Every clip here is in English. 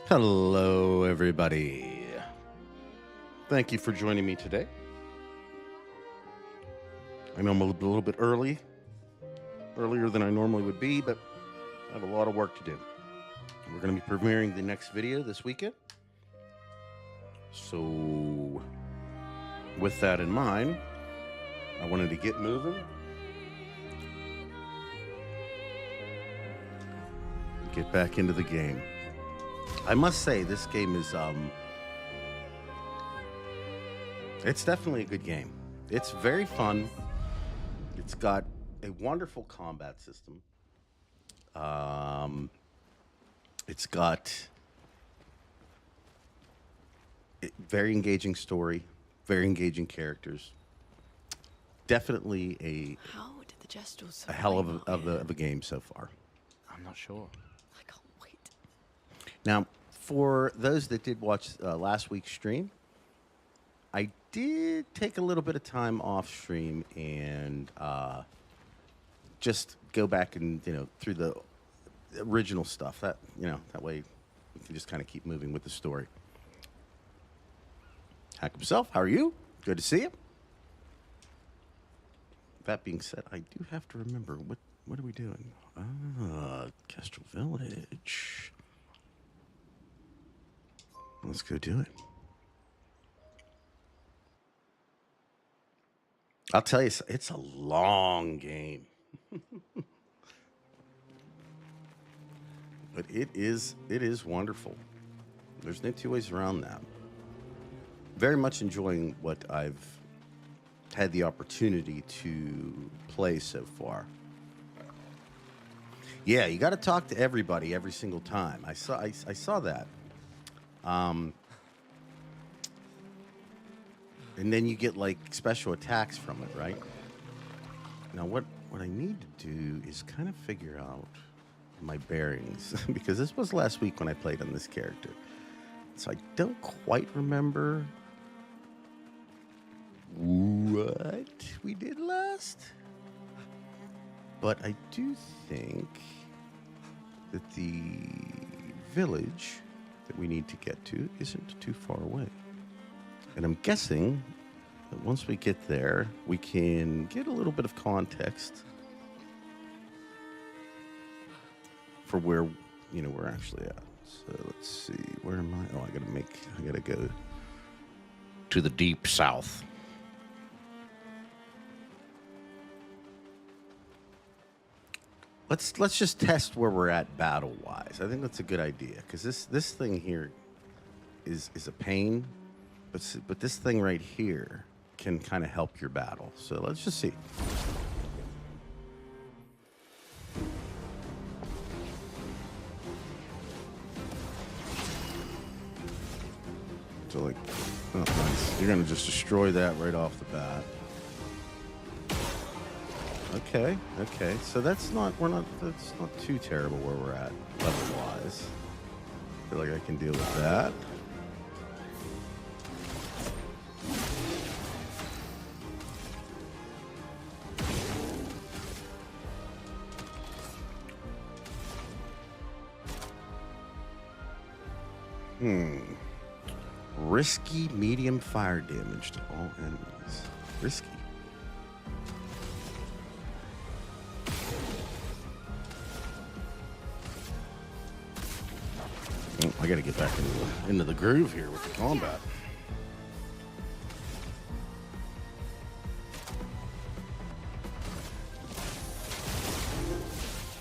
Hello, everybody. Thank you for joining me today. I know I'm a little bit earlier than I normally would be, but I have a lot of work to do. We're going to be premiering the next video this weekend. So, with that in mind, I wanted to get moving. Get back into the game. I must say, this game is, it's definitely a good game. It's very fun. It's got a wonderful combat system. It's got a very engaging story, very engaging characters. Definitely a hell of a game so far. I'm not sure. I can't wait. Now, for those that did watch last week's stream, I did take a little bit of time off stream and just go back and, through the original stuff. That way we can just kind of keep moving with the story. Hack himself, how are you? Good to see you. That being said, I do have to remember, what are we doing? Kestrel Village. Let's go do it. I'll tell you, it's a long game. But it is wonderful. There's no two ways around that. Very much enjoying what I've had the opportunity to play so far. Yeah, you got to talk to everybody every single time. I saw that. And then you get like special attacks from it, right? Now what I need to do is kind of figure out my bearings because this was last week when I played on this character. So I don't quite remember what we did last. But I do think that the village that we need to get to isn't too far away. And I'm guessing that once we get there, we can get a little bit of context for where, we're actually at. So let's see, where am I? Oh, I gotta go to the deep south. Let's just test where we're at battle-wise. I think that's a good idea because this thing here is a pain, but this thing right here can kind of help your battle. So let's just see. So like, oh, nice. You're gonna just destroy that right off the bat. Okay. So that's not too terrible where we're at level-wise. I feel like I can deal with that. Risky medium fire damage to all enemies. Risky. Oh, I gotta get back into the groove here with the combat.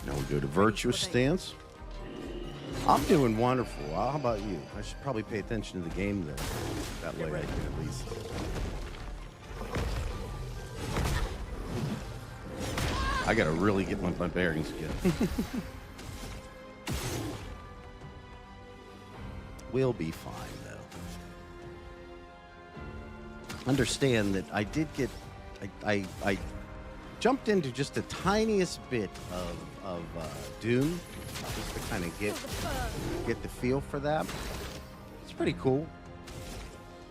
Now we go to virtuous stance. I'm doing wonderful. How about you? I should probably pay attention to the game there. That way I can at least... I gotta really get my bearings again. We'll be fine, though. Understand that I did get... I jumped into just the tiniest bit of Doom, just to kind of get the feel for that. It's pretty cool.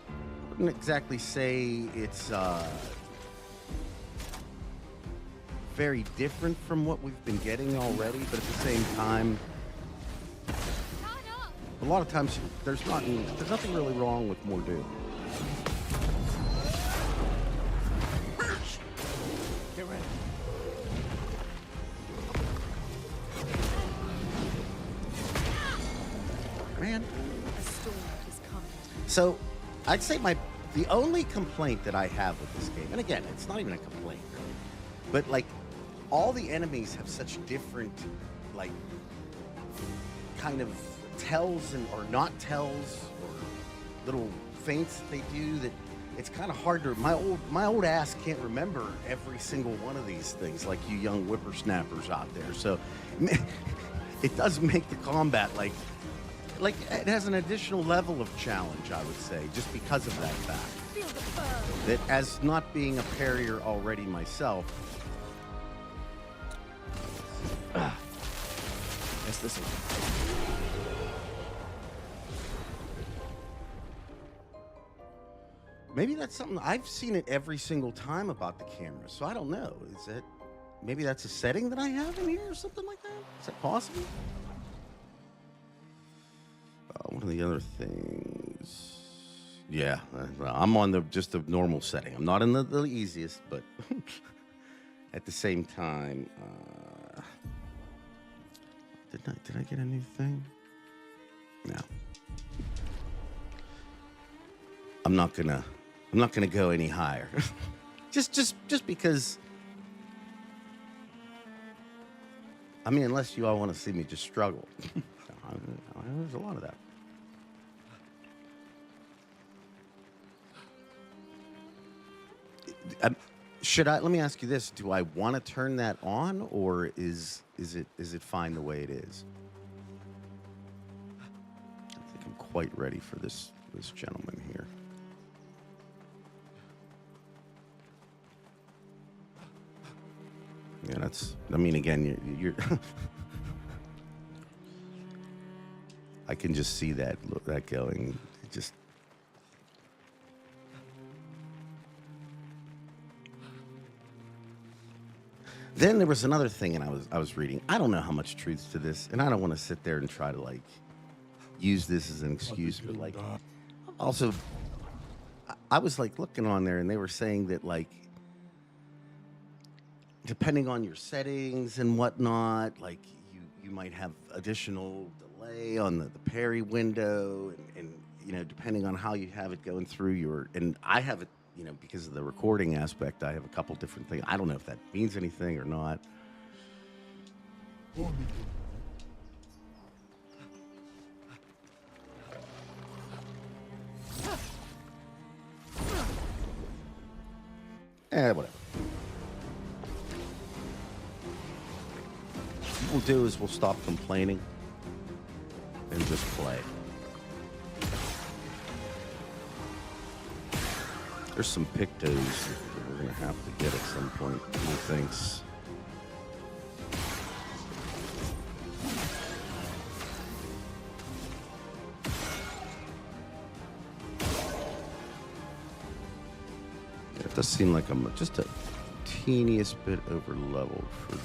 I wouldn't exactly say it's very different from what we've been getting already, but at the same time, a lot of times there's nothing really wrong with more do. Get ready. Man. A storm is coming. So, I'd say the only complaint that I have with this game, and again, it's not even a complaint, really, but like all the enemies have such different, like, kind of tells or not tells or little feints that they do that it's kind of hard to. My old ass can't remember every single one of these things like you young whippersnappers out there. So it does make the combat like it has an additional level of challenge, I would say, just because of that fact. Feel the burn. That as not being a parrier already myself. Yes, this one. Maybe that's something I've seen it every single time about the camera, so I don't know. Is it maybe that's a setting that I have in here or something like that? Is that possible? One of the other things, yeah, I'm on just the normal setting. I'm not in the easiest, but at the same time, did I get anything? No. I'm not gonna go any higher. just because. I mean, unless you all want to see me just struggle. There's a lot of that. Let me ask you this: do I want to turn that on, or is it fine the way it is? I think I'm quite ready for this gentleman here. Yeah, I mean, again, you're I can just see that going. Just. Then there was another thing, and I was reading. I don't know how much truth to this, and I don't want to sit there and try to like use this as an excuse, but like also, I was like looking on there, and they were saying that like depending on your settings and whatnot, like you might have additional delay on the parry window, and you know, depending on how you have it going through and I have it. You know, because of the recording aspect, I have a couple different things. I don't know if that means anything or not. Whatever. What we'll do is we'll stop complaining and just play. There's some pictos that we're going to have to get at some point, methinks. Yeah, it does seem like I'm just a teeniest bit over-leveled for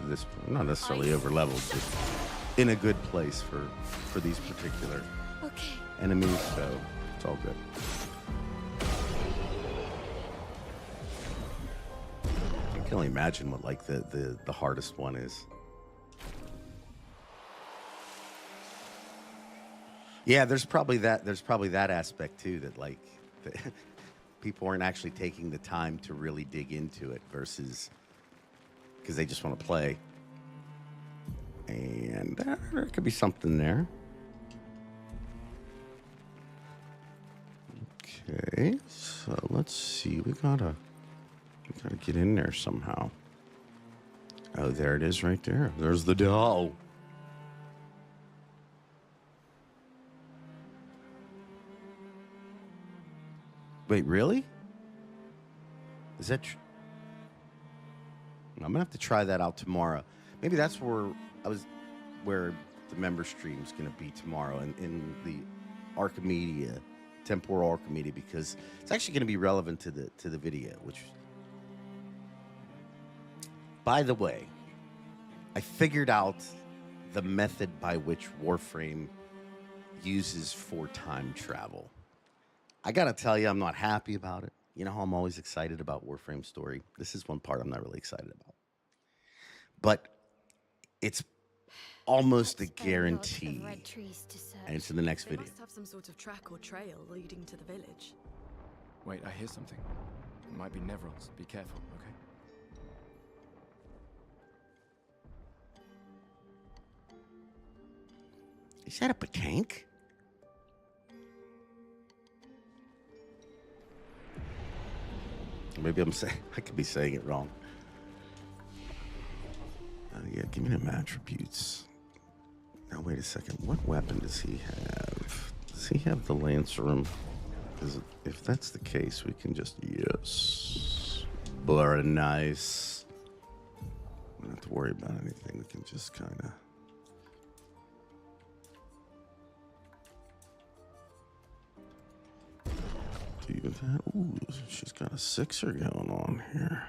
this. Not necessarily over-leveled, just in a good place for these particular enemies, so it's all good. I can only imagine what like the hardest one is. Yeah, there's probably that aspect too, that like people aren't actually taking the time to really dig into it versus because they just want to play. And there could be something there. Okay, so let's see. We gotta get in there somehow. Oh, there it is right there. There's the doll. Wait, really? Is that true? I'm gonna have to try that out tomorrow. Maybe that's where the member stream is gonna be tomorrow in the Archimedia, temporal Archimedia, because it's actually gonna be relevant to the video, which. By the way, I figured out the method by which Warframe uses for time travel. I gotta tell you, I'm not happy about it. You know how I'm always excited about Warframe story? This is one part I'm not really excited about. But it's almost a guarantee. And it's in the next They video. must have some sort of track or trail leading to the village. Wait, I hear something. It might be Nevrons. Be careful, okay? Is that a tank? Maybe I'm saying, I could be saying it wrong. Yeah, give me them attributes. Now, wait a second. What weapon does he have? Does he have the Lancerum? If that's the case, we can just, yes. Very nice. We don't have to worry about anything. We can just kind of. Do that. Ooh, she's got a 6er going on here.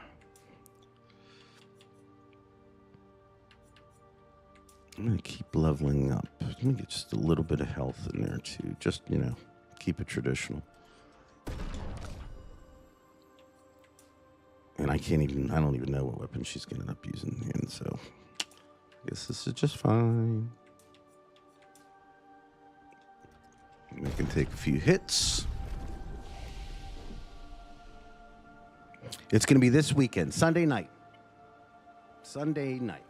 I'm going to keep leveling up. Let me get just a little bit of health in there, too. Just, you know, keep it traditional. And I don't even know what weapon she's going to end up using in the end, so I guess this is just fine. And I can take a few hits. It's going to be this weekend, Sunday night. Sunday night.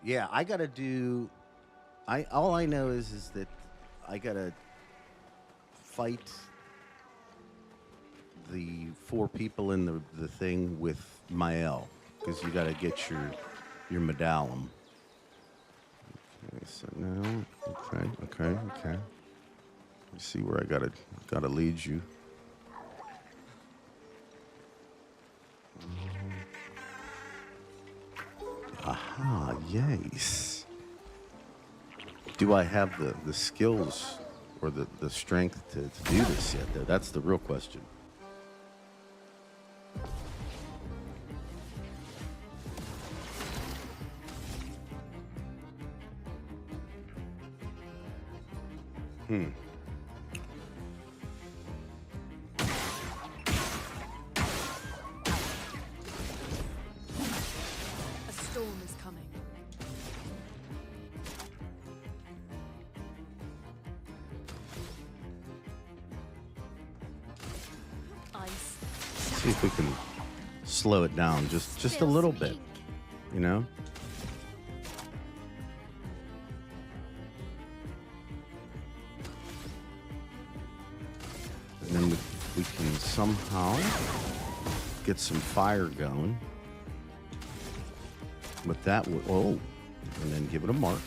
Yeah, I got to do... all I know is that I got to fight the 4 people in the thing with Mael, because you got to get your medallion. Okay, so now... Okay. Let's see where I gotta lead you. Aha, yes. Do I have the skills or the strength to do this yet, though? That's the real question. A storm is coming. Ice. See if we can slow it down just a little bit, you know? And then we can somehow get some fire going. But that would, and then give it a mark,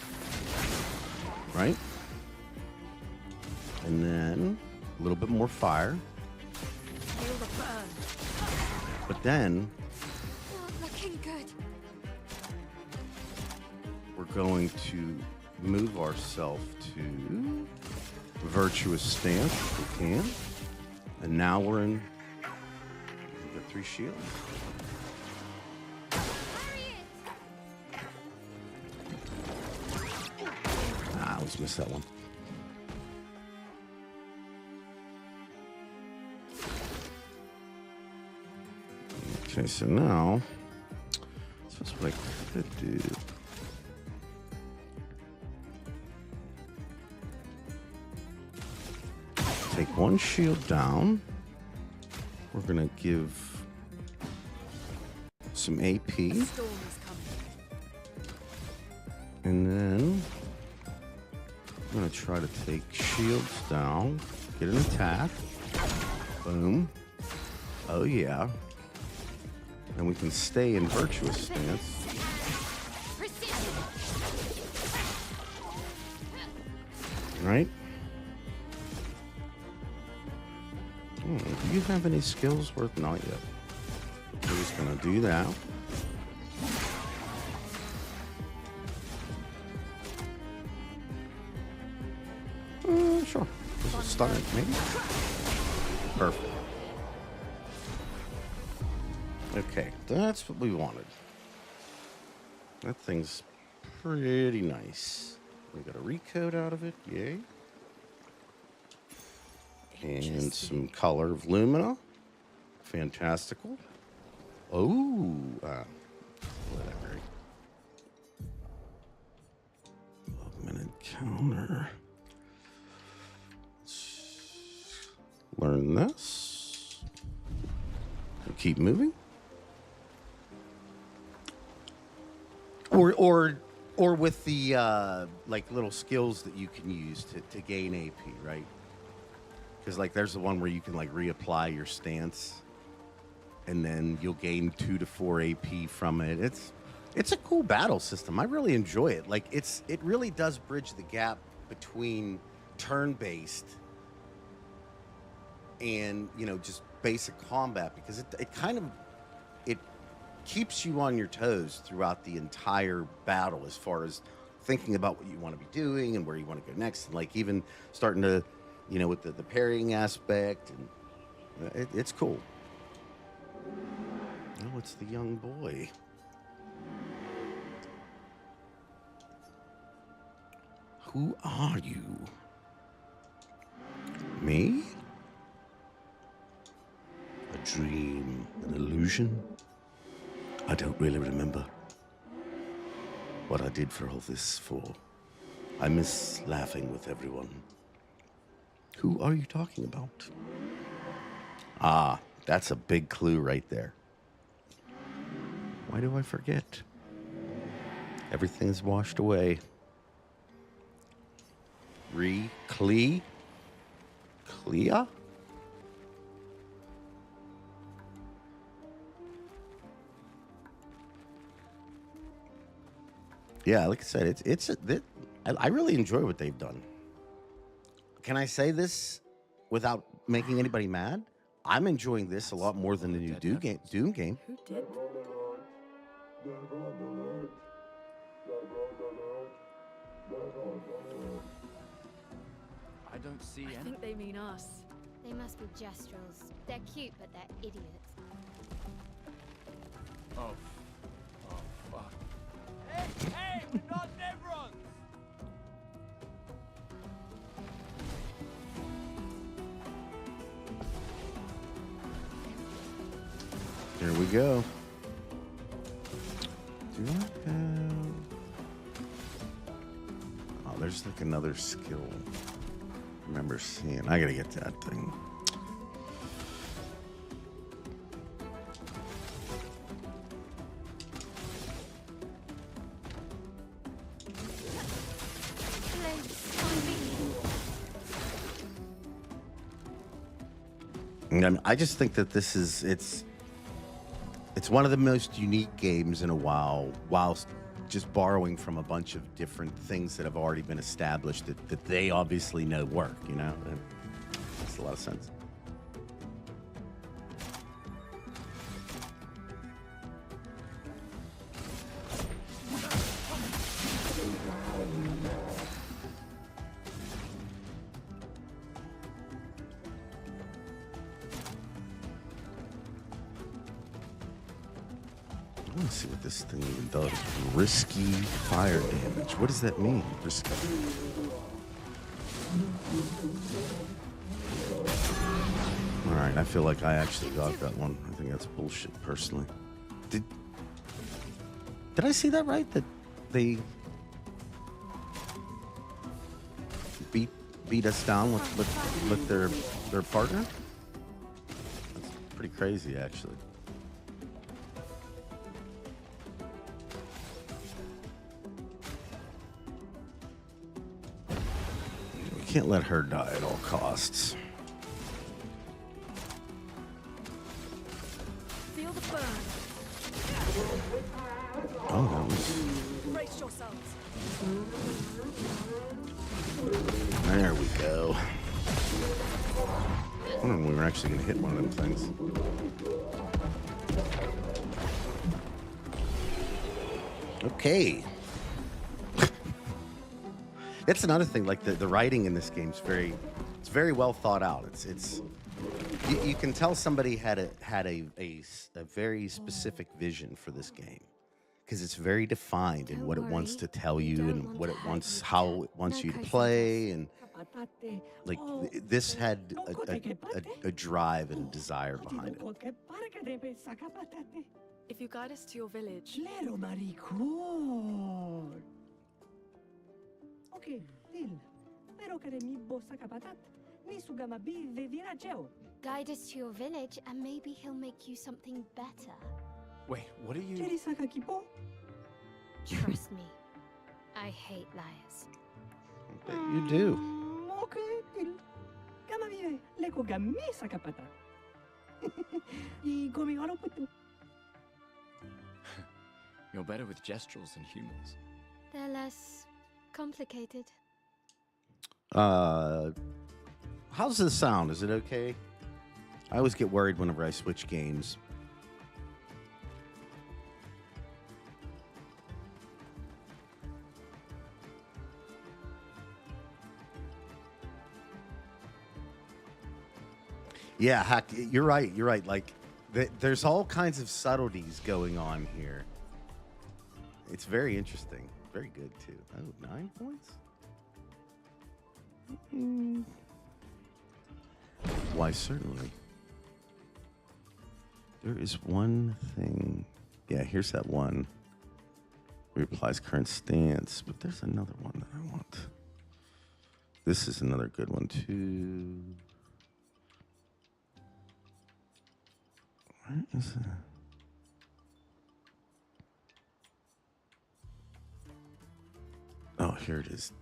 right? And then a little bit more fire. Feel the burn. But then Not looking good. we're going to move ourselves to virtuous stance if we can. And now we're in, we've got 3 shields. I always miss that one. Okay, so now, that's what I could do. Take 1 shield down. We're gonna give some AP. A storm is coming. And then I'm gonna try to take shields down, get an attack. Boom. Oh yeah. And we can stay in virtuous stance. Right? Do you have any skills worth? Not yet. We're just gonna do that. Sure. This is stunning, maybe. Perfect. Okay, that's what we wanted. That thing's pretty nice. We got a recode out of it, yay. And some color of Lumina. Fantastical. Oh, whatever. Augmented counter. Let's learn this. And keep moving. Or with the like little skills that you can use to gain AP, right? Because like there's the one where you can like reapply your stance, and then you'll gain 2 to 4 AP from it. It's a cool battle system. I really enjoy it. Like it really does bridge the gap between turn-based and just basic combat, because it kind of keeps you on your toes throughout the entire battle as far as thinking about what you want to be doing and where you want to go next, and like even starting to with the parrying aspect, and it's cool. Oh, it's the young boy. Who are you? Me? A dream, an illusion? I don't really remember what I did for all this for. I miss laughing with everyone. Who are you talking about? Ah, that's a big clue right there. Why do I forget? Everything's washed away. Clea? Yeah, like I said, I really enjoy what they've done. Can I say this without making anybody mad? I'm enjoying this a lot more than the new Doom game. Who did? I don't see I any. think they mean us. They must be Gestrels. They're cute, but they're idiots. Oh. Oh, fuck. Hey, we're not Nevrons! Here we go. Do I have... Oh, there's like another skill. I remember seeing. I gotta get that thing. And I just think that this is it's one of the most unique games in a while, whilst just borrowing from a bunch of different things that have already been established that they obviously know work, It makes a lot of sense. I want to see what this thing even does. Risky fire damage. What does that mean? Risky. All right, I feel like I actually got that one. I think that's bullshit, personally. Did I see that right? That they beat us down with their partner? That's pretty crazy, actually. Can't let her die at all costs. Feel the burn. Oh, that was... Brace yourselves. There we go. I don't know if we were actually going to hit one of them things. Okay. That's another thing. Like the writing in this game is very well thought out. It's you can tell somebody had a very specific vision for this game, because it's very defined in Don't what it wants worry. to tell We you don't and want what to it hurt wants, you, how Jack. it wants No you to coaching play, tests. and like this had a drive and a desire behind it. If you guide us to your village, Claro, maricón. Ok, deal. Pero care mi bossa kapatat, ni sugama bi virageo. Guide us to your village and maybe he'll make you something better. Wait, what are you... Cheri saka kipo? Trust me. I hate liars. I bet you do. Ok, deal. Gama vive, leko gami saka patat. I gomi haro putu. You're better with gestrels than humans. They're less complicated. How's this sound? Is it okay? I always get worried whenever I switch games. Yeah, Hack, you're right. You're right. Like, there's all kinds of subtleties going on here. It's very interesting. Very good, too. Oh, 9 points? Why, certainly. There is one thing. Yeah, here's that one. Reapplies current stance, but there's another one that I want. This is another good one, too. Where is it? Oh, here it is.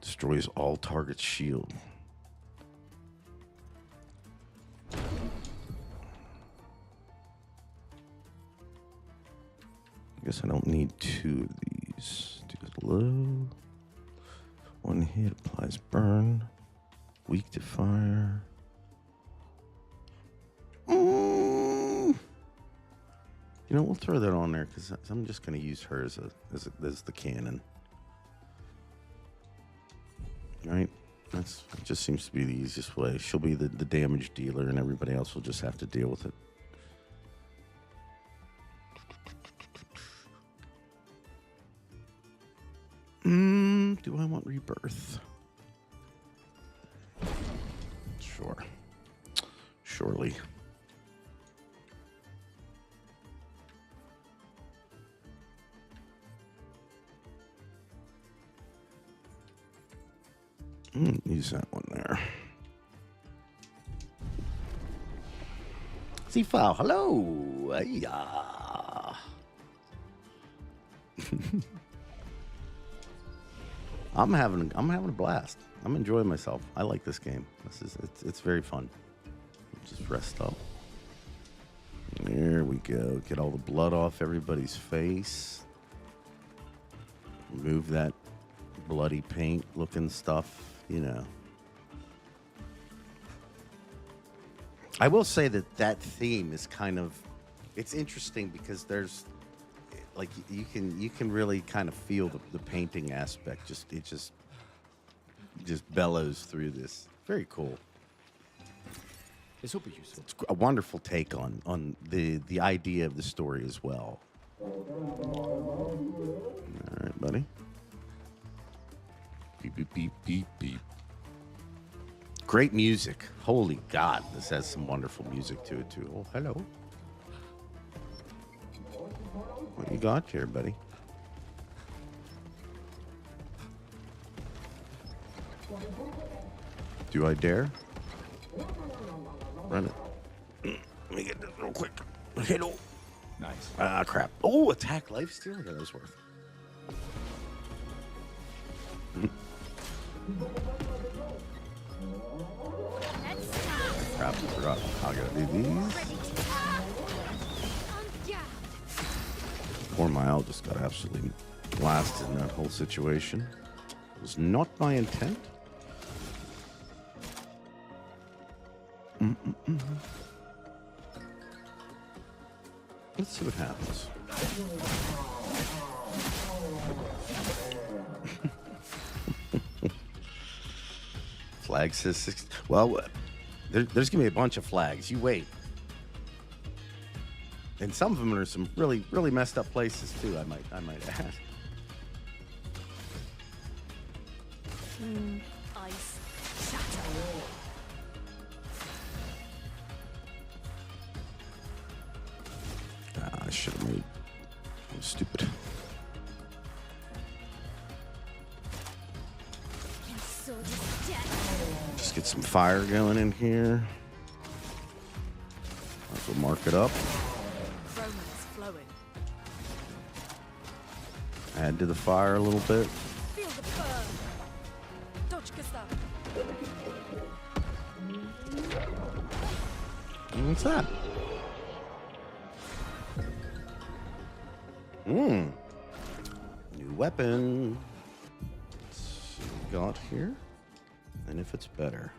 Destroys all targets' shield. I guess I don't need 2 of these. Do it low. 1 hit applies burn. Weak to fire. You know, we'll throw that on there because I'm just going to use her as the cannon. Right? It just seems to be the easiest way. She'll be the damage dealer, and everybody else will just have to deal with it. Do I want rebirth? Sure. Surely. Use that one there. C-File, hello. Hey-ya. I'm having a blast. I'm enjoying myself. I like this game. It's very fun. Just rest up. There we go. Get all the blood off everybody's face. Remove that bloody paint looking stuff, you know. I will say that theme is kind of, it's interesting because there's like you can really kind of feel the painting aspect. It just bellows through this. Very cool. This will be useful. It's a wonderful take on the idea of the story as well. All right, buddy. Beep, beep, beep, beep, beep. Great music. Holy God, this has some wonderful music to it, too. Oh, hello. What you got here, buddy? Do I dare? Run it. Let me get this real quick. Hello. Nice. Ah, crap. Oh, attack lifesteal? That was worth. Crap, I forgot. I gotta do these. Poor Mile just got absolutely blasted in that whole situation. It was not my intent. Let's see what happens. Flag says 6. Well, there's gonna be a bunch of flags. You wait. And some of them are some really, really messed up places too. I might add. Ice. Shatter. I should have made. I'm stupid. Your sword is dead. Just get some fire going in here. Might as well mark it up. Chroma is flowing. Add to the fire a little bit. Feel the burn. Dodge Gustav. And what's that? New weapon. Let's see what we got here. And if it's better.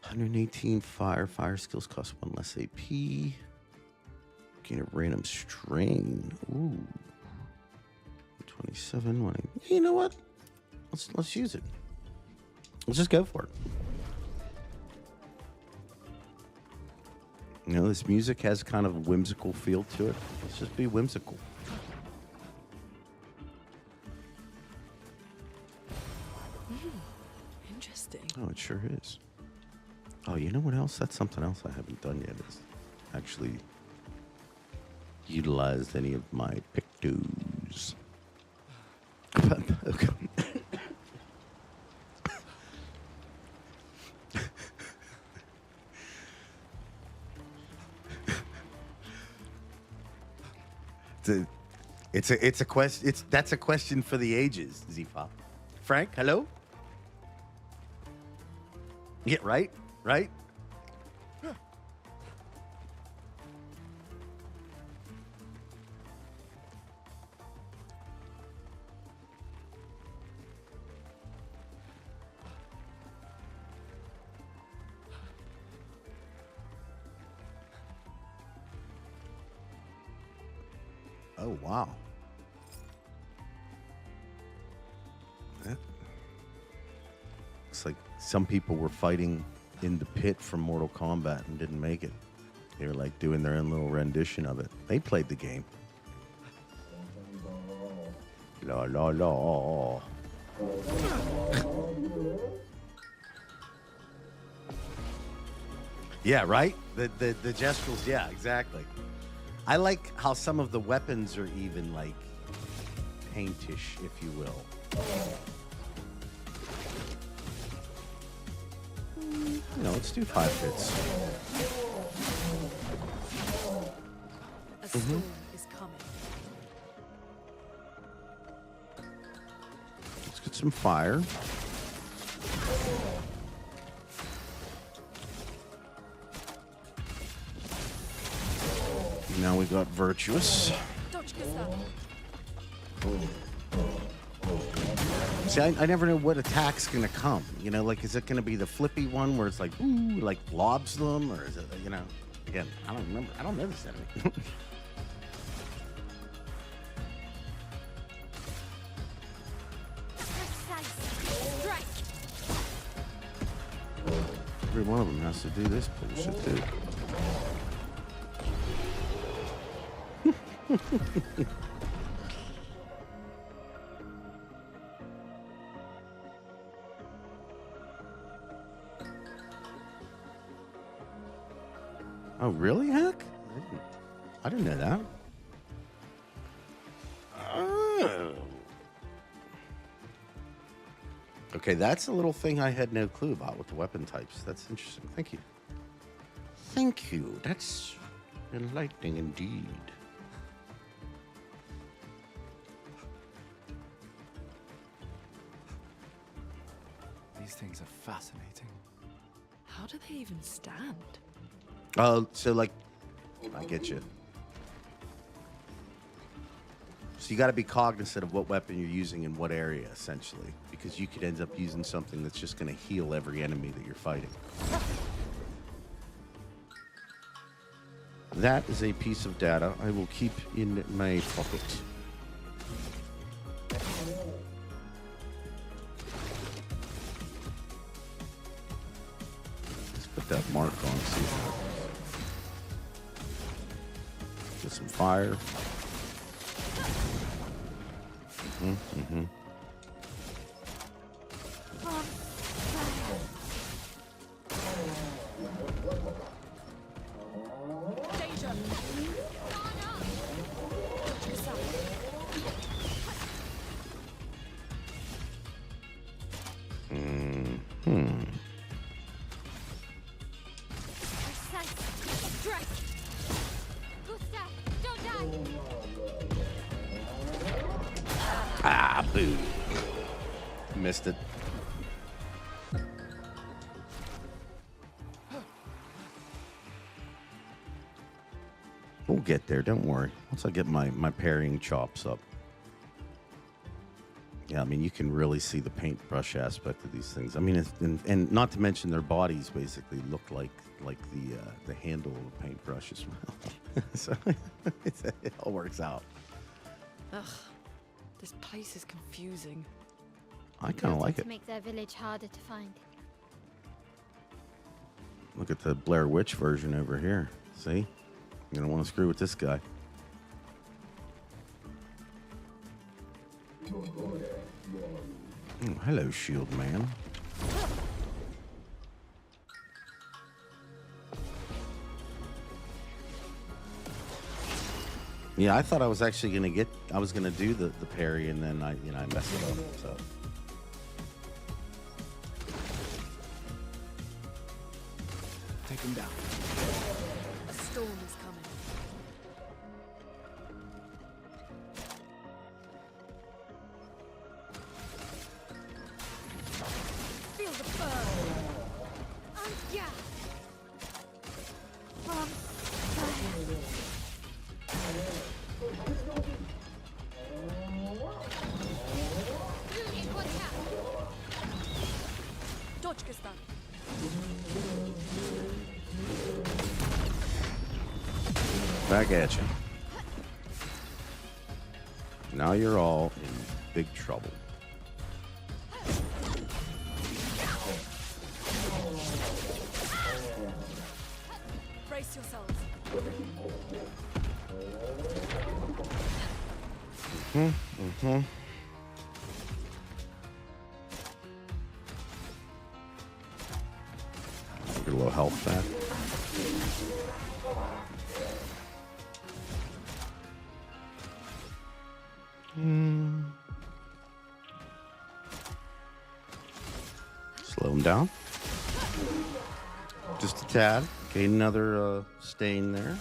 118 fire. Fire skills cost 1 less AP. Gain a random strain. Ooh. 27. You know what? Let's use it. Let's just go for it. You know, this music has kind of a whimsical feel to it. Let's just be whimsical. Interesting. Oh, it sure is. Oh, you know what else? That's something else I haven't done yet is actually utilized any of my pictos. Okay. It's a question. That's a question for the ages, Zfop. Frank, hello. Yeah, right. Oh, wow. Looks like some people were fighting in the pit from Mortal Kombat and didn't make it. They were like doing their own little rendition of it. They played the game. La la la. Yeah, right? The gestuals, yeah, exactly. I like how some of the weapons are even like paintish, if you will. No, let's do 5 hits. A storm is coming. Let's get some fire. Now we got virtuous. Dodge Gustav. See, I never know what attack's gonna come. You know, like, is it gonna be the flippy one where it's like, ooh, like lobs them, or is it, you know? Again, I don't remember. I don't know this enemy. Precise strike. Every one of them has to do this bullshit too. Oh, really, Heck? I didn't know that. Oh. Okay, that's a little thing I had no clue about with the weapon types. That's interesting. Thank you. Thank you. That's enlightening indeed. These things are fascinating. How do they even stand? So like, I get you. So you got to be cognizant of what weapon you're using in what area, essentially, because you could end up using something that's just going to heal every enemy that you're fighting. That is a piece of data I will keep in my pocket. Let's put that mark on, see if it happens. some fire. Mm-hmm. Danger. Dodge yourself. Precise. Strike. Gustav, don't die. Ah, boo. Missed it. We'll get there, don't worry. Once I get my parrying chops up. Yeah, I mean, you can really see the paintbrush aspect of these things. I mean, and not to mention their bodies basically look like the handle of a paintbrush as well. So it all works out. Ugh. This place is confusing. I kind of like To it. make their village harder to find. Look at the Blair Witch version over here. See? You don't want to screw with this guy. Oh, hello, shield man. Yeah, I thought I was actually I was gonna do the parry, and then I messed it up. So Take him down. A storm is coming. Feel the burn. Yeah. Dodge Gustav. back at you. Now you're all in big trouble. Brace yourselves. Get a little health back. Slow him down. Just a tad. Gain another stain there.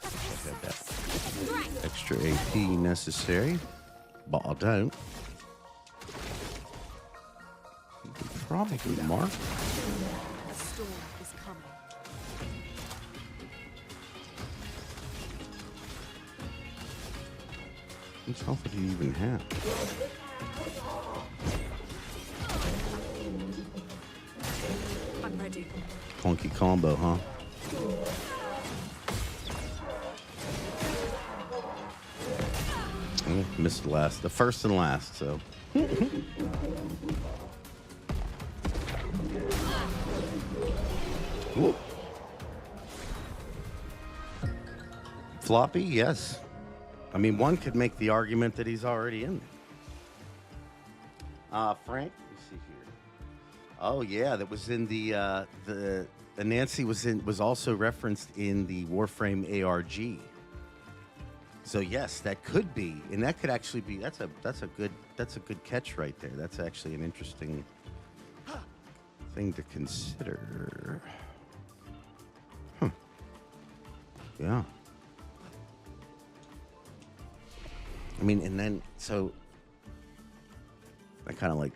Got that extra AP necessary, but I don't. You can probably mark. A storm is coming. How much health do you even have? I'm ready. Clunky combo, huh? Missed the first and last, so. Ooh. Floppy, yes. I mean, one could make the argument that he's already in there. Frank, let me see here. Oh yeah, that was in the Nancy was also referenced in the Warframe ARG. So yes, that could be, and that could actually be. That's a good catch right there. That's actually an interesting thing to consider. Huh. Yeah. I mean, and then so that kind of like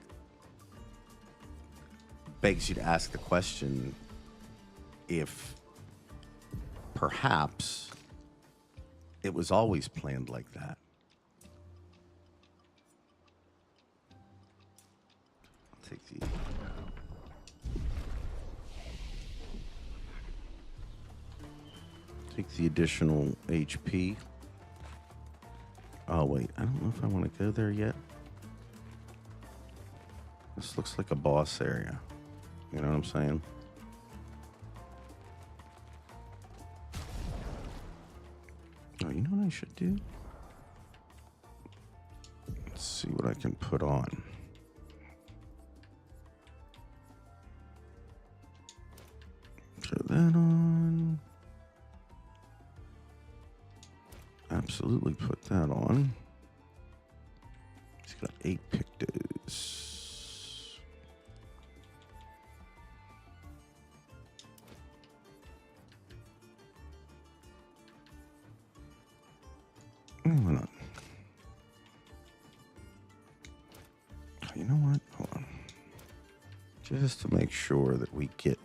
begs you to ask the question if perhaps it was always planned like that. I'll take the additional HP. Oh wait, I don't know if I want to go there yet. This looks like a boss area. You know what I'm saying? Oh, you know what I should do? Let's see what I can put on. Put that on. Absolutely put that on. He's got 8 pictos. Why not? You know what? Hold on. Just to make sure that we get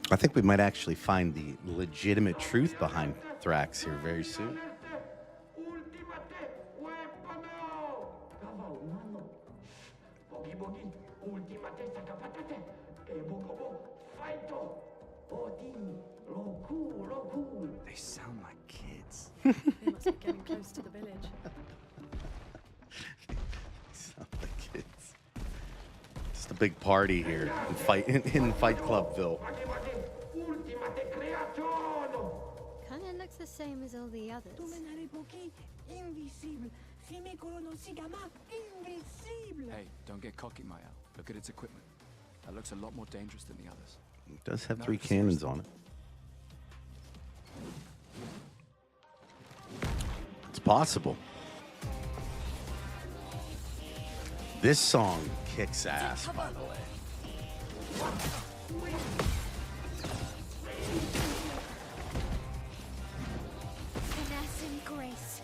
I think we might actually find the legitimate truth behind Thrax here very soon. They sound like kids. They must be getting close to the village. Sound like kids. Just a big party here in Fight Clubville. Kinda looks the same as all the others. Hey, don't get cocky, Maya. Look at its equipment. That looks a lot more dangerous than the others. It does have No, 3 cannons on it. It's possible. This song kicks ass, by the way. Finesse and grace.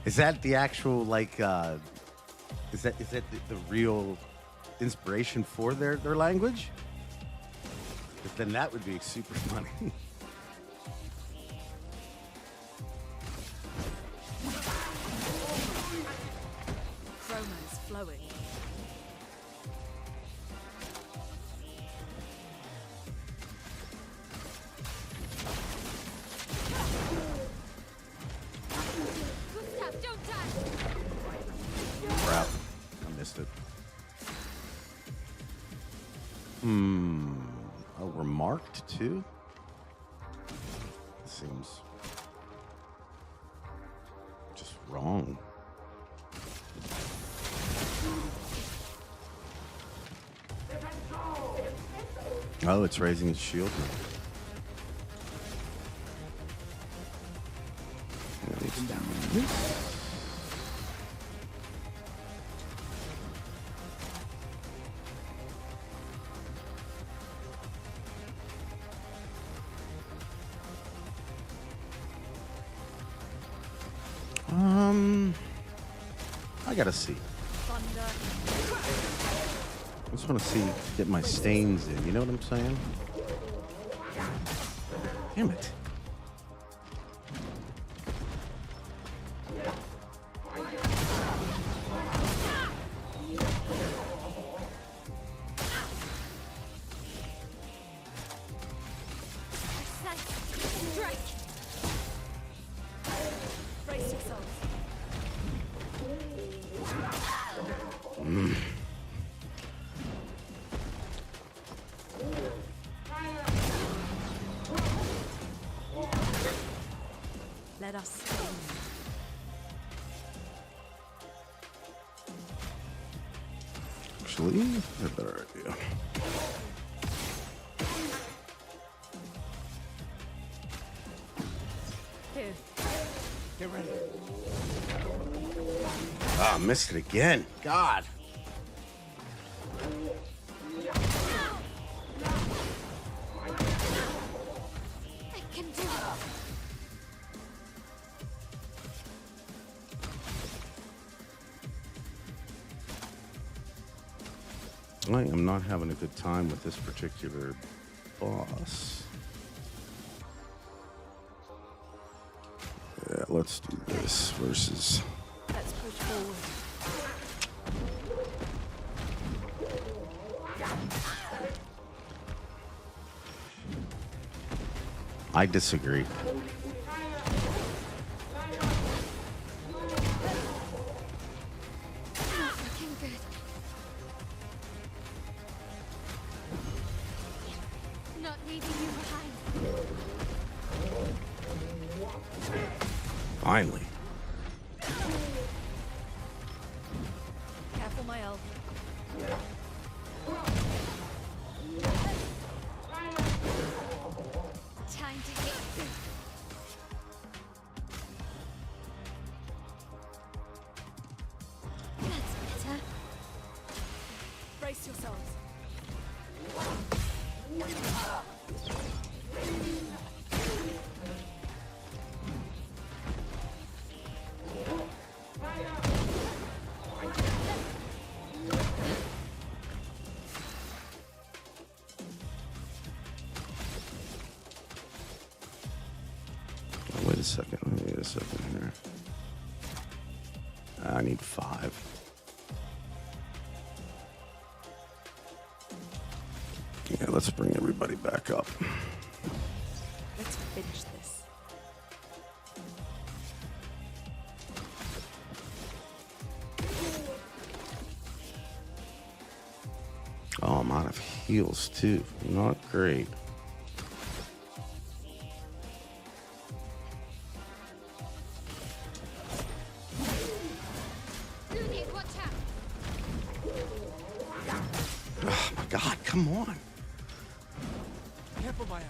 Is that the actual, like, is that the real inspiration for their language? Because then that would be super funny. Chroma is flowing. Gustav, don't die! Crap. I missed it. Oh, we're marked too? Seems just wrong. Oh, it's raising its shield now. Yeah, it's down. I gotta see. Thunder. I just want to see, get my stains in. You know what I'm saying? Damn it. Strike. Brace yourselves. Let us sting. Actually, a better idea. Here. Get ready. Ah, missed it again. God. I can do it. I am not having a good time with this particular boss. Yeah, let's do this versus... Let's push forward. I disagree. Looking good. Not leaving you behind. Finally. Careful, my elf. Time to hit. That's better. Brace yourselves. Oh, wait a second. Wait a second here. I need 5. Yeah, let's bring everybody back up. Let's finish this. Oh, I'm out of heals too. Not great. Dude, watch out. Oh my God, come on. Careful, my elf.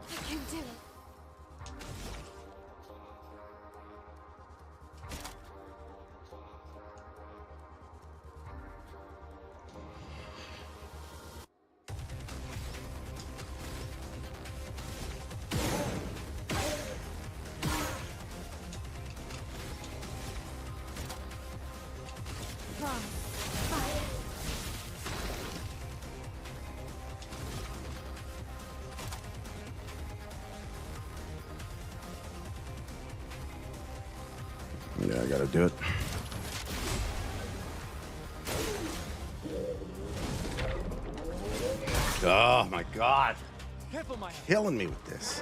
I can do it. Run. Fire. Yeah, I gotta do it. Oh my God. Careful, my elf. Killing me with this.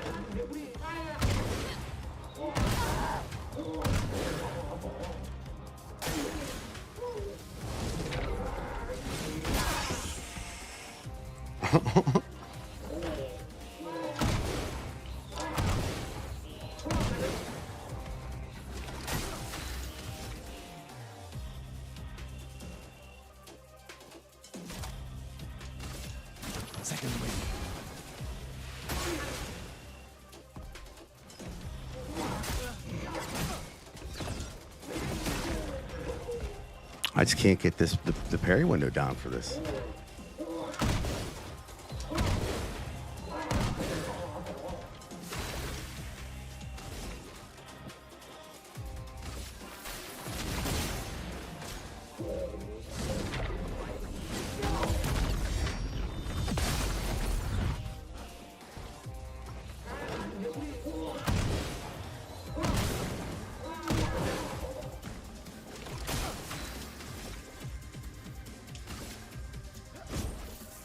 Second wing. I just can't get the parry window down for this.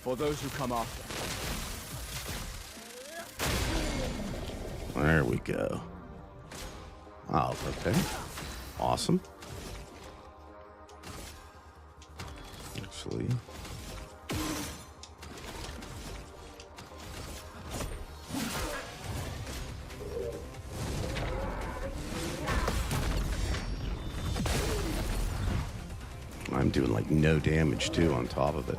For those who come after. There we go. Oh, okay. Awesome. Actually. I'm doing like no damage too on top of it.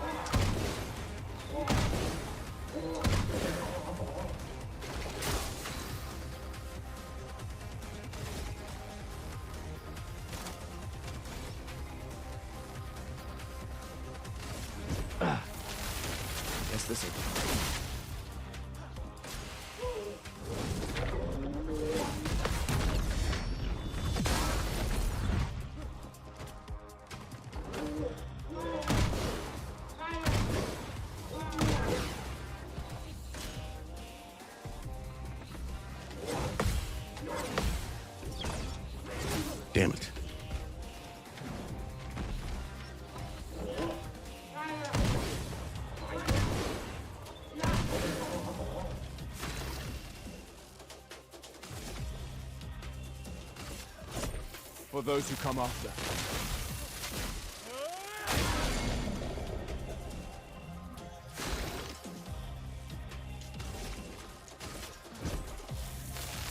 Guess this will. Damn it. For those who come after.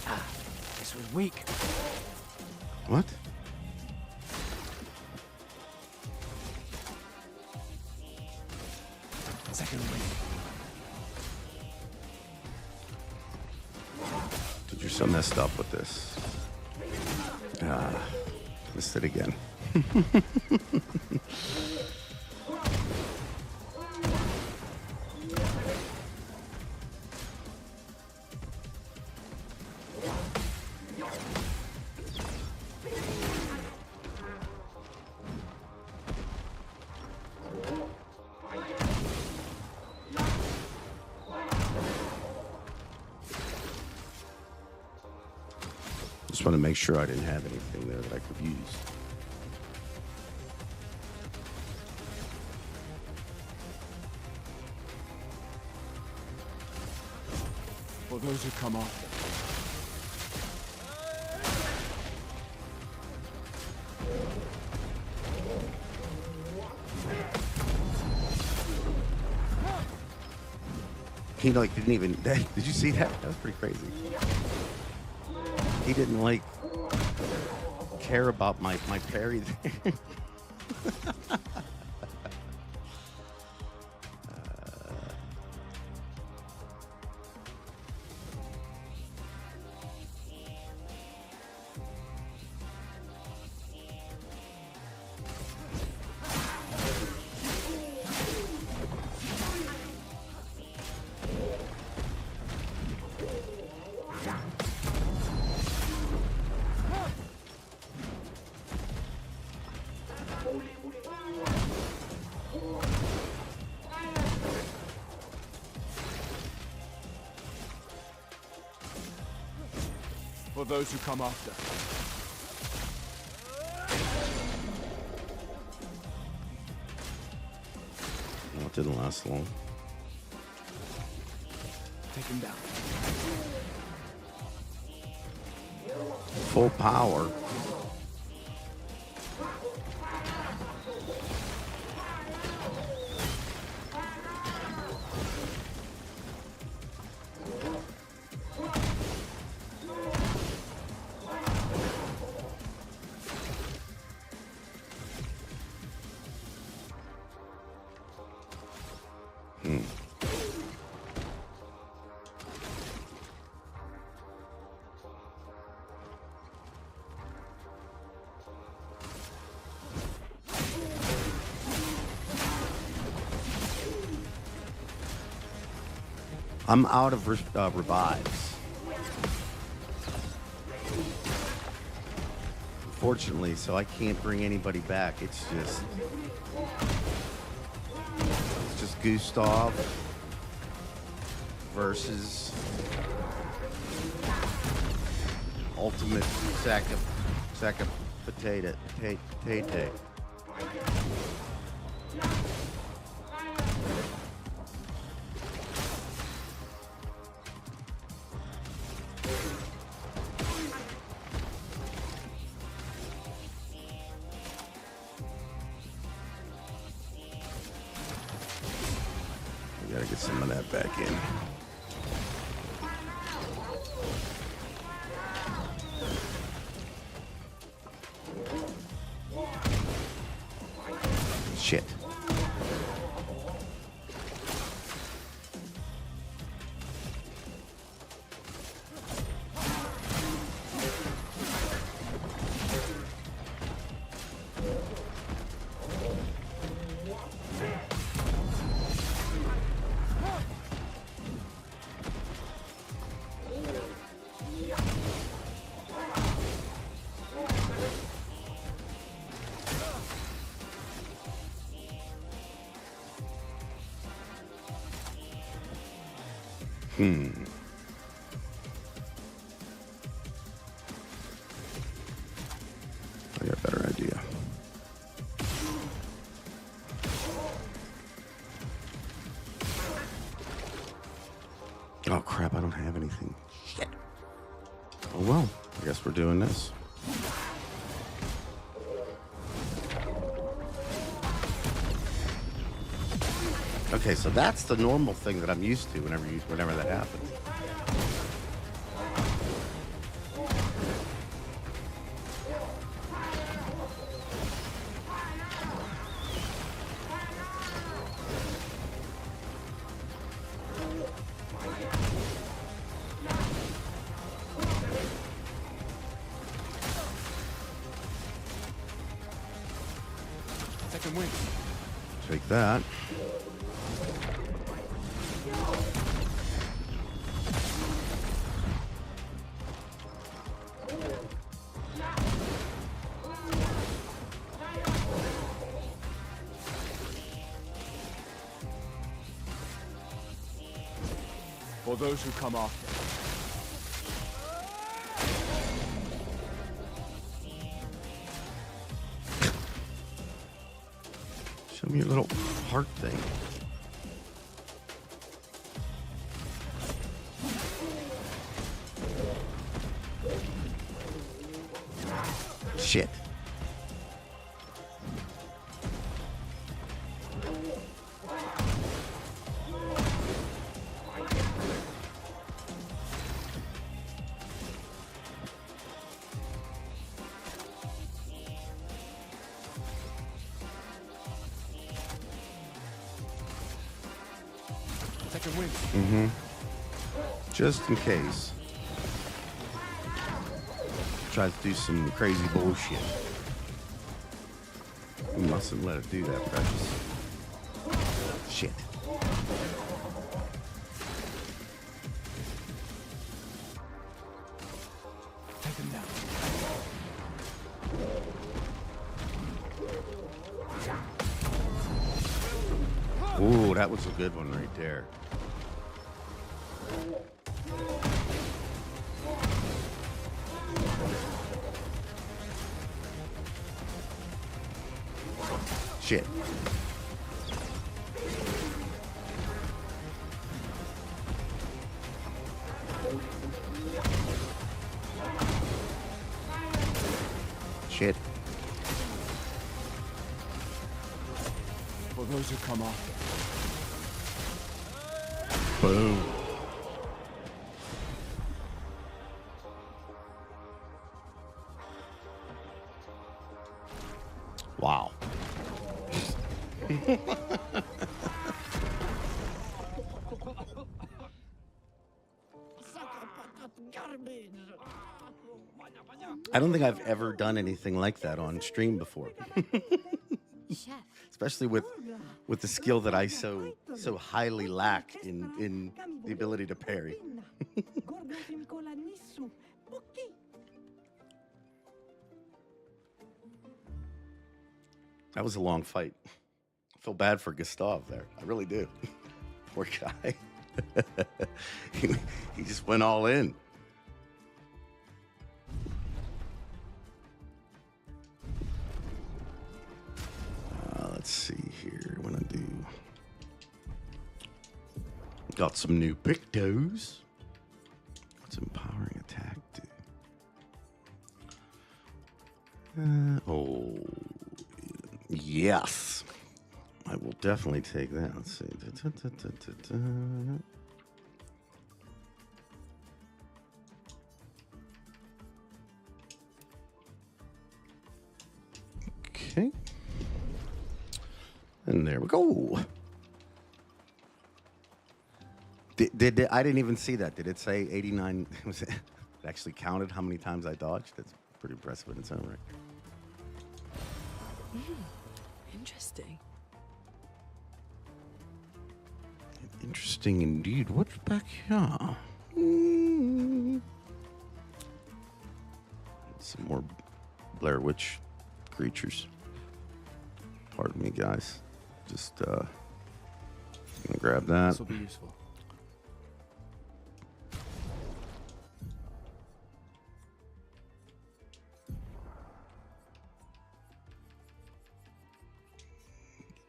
Ah, this was weak. What? Second wing. Dude, you're so messed up with this. Ah, missed it again. Just want to make sure I didn't have anything there that I could use. For those who come after. He like didn't even. Did you see that? That was pretty crazy. He didn't like care about my parry there. For those who come after. Well, it didn't last long. Take him down. Full power. I'm out of revives. Unfortunately, so I can't bring anybody back. It's just Gustav versus ultimate sack of potato. Gotta get some of that back in. Shit. I got a better idea. Oh crap, I don't have anything. Shit. Oh well, I guess we're doing this. Okay, so that's the normal thing that I'm used to whenever that happens. Second wind. Take that. For those who come after. Show me your little heart thing. Shit. Second wind. Mm-hmm. Just in case. Try to do some crazy bullshit. We mustn't let it do that, Precious. Shit. Take him down. Ooh, that was a good one right there. Shit. Shit. For those who come after. Boom. Wow. I don't think I've ever done anything like that on stream before. Chef. Especially with the skill that I so highly lack in the ability to parry. That was a long fight. I feel bad for Gustav there. I really do. Poor guy. he just went all in. Let's see here. What I do. Got some new pictos. What's empowering attack do? Oh, yes. I will definitely take that. Let's see. Okay. And there we go. Did I didn't even see that. Did it say 89? Was it actually counted how many times I dodged? That's pretty impressive in its own right. Interesting. Interesting indeed. What's back here? Some more Blair Witch creatures. Pardon me, guys. Just gonna grab that. This will be useful.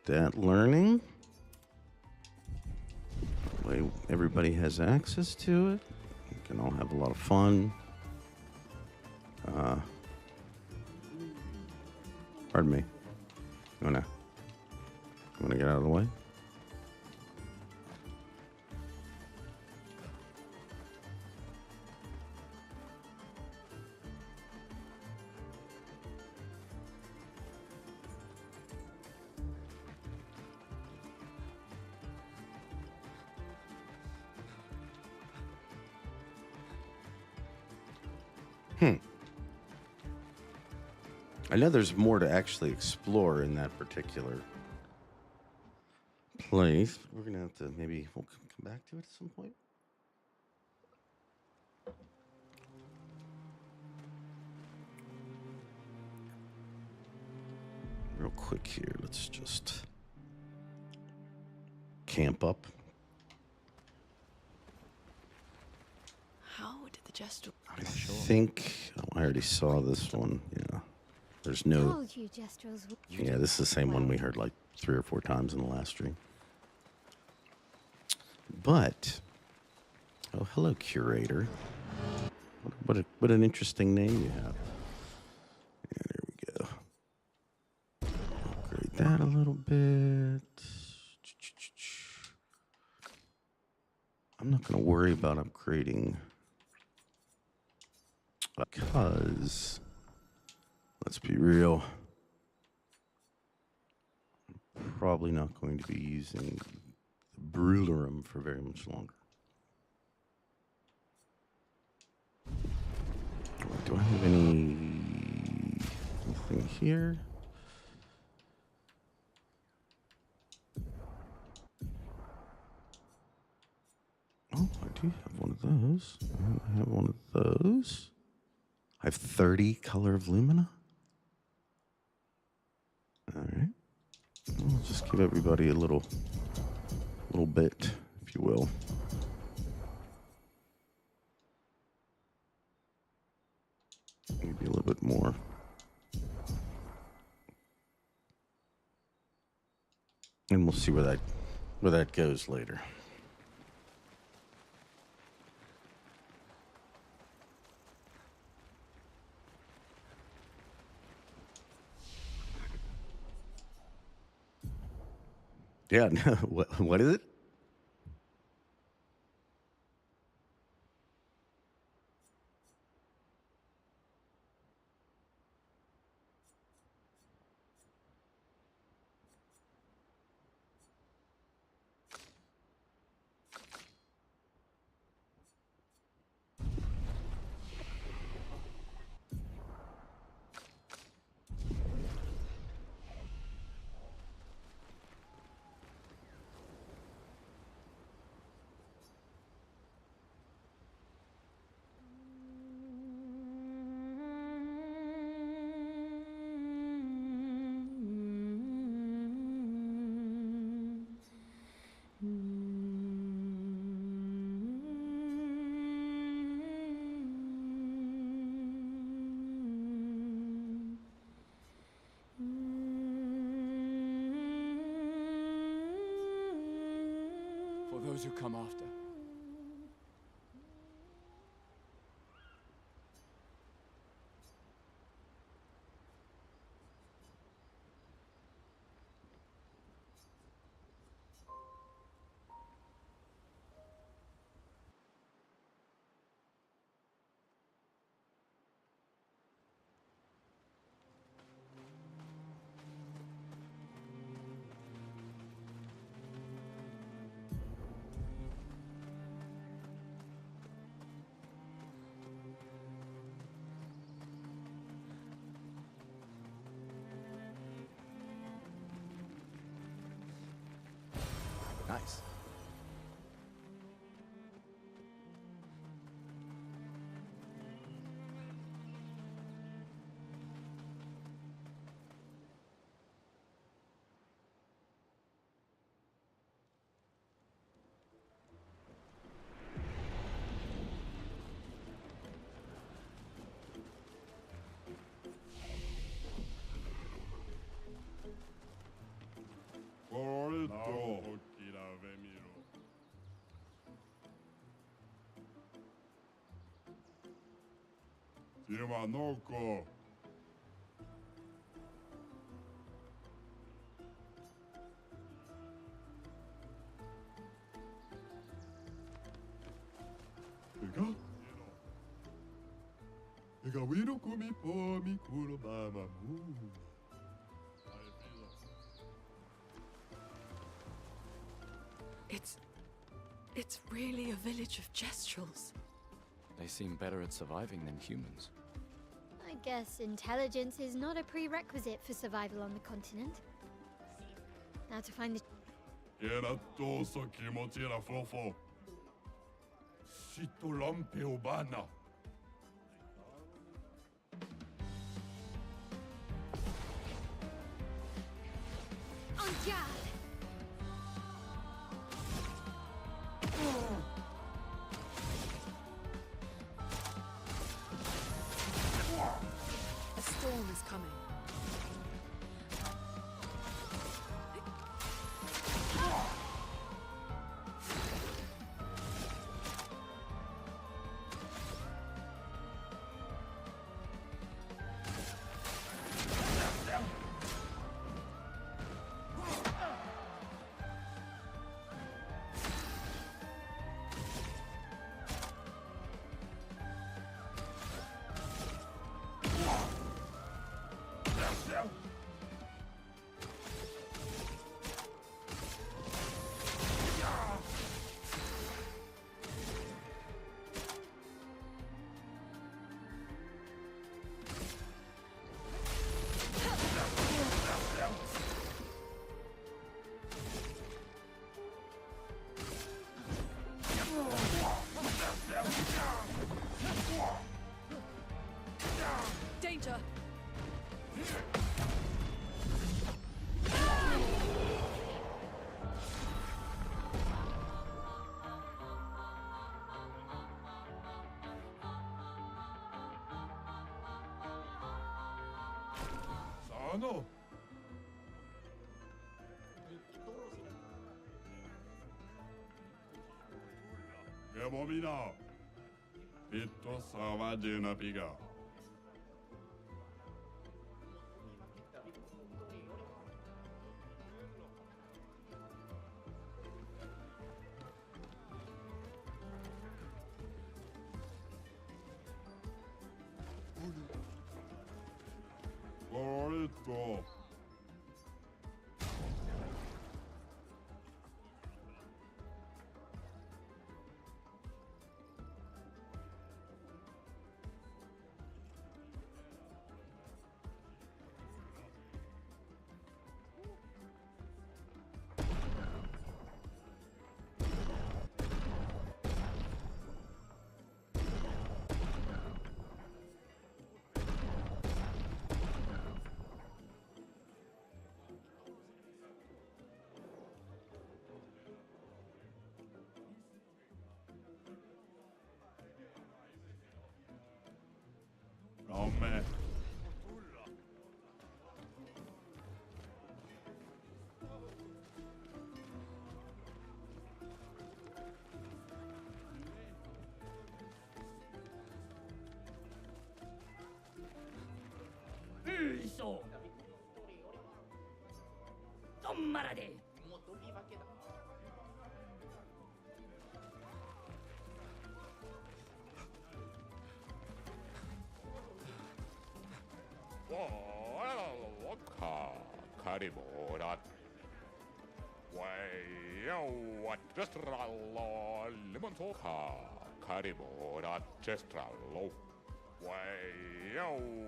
that learning. That way everybody has access to it. We can all have a lot of fun. Pardon me. You wanna get out of the way? I know there's more to actually explore in that particular place. We're gonna have to maybe we'll come back to it at some point. Real quick here, let's just camp up. How did the jester? I think I already saw this one. Yeah. There's no. Told you Jestrels would. Yeah, this is the same one we heard like 3 or 4 times in the last stream. But, oh, hello, curator. What an interesting name you have. Yeah, there we go. Upgrade that a little bit. I'm not going to worry about upgrading because, let's be real, I'm probably not going to be using the Brularum for very much longer. Do I have anything here? Oh, I do have one of those. I have one of those. I have 30 Color of Lumina. All right. I'll just give everybody a little bit, if you will. Maybe a little bit more. And we'll see where that goes later. Yeah, no, what is it? For those who come after. Nice. 今の子Ega wino kumi po mi kuro mama mu. It's really a village of Gestrels. They seem better at surviving than humans. I guess intelligence is not a prerequisite for survival on the continent. Now to find the... Era toso kimochi era fofo. Shito lampe obana. En garde! A storm is coming. Danger! Sano. Gemomina. Pito sama jena piga. Correcto. Come. Pulso! Tommarade! Caribora. Way just rallo limonto caribora just rallo. Way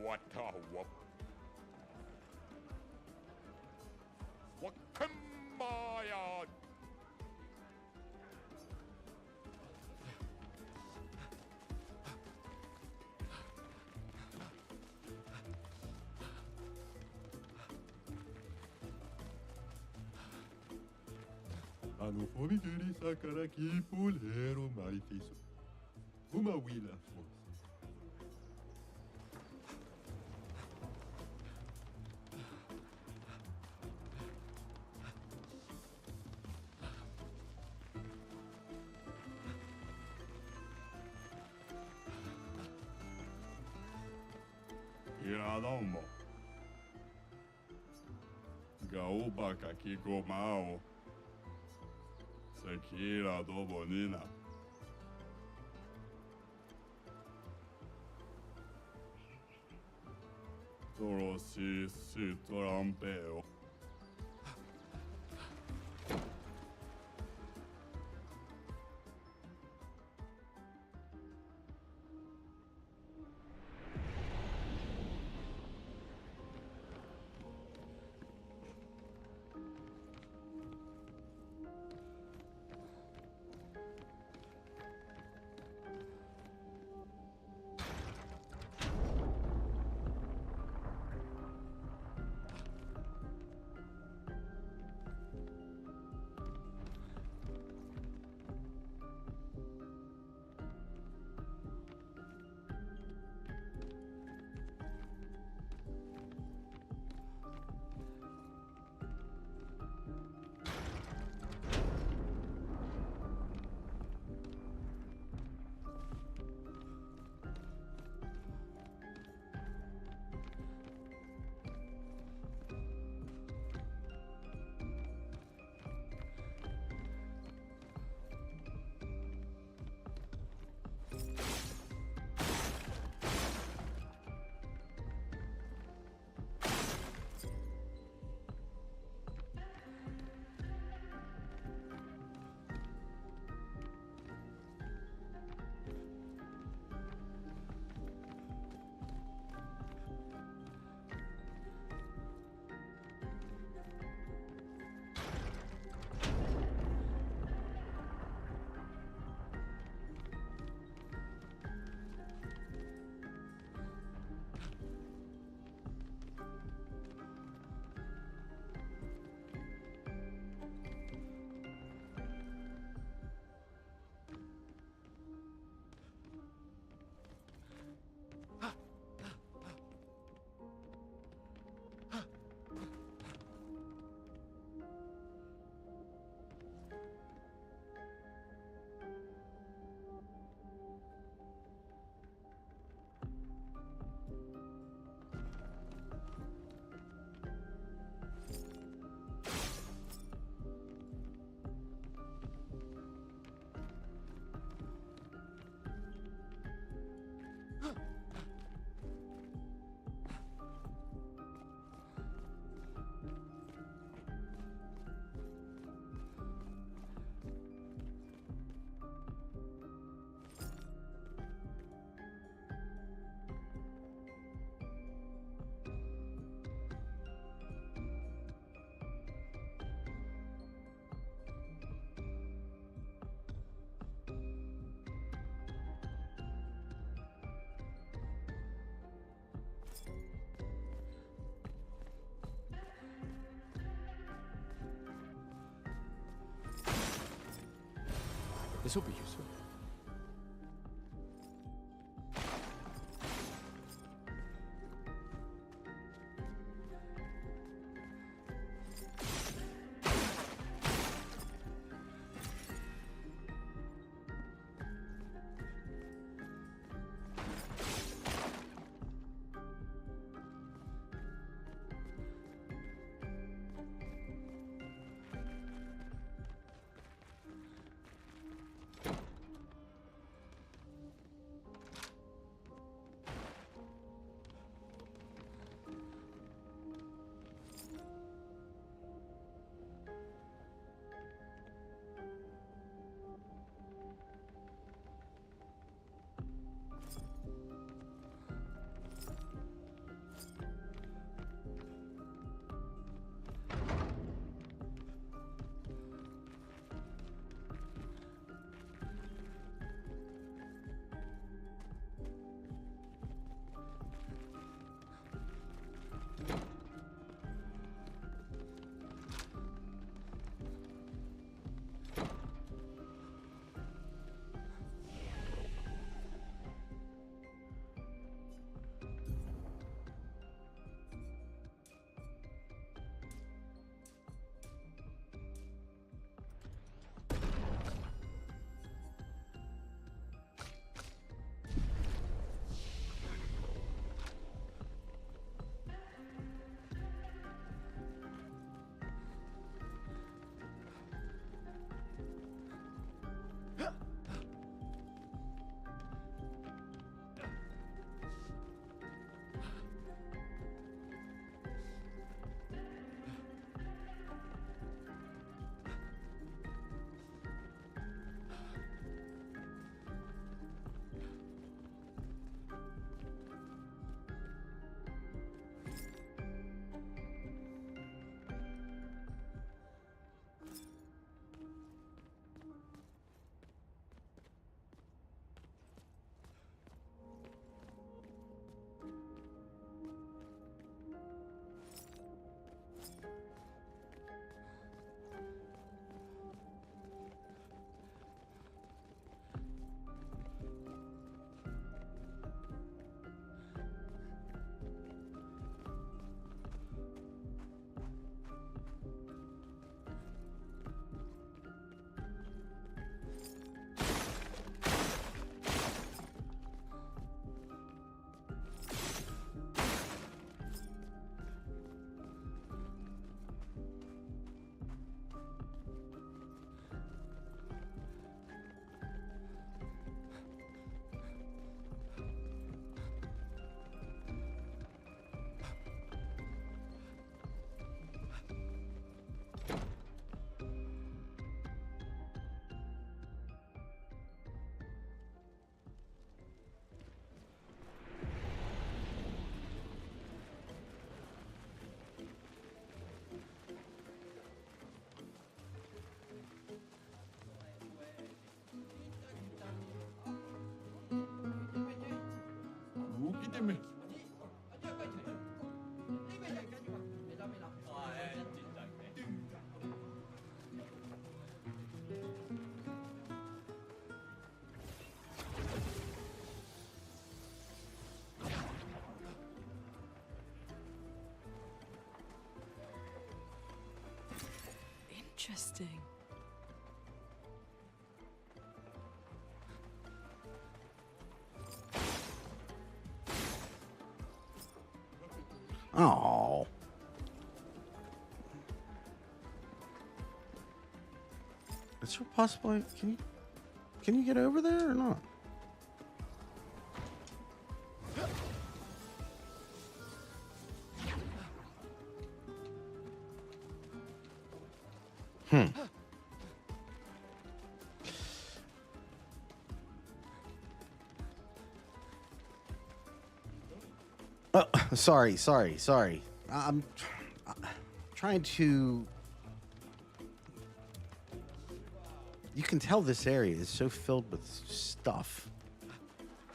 what Wakambaya. Fomiguri sakara ki pulero maritiso. Uma wila força. ども。Gau bakaki komao. Sekira do bonina. Toroshi si trompeo. This will be useful. Interesting. Oh. Is there possibly can you get over there or not? Oh, sorry. I'm trying to. You can tell this area is so filled with stuff.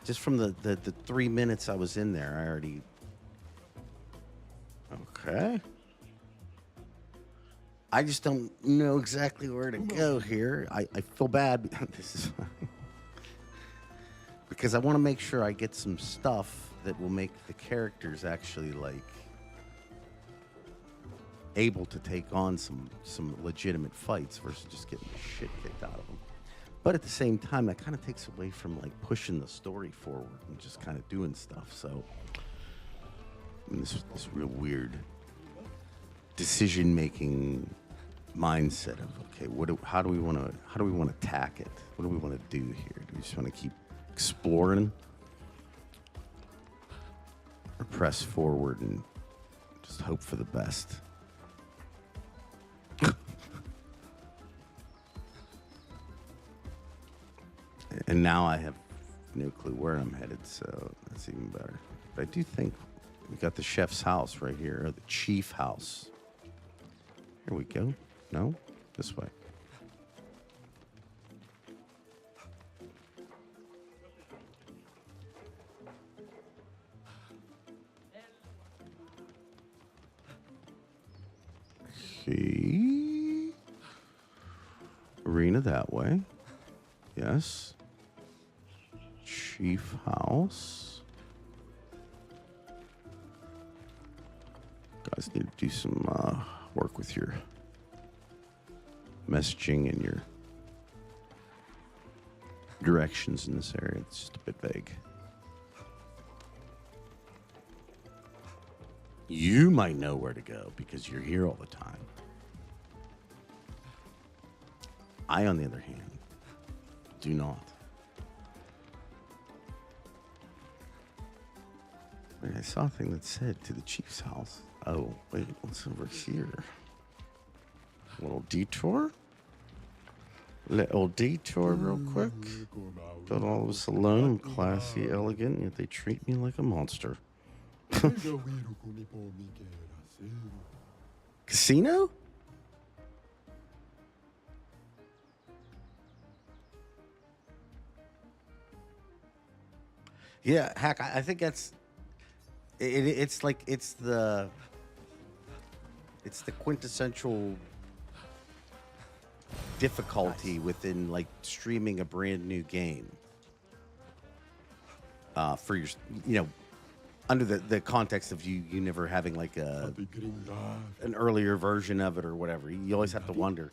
Just from the 3 minutes I was in there, I already. Okay. I just don't know exactly where to go here. I feel bad. This is because I want to make sure I get some stuff that will make the characters actually like able to take on some legitimate fights versus just getting the shit kicked out of them. But at the same time, that kind of takes away from like pushing the story forward and just kind of doing stuff. So I mean, this real weird decision-making mindset of okay, how do we want to attack it? What do we want to do here? Do we just want to keep exploring, or press forward and just hope for the best? And now I have no clue where I'm headed, so that's even better. But I do think we got the chef's house right here, or the chief house. Here we go. No? This way. Okay. Arena that way. Yes. Chief house. Guys need to do some work with your messaging and your directions in this area. It's just a bit vague. You might know where to go because you're here all the time. I, on the other hand, do not. Wait, I saw a thing that said to the chief's house. Oh, wait, what's over here? A little detour? Little detour real quick. Got all of us alone. I'm classy, elegant, yet they treat me like a monster. Casino? Yeah, heck, I think that's it's like it's the quintessential difficulty within like streaming a brand new game. For your, under the context of you never having like an earlier version of it or whatever. You always have to wonder.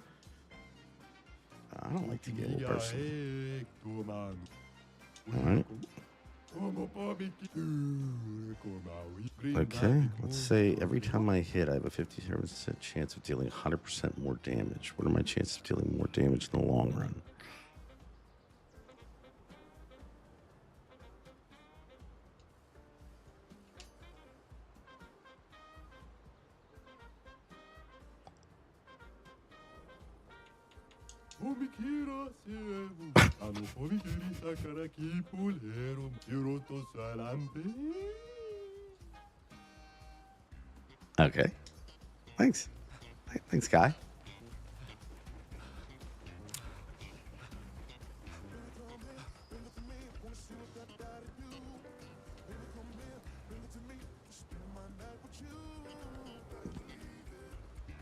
I don't like to get old person. All right. Okay, let's say every time I hit, I have a 57% chance of dealing 100% more damage. What are my chances of dealing more damage in the long run? Okay. Thanks. Thanks, guy.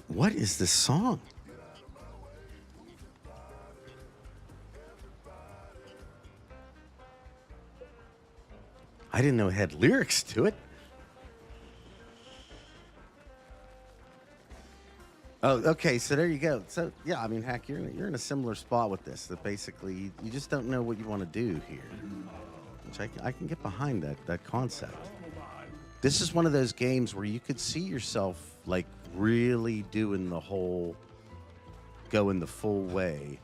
What is this song? I didn't know it had lyrics to it. Oh, okay. So there you go. So yeah, I mean, heck, you're in a similar spot with this. That basically you just don't know what you want to do here, which I can get behind that concept. This is one of those games where you could see yourself like really doing the whole, going the full way.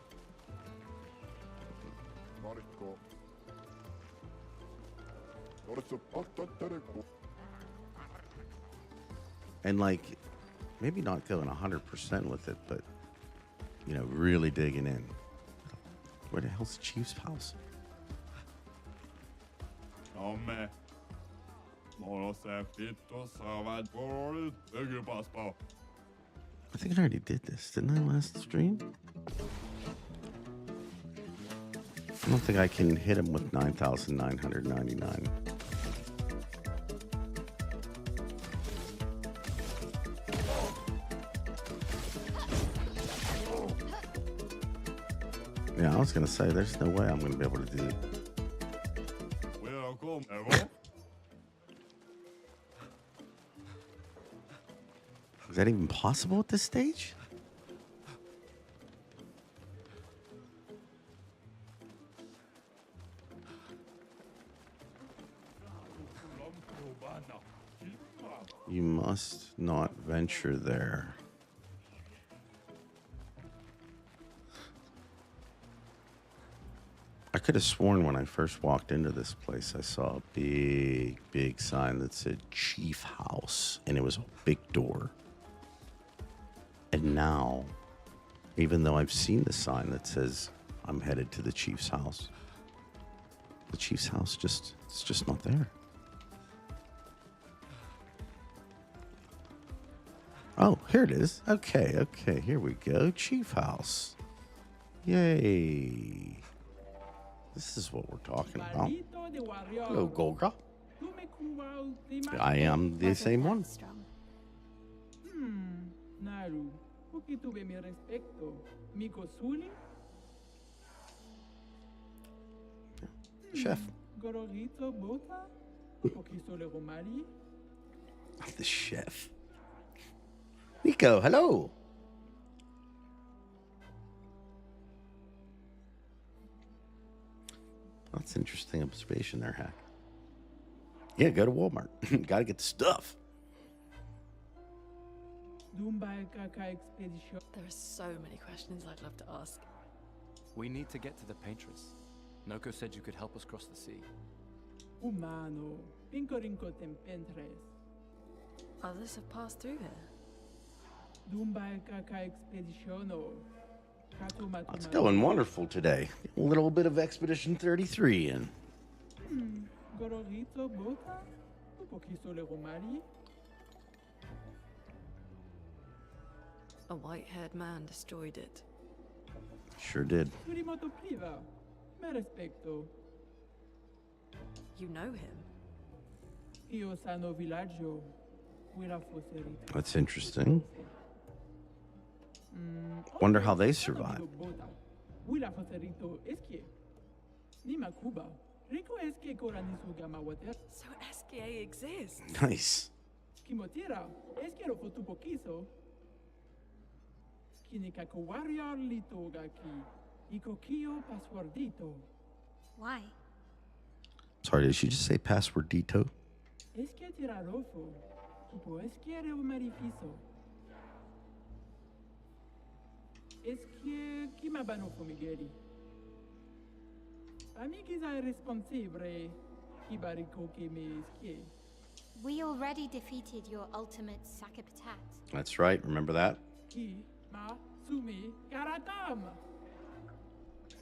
And like, maybe not going 100% with it, but, you know, really digging in. Where the hell's the Chief's house? Come. Några särskilt och servad för högerpassbar. I think I already did this. Didn't I last stream? I don't think I can hit him with 9,999. Yeah, I was going to say, there's no way I'm going to be able to do it. Welcome, Evo. Is that even possible at this stage? You must not venture there. I could have sworn when I first walked into this place, I saw a big, big sign that said Chief House, and it was a big door. And now, even though I've seen the sign that says I'm headed to the Chief's house, the Chief's house it's just not there. Oh, here it is. Okay, here we go. Chief House. Yay. This is what we're talking about. Hello, Golga. I am the same one. Naru, porque tuve mi respecto. Mi cosuli? Chef. Gororito bota? Porque sole romari? The chef. Nico, hello. That's an interesting observation there, Hack. Yeah, go to Walmart. Gotta get the stuff. There are so many questions I'd love to ask. We need to get to the Paintress. Noko said you could help us cross the sea. Humano, pincorinco tempentres. Others have passed through here. It's going wonderful today. A little bit of Expedition 33 in. Gororito bota? Porque sole romari? A white-haired man destroyed it. Sure did. Surimoto priva. Me respecto. You know him? Io sano villaggio. Quella fosse That's interesting. Wonder how they survive. Willa foserito eskie. Nima Cuba. Rico eskie koranisu gama water. So SKA exists? Nice. Kimotira. Eskiero fotu pokiso. Kinikako warrior lito gaki. Ikokio passwordito. Why? Sorry, did she just say passwordito? Eskie tirarofo. Tupo esquiere o marifiso. Eskie kimabanofo migeri. Amigiza irresponsibile. Kibariko ke me eskie. We already defeated your ultimate Sakapatat. That's right. Remember that? Ki ma sumi karatam.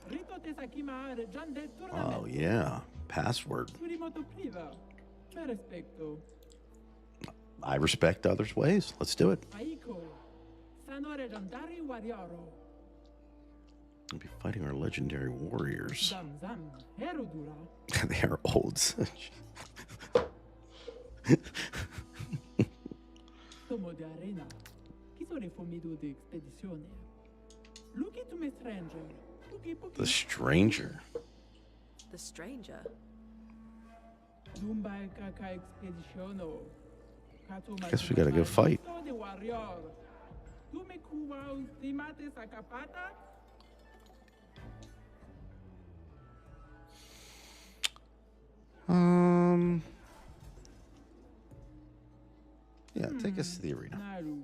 Rito tesakima jande tournament. Oh, yeah. Password. Surimoto priva. Me respecto. I respect others' ways. Let's do it. Aiko. Sanore jandari wariaro. We'll be fighting our legendary warriors. Zam zam. Herodura. They are old. Tomo de arena. Kisore fomido de expedizione. Luki to me stranger. Luki poki. The stranger. The stranger? Dumba kaka expeditiono. Guess we gotta go fight. De warrior. Tu me cuvau de mate sacapata? Yeah, take us to the arena. Naru.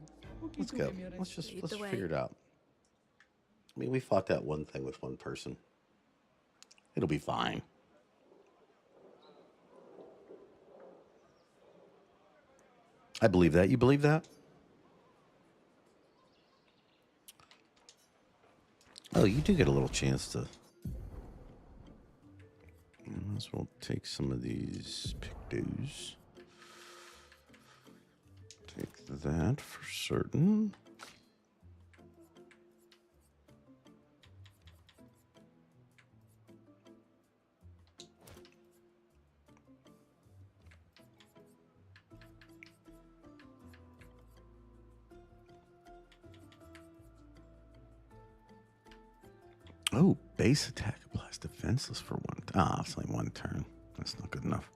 Let's go. Let's figure it out. I mean, we fought that one thing with one person. It'll be fine. I believe that. You believe that? Oh, you do get a little chance to. Might as well take some of these pictos. Take that for certain. Oh, base attack applies defenseless for one. It's only one turn. That's not good enough.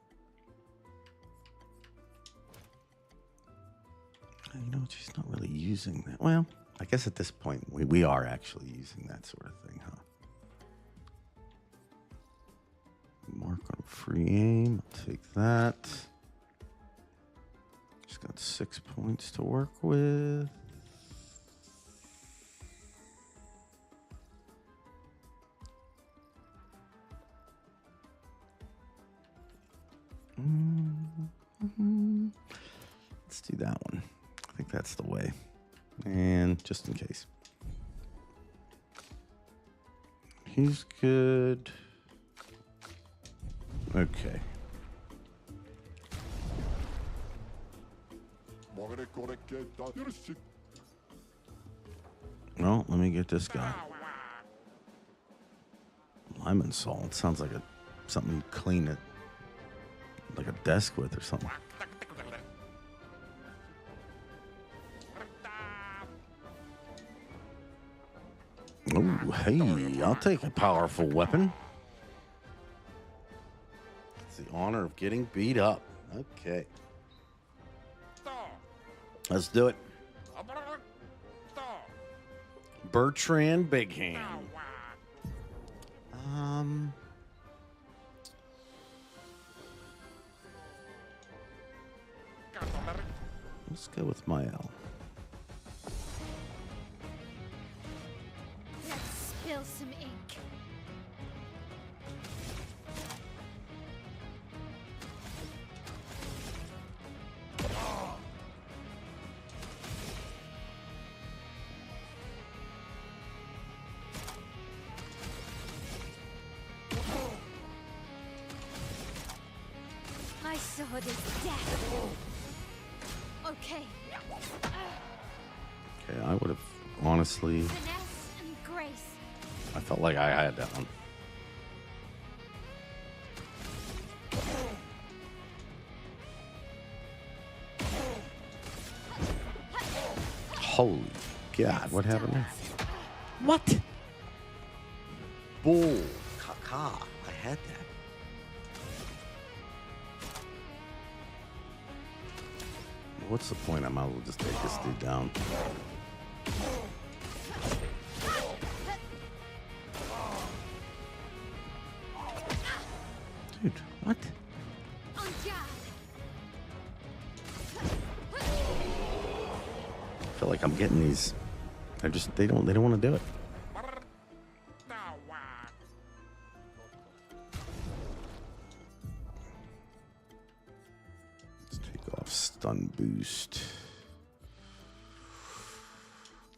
You know, she's not really using that. Well, I guess at this point, we are actually using that sort of thing, huh? Mark on free aim. I'll take that. She's got 6 points to work with. Let's do that one. I think that's the way. And just in case. He's good. Okay. Well, let me get this guy. Lemon salt. Sounds like something you clean it like a desk with or something. Oh, hey, I'll take a powerful weapon. It's the honor of getting beat up. Okay. Let's do it. Bertrand Big Hand. Let's go with Mael. Let's spill some ink. My sword is death. Okay. Okay, I would have honestly. Finesse and grace. I felt like I had that one. Holy God, what happened there? What? Bull. Caca. I had that. What's the point? I might as well just take this dude down. Dude, what? I feel like I'm getting these. They don't want to do it. Stun boost.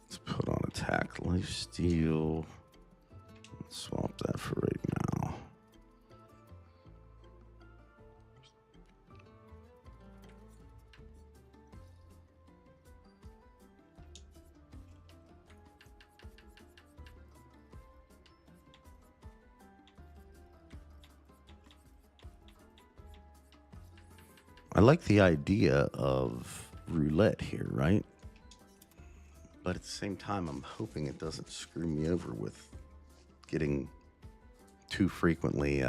Let's put on attack, lifesteal. Let's swap that for right now. I like the idea of roulette here, right? But at the same time, I'm hoping it doesn't screw me over with getting too frequently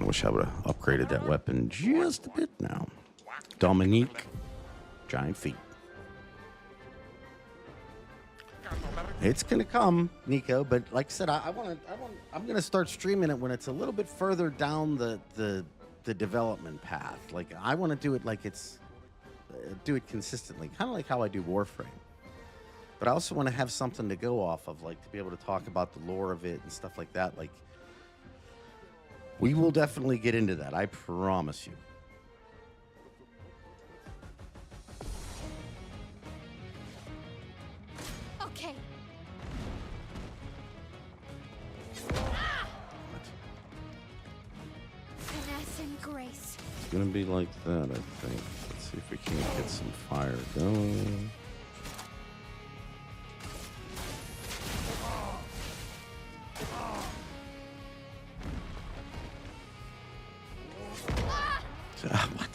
Kind of wish I would have upgraded that weapon just a bit now. Dominique, giant feet. It's gonna come, Nico. But like I said, I'm gonna start streaming it when it's a little bit further down the development path. Like I want to do it like it's do it consistently, kind of like how I do Warframe. But I also want to have something to go off of, like to be able to talk about the lore of it and stuff like that. Like we will definitely get into that. I promise you. Okay. Finesse and grace. It's gonna be like that, I think. Let's see if we can get some fire going. What?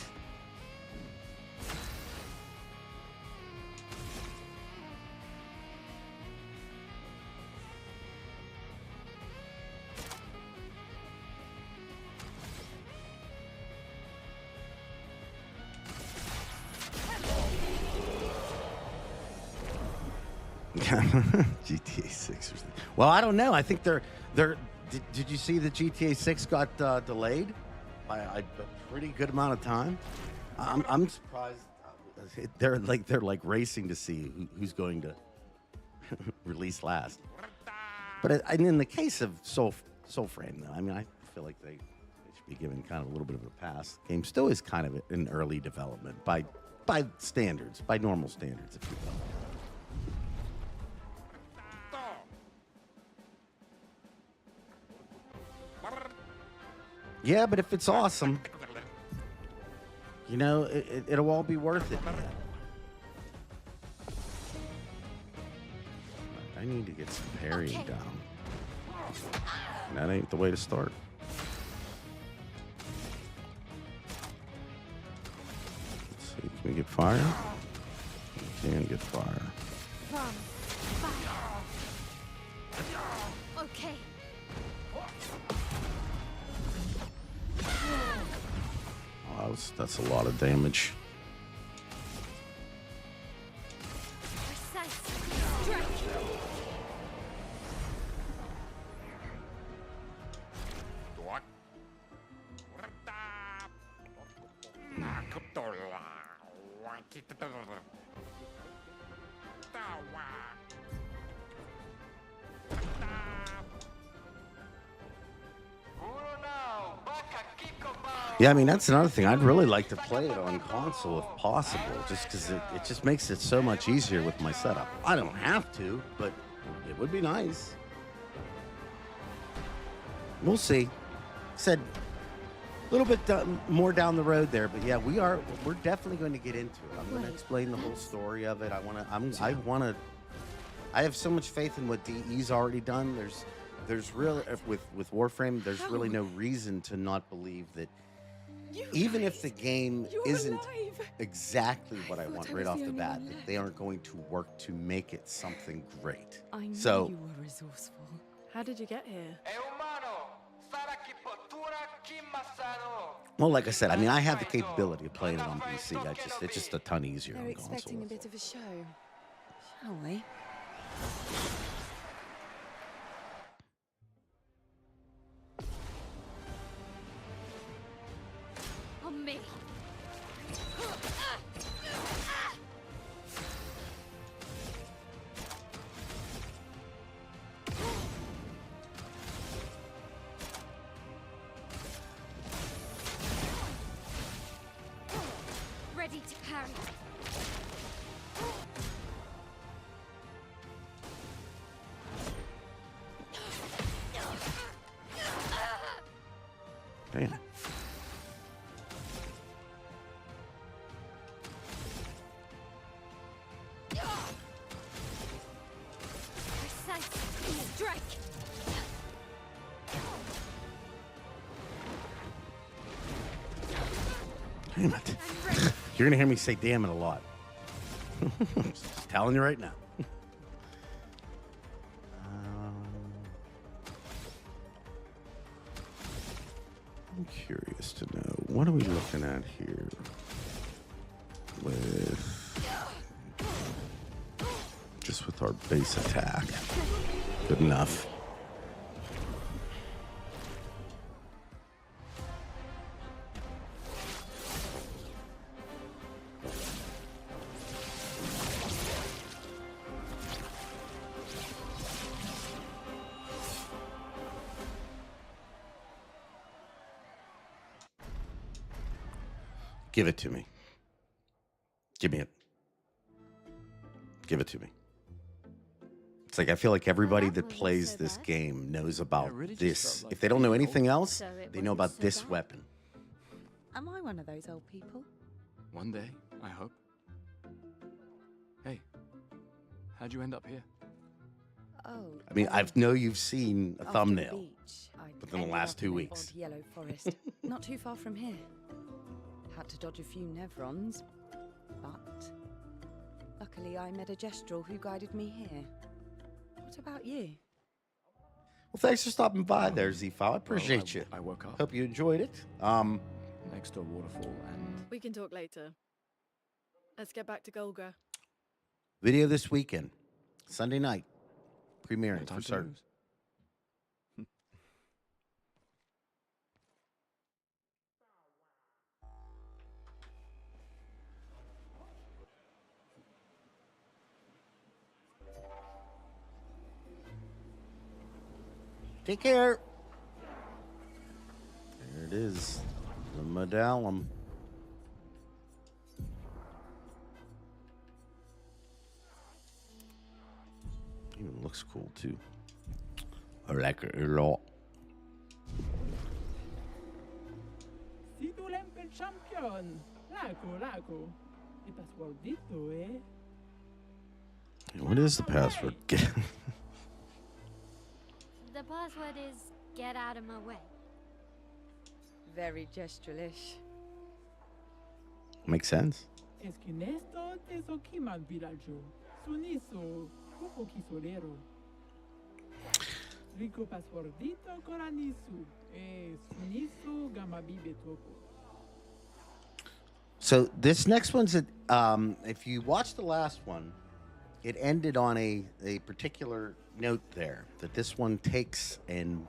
GTA 6 or something. Well, I don't know. I think they're did you see that GTA 6 got delayed by a pretty good amount of time? I'm surprised. They're like racing to see who's going to release last. But in the case of Soulframe, though, I mean, I feel like they should be given kind of a little bit of a pass. The game still is kind of in early development by standards, by normal standards, if you will. Yeah, but if it's awesome, you know, it'll all be worth it, man. I need to get some parrying down. That ain't the way to start. Let's see, can we get fire? We can get fire. From fire. Okay. Oh, that's a lot of damage. Precise strike. Yeah, I mean, that's another thing. I'd really like to play it on console if possible, just because it just makes it so much easier with my setup. I don't have to, but it would be nice. We'll see. Said a little bit more down the road there, but yeah, we're definitely going to get into it. I'm going to explain the whole story of it. I have so much faith in what DE's already done. There's really with Warframe, there's really no reason to not believe that. Even if the game isn't exactly what I want right off the bat, that they aren't going to work to make it something great. I knew So, you were resourceful. How did you get here? well, like I said, I mean, I have the capability of playing it on PC. It's just a ton easier They're on expecting console. a bit of a show. Shall we? On me. Ready to parry. Damn. Precise strike. Damn it. You're going to hear me say damn it a lot. Just telling you right now. I'm curious to know, what are we looking at here with just with our base attack? Good enough. Give it to me. Give me it. Give it to me. It's like I feel like everybody that plays this game knows about this. If they don't know anything else, they know about this weapon. Am I one of those old people? One day, I hope. Hey, how'd you end up here? Oh. I mean, I know you've seen a after the thumbnail beach, I within the ended last up 2 in an weeks. odd yellow forest, not too far from here. Had to dodge a few Nevrons, but luckily I met a Gestrel who guided me here. What about you? Well, thanks for stopping by there, Z-File. I appreciate you. I woke up Hope you enjoyed it. next to a waterfall and... We can talk later. Let's get back to Golgra. Video this weekend, Sunday night, premiering No time for to certain. lose. Take care. There it is, the medallion. Even looks cool too. I like it a lot. Si tu l'empel champion. Laco. E passwordito, eh? What is the password? The password is get out of my way. Very Gestrelish. Makes sense. Esquinesto te sokiman villaggio. Suniso, poco kisolero. Rico passwordito coranisu. E suniso gamabibe topo. So this next one's if you watch the last one, it ended on a particular note there that this one takes and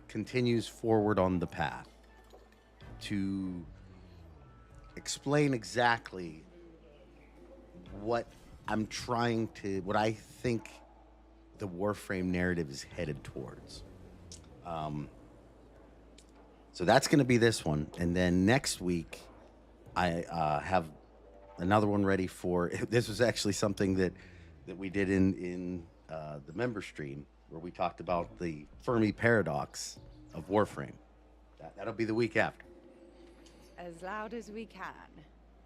continues forward on the path to explain exactly what I think the Warframe narrative is headed towards. So that's going to be this one. And then next week, I have another one ready for, this was actually something that we did in the member stream where we talked about the Fermi paradox of Warframe. That'll be the week after. As loud as we can.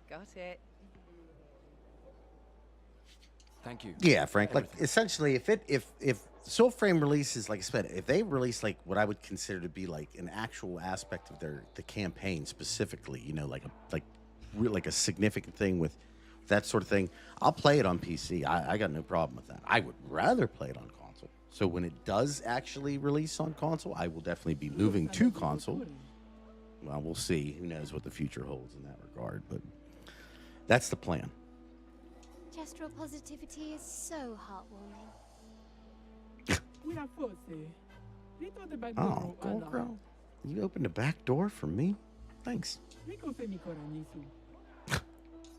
Got it. Thank you. Yeah, Frank. Like essentially, if Soulframe releases, like I said, if they release like what I would consider to be like an actual aspect of the campaign specifically, you know, like a significant thing with that sort of thing, I'll play it on PC. I got no problem with that. I would rather play it on console. So when it does actually release on console, I will definitely be moving to console. Well, we'll see. Who knows what the future holds in that regard, but that's the plan. Gestural positivity is so heartwarming. Una forse. Rito de back Oh, door cool, girl. You opened a back door for me? Thanks. Rico femi coranisu.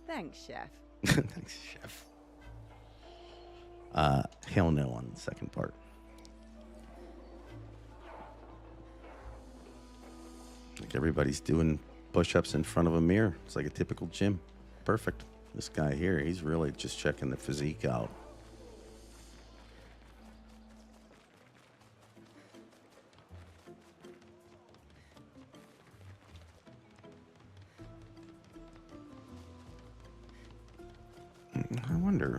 Thanks, Chef. Thanks, Chef. Hell no on the second part. Like everybody's doing push-ups in front of a mirror. It's like a typical gym. Perfect. This guy here, he's really just checking the physique out. I wonder,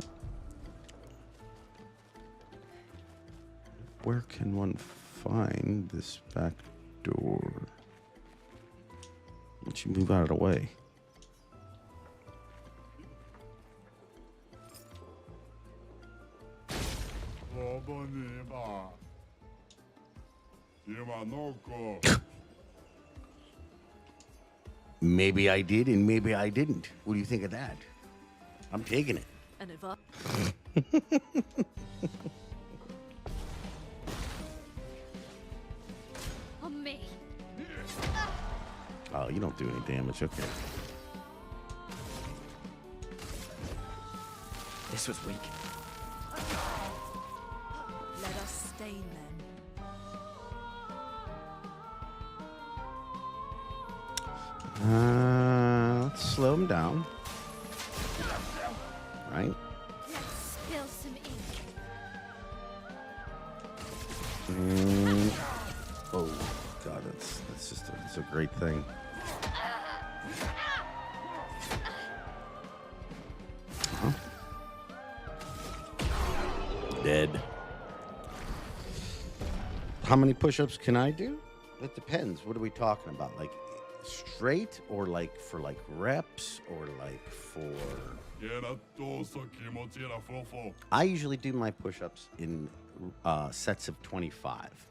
where can one find this back door? Why don't you move out of the way? Maybe I did and maybe I didn't. What do you think of that? I'm taking it. An advice. On me. Oh, you don't do any damage. Okay. This was weak. Let us stain them. Let's slow him down. Right? Let's spill some ink. Oh, God, that's just it's a great thing. Huh? Dead. How many push-ups can I do? It depends. What are we talking about? Like straight or like for like reps or like for... I usually do my push-ups in sets of 25.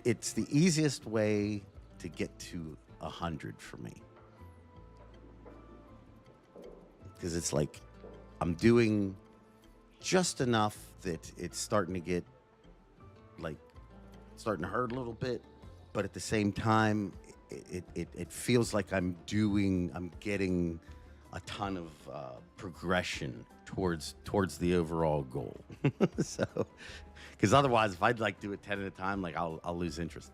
It's the easiest way to get to 100 for me. Because it's like I'm doing just enough that it's starting to get like starting to hurt a little bit, but at the same time it feels like I'm getting a ton of progression towards the overall goal. So, because otherwise, if I'd like do it 10 at a time, like I'll lose interest.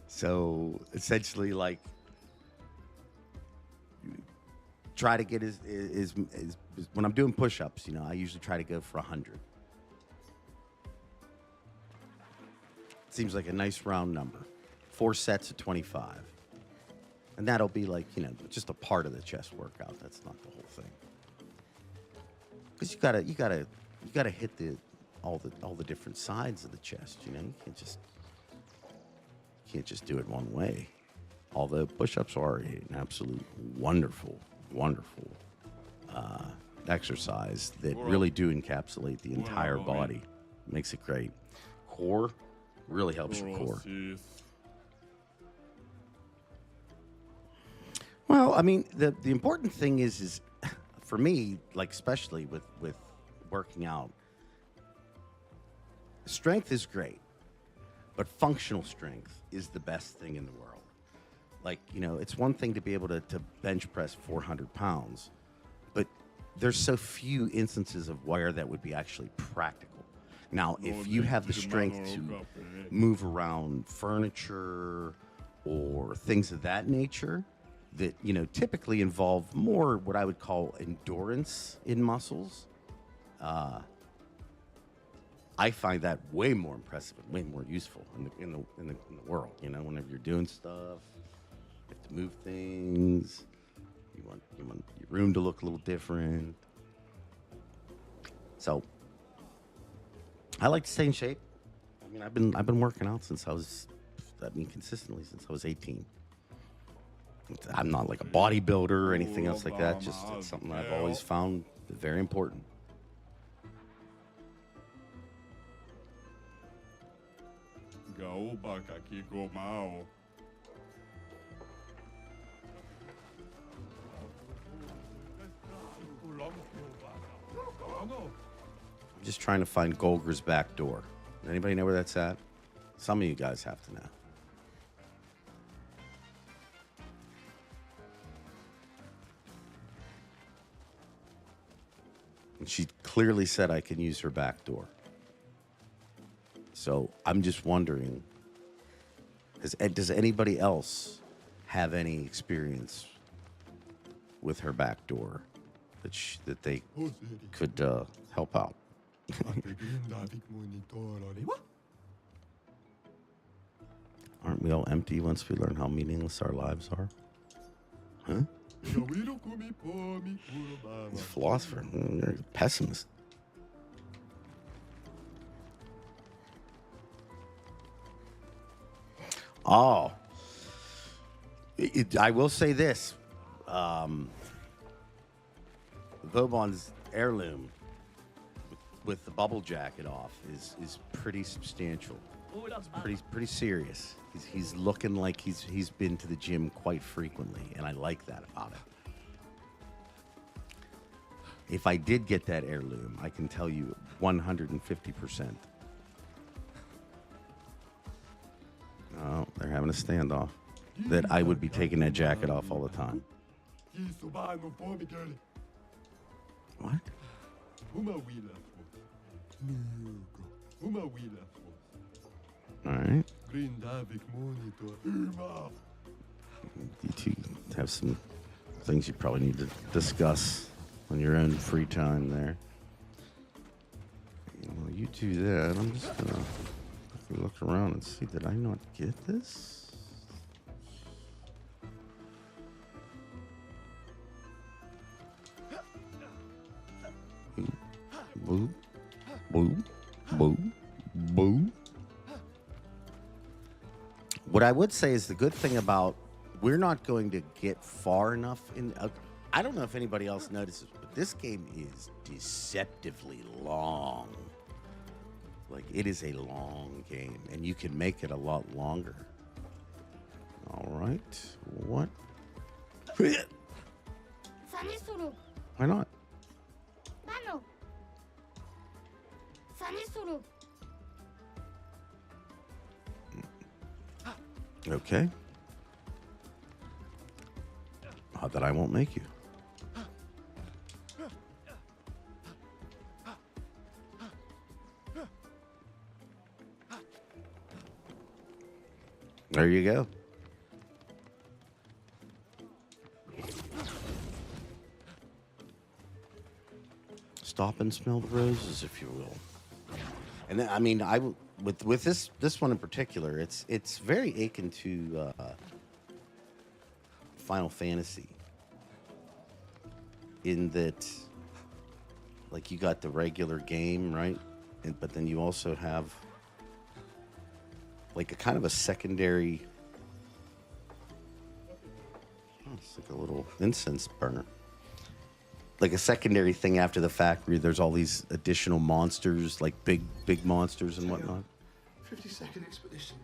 So essentially, like try to get is when I'm doing push-ups, you know, I usually try to go for 100. Seems like a nice round number. 4 sets of 25. And that'll be like, you know, just a part of the chest workout. That's not the whole thing. Because you gotta hit all the different sides of the chest. You know, you can't just do it one way. Although push-ups are an absolute wonderful exercise that really do encapsulate the entire body. Makes it great. Core really helps your core. Well, I mean, the important thing is for me, like especially with working out, strength is great, but functional strength is the best thing in the world. Like, you know, it's one thing to be able to bench press 400 pounds, but there's so few instances of where that would be actually practical. Now, if you have the strength to move around furniture or things of that nature, that, you know, typically involve more what I would call endurance in muscles, I find that way more impressive and way more useful in the world. You know, whenever you're doing stuff, you have to move things. You want your room to look a little different. So I like to stay in shape. I mean, I've been working out consistently since I was 18. I'm not like a bodybuilder or anything else like that. Just it's something I've always found very important. I'm just trying to find Golger's back door. Anybody know where that's at? Some of you guys have to know. And she clearly said I can use her back door. So I'm just wondering, does anybody else have any experience with her back door that they could help out? Aren't we all empty once we learn how meaningless our lives are? Huh? He's a philosopher. You're a pessimist. Oh. I will say this. Vauban's heirloom with the bubble jacket off is pretty substantial. It's pretty serious. He's looking like he's been to the gym quite frequently, and I like that about it. If I did get that heirloom, I can tell you 150%. Oh, they're having a standoff. That I would be taking that jacket off all the time. What? All right. You two have some things you probably need to discuss on your own free time there. Well, you do that. I'm just gonna look around and see. Did I not get this? Boo, boo, boo, boo. What I would say is the good thing about we're not going to get far enough in. I don't know if anybody else notices, but this game is deceptively long. Like, it is a long game, and you can make it a lot longer. All right. What? Why not? Okay. That I won't make you. There you go. Stop and smell the roses, if you will. And then, I mean, with this one in particular, it's very akin to Final Fantasy, in that, like, you got the regular game, right? But then you also have like a kind of a secondary. Oh, it's like a little incense burner. Like a secondary thing after the fact where there's all these additional monsters, like big monsters and whatnot. 50-second expedition.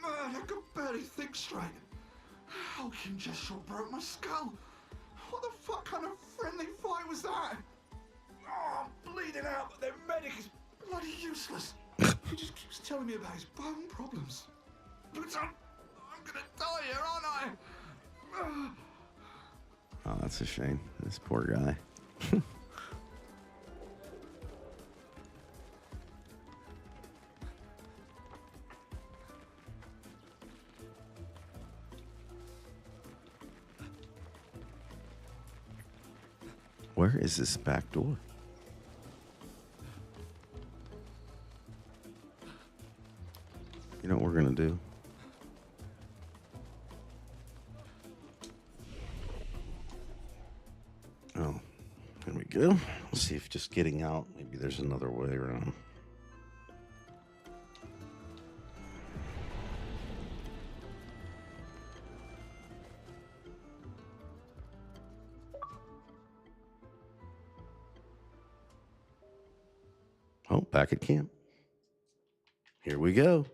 Man, I could barely think straight. How can Gestural broke my skull? What the fuck kind of friendly fight was that? Oh, I'm bleeding out, but their medic is bloody useless. He just keeps telling me about his bone problems. But I'm gonna die here, aren't I? Oh, that's a shame. This poor guy. Where is this back door? You know what we're gonna do? Oh, there we go. Let's see if just getting out, maybe there's another way around. Oh, back at camp. Here we go.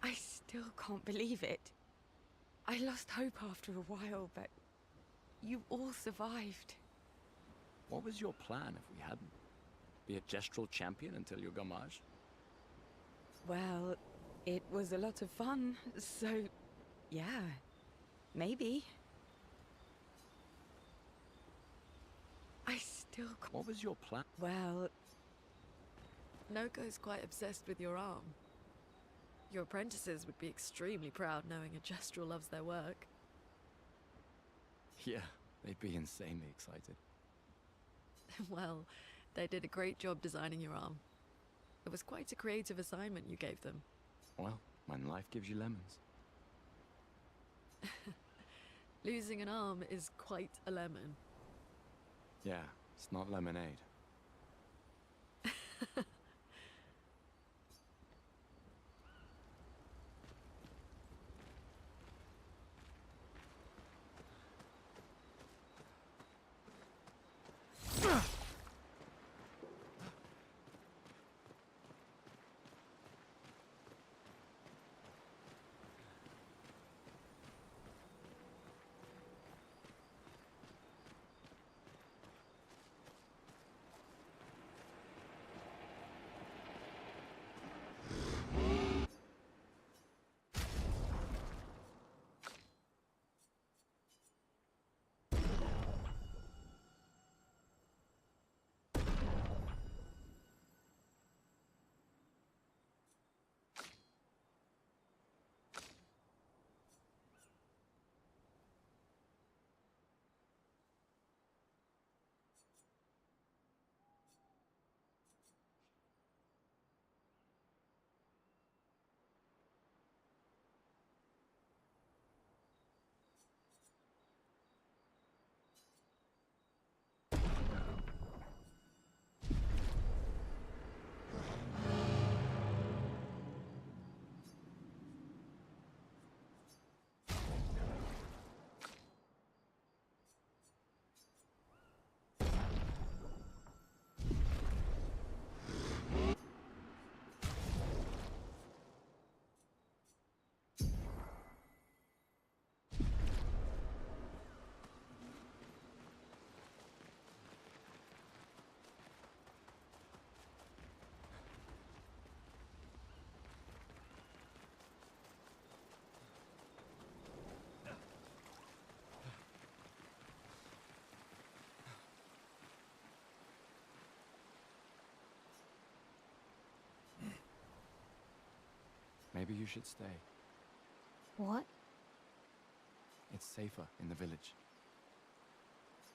I still can't believe it. I lost hope after a while, but you all survived. What was your plan if we hadn't? Be a gestural champion until your gamage? Well, it was a lot of fun, so yeah, maybe. I still can't. What was your plan? Well, Noko's quite obsessed with your arm. Your apprentices would be extremely proud knowing a gestural loves their work. Yeah, they'd be insanely excited. Well, they did a great job designing your arm. It was quite a creative assignment you gave them. Well, when life gives you lemons. Losing an arm is quite a lemon. Yeah, it's not lemonade. Maybe you should stay. What? It's safer in the village.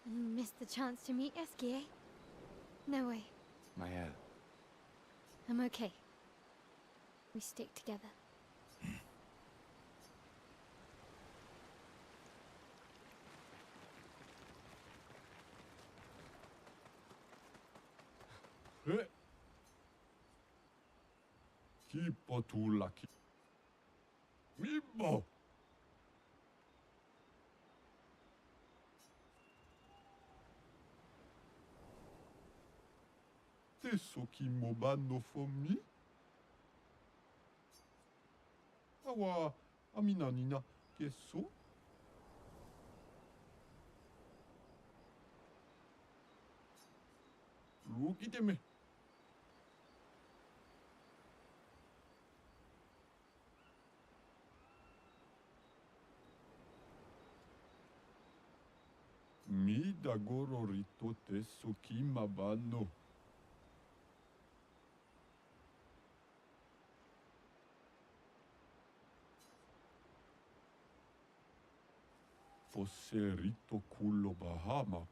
And missed the chance to meet Eski, eh? No way. Mael, I'm okay. We stick together. Kipo tu laki. Mimmo. Teso ki mobano for me? Awa, amina nina, keso? Look at me. Mi dagoro rito teso ki mabano. Fosse rito culo bahama.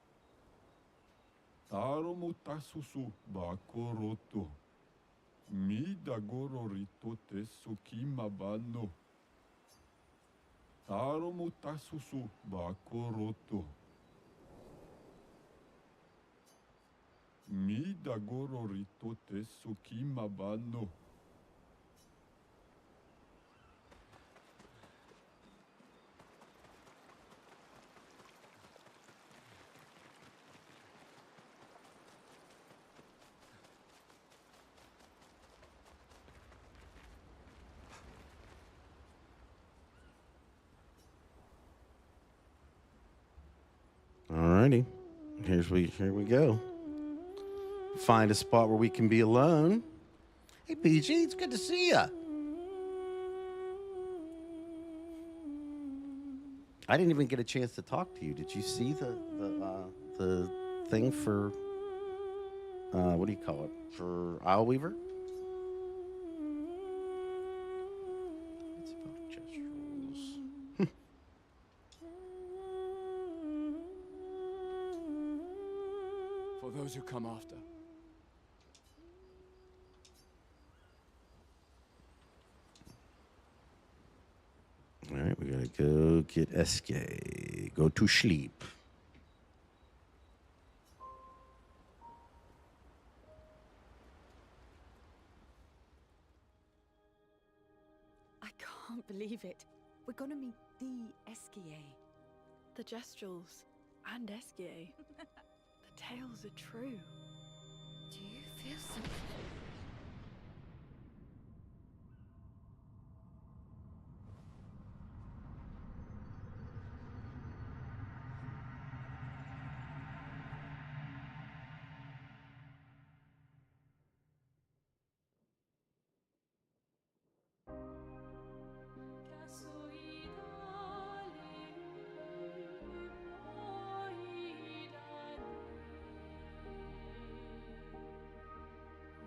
Taro mutasusu bakoroto. Mi dagoro rito teso ki mabano. Taro mutasusu bakoroto. Mi dagoro rito teso ki mabano. Alrighty. Here we go. Find a spot where we can be alone. Hey, PG, it's good to see ya. I didn't even get a chance to talk to you. Did you see the thing for what do you call it? For Isleweaver? It's about gestural. For those who come after. All right, we gotta go get Eske. Go to sleep. I can't believe it. We're gonna meet the Esquier. The Gestrals and Eskie. The tales are true. Do you feel something?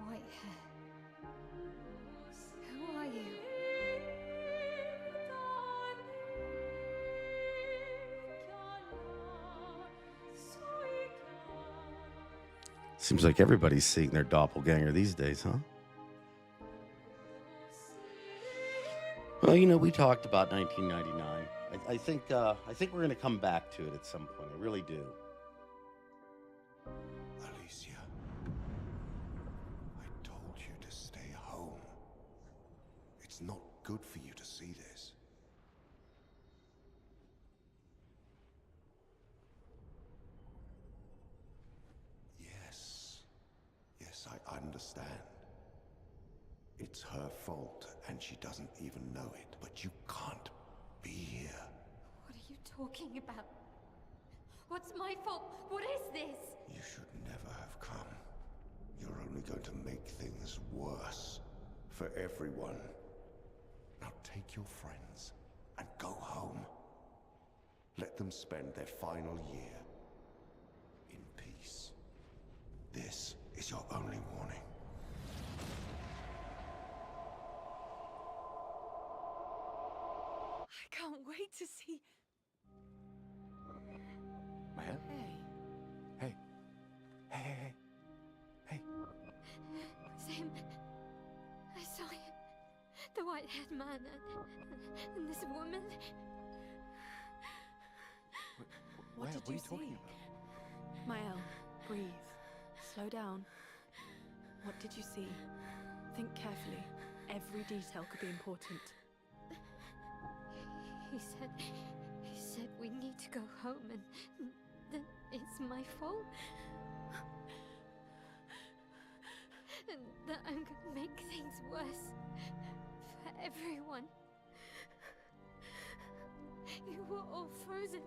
White hair. Who are you? Seems like everybody's seeing their doppelganger these days, huh? Well, you know, we talked about 1999. I think we're going to come back to it at some point. I really do. Alicia, I told you to stay home. It's not good for you to see this. Yes, I understand. It's her fault, and she doesn't even know it. But you can't be here. What are you talking about? What's my fault? What is this? You should never have come. You're only going to make things worse for everyone. Now take your friends and go home. Let them spend their final year in peace. This is your only warning. wait to see. Maya? Hey. Hey. It's him. I saw him. The white-haired man and this woman. What did What are you you talking see? about? Mael, breathe. Slow down. What did you see? Think carefully. Every detail could be important. He said we need to go home and that it's my fault. And that I'm gonna make things worse for everyone. You were all frozen.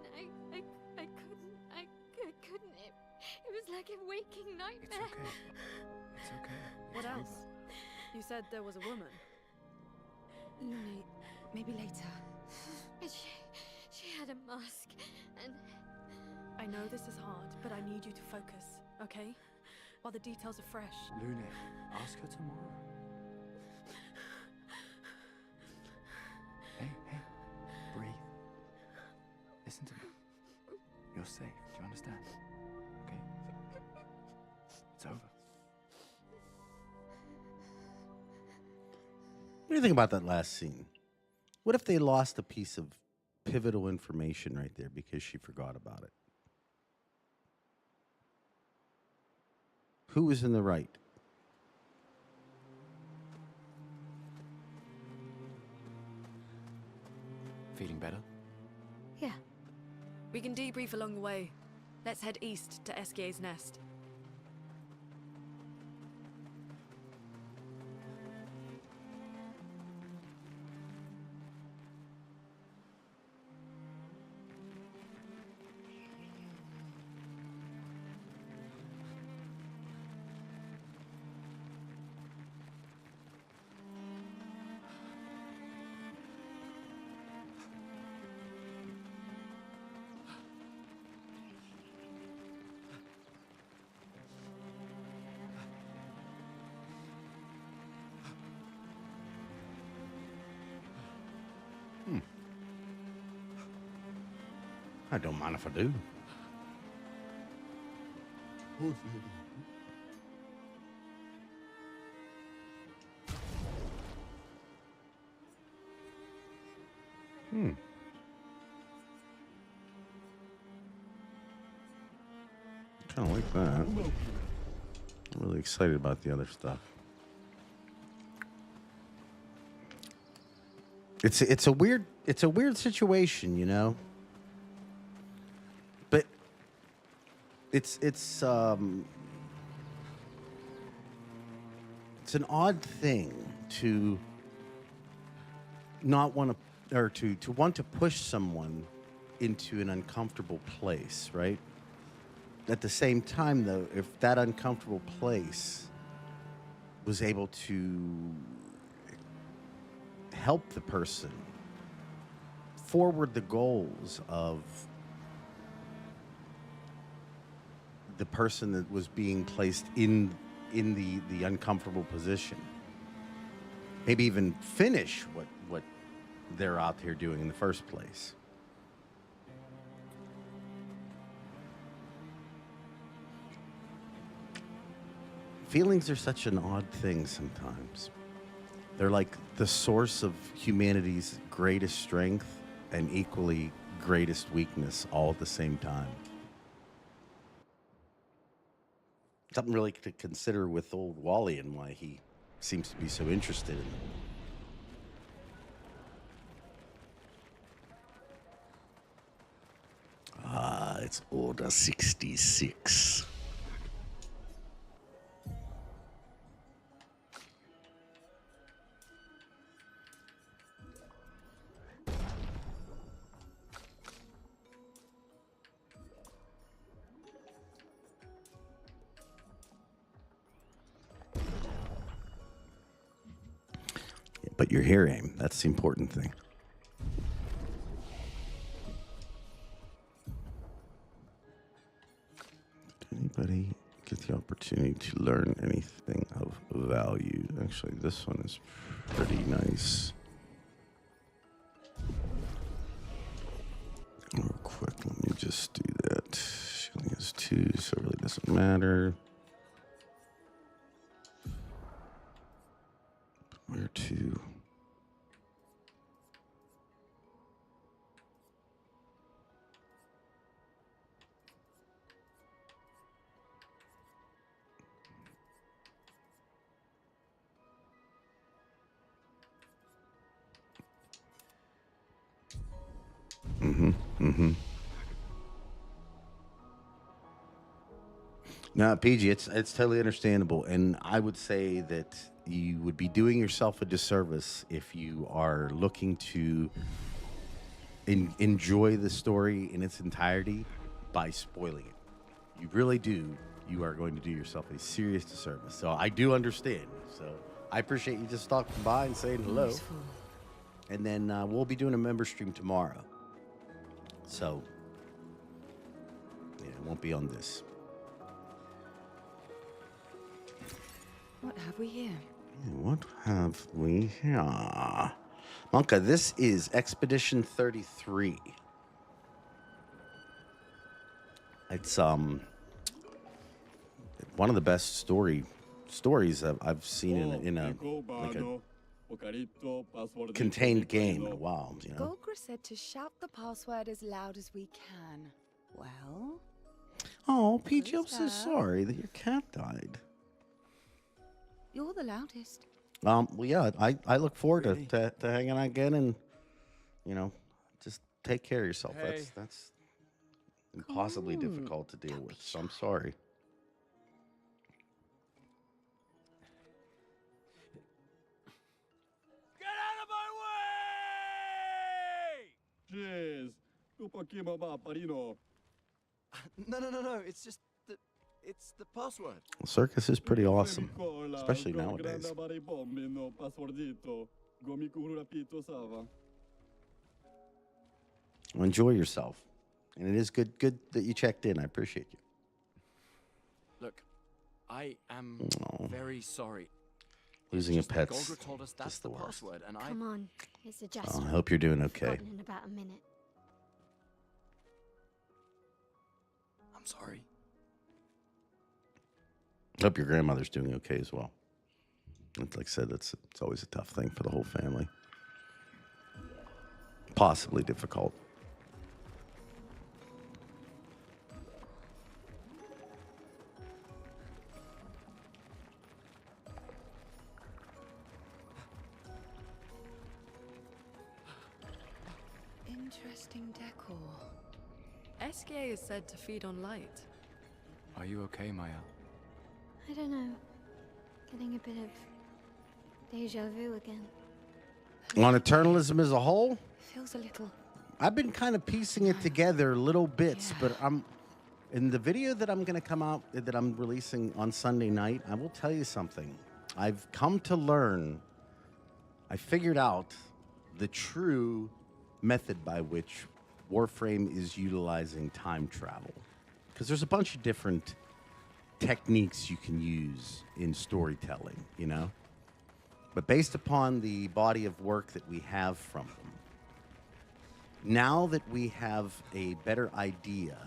I couldn't. It was like a waking It's nightmare. okay. It's okay. What It's else? over. You said there was a woman. Lune, maybe later. And she had a mask and I know this is hard, but I need you to focus, okay? While the details are fresh. Lune, ask her tomorrow. Hey, breathe. Listen to me. You're safe. Do you understand? Okay? It's over. What do you think about that last scene? What if they lost a piece of pivotal information right there because she forgot about it? Who was in the right? Feeling better? yeah. We can debrief along the way. Let's head east to sIEGE's nest. I don't mind if I do. Kind of like that. I'm really excited about the other stuff. It's a weird situation, you know. But it's an odd thing to not want to, or to want to push someone into an uncomfortable place, right? At the same time, though, if that uncomfortable place was able to help the person forward the goals of the person that was being placed in the uncomfortable position, maybe even finish what they're out here doing in the first place. Feelings are such an odd thing sometimes. They're like the source of humanity's greatest strength and equally greatest weakness all at the same time. Something really to consider with old Wally and why he seems to be so interested in them. Ah, it's Order 66. But you're here, AIM. That's the important thing. Did anybody get the opportunity to learn anything of value? Actually, this one is pretty nice. just do that. She only has 2, so it really doesn't matter. Where to? No, PG, it's totally understandable, and I would say that you would be doing yourself a disservice if you are looking to enjoy the story in its entirety by spoiling it. You really do. You are going to do yourself a serious disservice. So I do understand. So I appreciate you just stopping by and saying hello. Useful. And then we'll be doing a member stream tomorrow. So yeah, it won't be on this. What have we here? What have we here? Monka, this is Expedition 33. It's one of the best stories I've seen in a contained game in a while. You know? Golgra said to shout the password as loud as we can. Well? Oh, PG, I'm so sorry that your cat died. You're the loudest. Well, yeah, I look forward to hanging out again, and you know, just take care of yourself. Hey. That's impossibly difficult to deal with. So I'm sorry. Get out of my way! Jeez. Tupa kima ba parino. No. It's just it's the password. Circus is pretty awesome, especially nowadays. Enjoy yourself, and it is good that you checked in. I appreciate you. Look, I am very sorry. Losing a It's just that pet's Golgra told us that's just the the worst. password, and Come on, it's a I gesture. hope you're doing okay. Forgotten in about a minute. I'm sorry. Hope your grandmother's doing okay as well. Like I said, it's always a tough thing for the whole family. Possibly difficult. Interesting decor. SGA is said to feed on light. Are you okay, Maya? I don't know. Getting a bit of deja vu again. On Eternalism as a whole, Feels a little. I've been kind of piecing it together little bits, but I'm in the video that I'm going to come out that I'm releasing on Sunday night. I will tell you something. I've come to learn. I figured out the true method by which Warframe is utilizing time travel, because there's a bunch of different techniques you can use in storytelling, you know. But based upon the body of work that we have from them, now that we have a better idea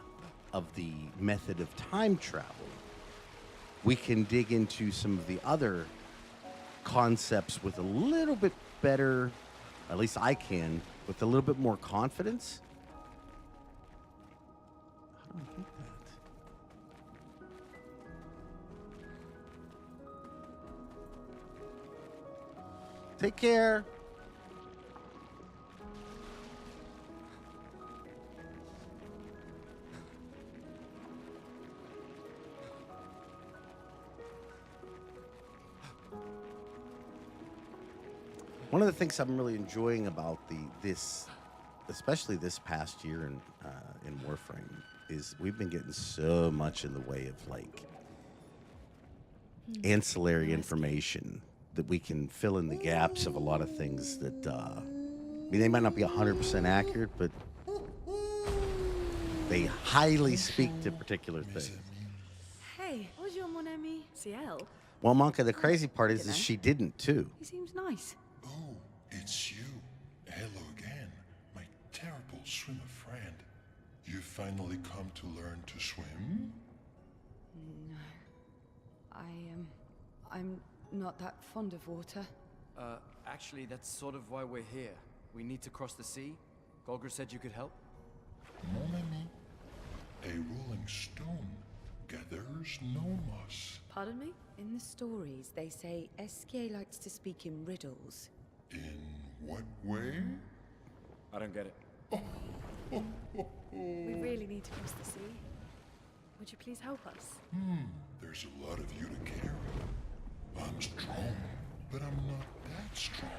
of the method of time travel, we can dig into some of the other concepts with a little bit better, at least I can, with a little bit more confidence. How do I hit that? Take care. One of the things I'm really enjoying about this, especially this past year in Warframe, is we've been getting so much in the way of like ancillary information that we can fill in the gaps of a lot of things that I mean, they might not be 100% accurate, but they highly speak to particular things. Hey, bonjour, mon ami. CL? Well, Monka, the crazy part is know. she didn't too. He seems nice. Oh, it's you. Hello again, my terrible swimmer friend. You finally come to learn to swim? No. I'm not that fond of water. Actually, that's sort of why we're here. We need to cross the sea. Golgra said you could help. Mon ami, a rolling stone gathers no moss. Pardon me? In the stories, they say Esquier likes to speak in riddles. In what way? I don't get it. We really need to cross the sea. Would you please help us? There's a lot of you to carry. I'm strong, but I'm not that strong.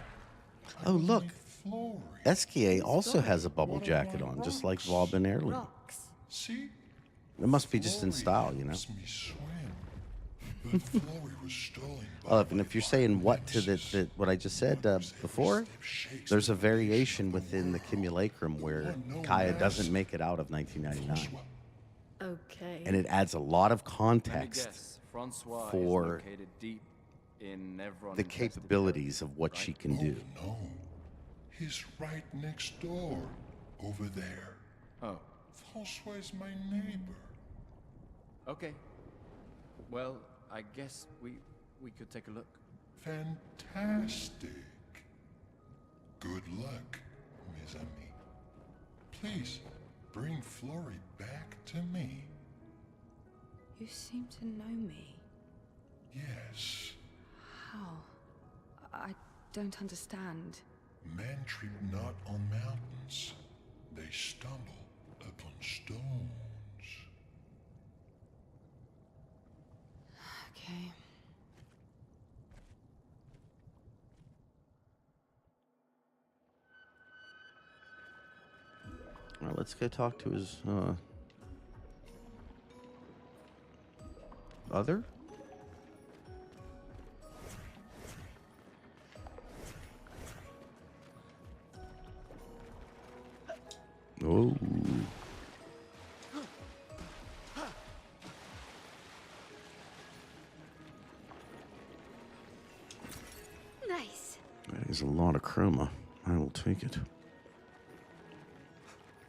Oh, look. Flory. Esquier also has a bubble jacket on, just like Vob and Erling. Rocks. See? It must be just in Flory style, you know? helps me swim. But Flory was stolen by Oh, and if you're saying what to what I just said before, there's a variation within the Cumulacrum where Kaya doesn't make it out of 1999. Okay. And it adds a lot of Let me context guess. Francois for is located deep in Nevron. the capabilities of what she can do. No. He's right next door, over there. Oh, Francois is my neighbor. okay. Well, I guess we could take a look. Fantastic. Good luck, mes amis. Please, bring Flory back to me. You seem to know me. Yes. How? I don't understand. Men trip not on mountains. They stumble upon stones. Okay. Well, let's go talk to his other. Oh. Nice. That is a lot of chroma. I will take it.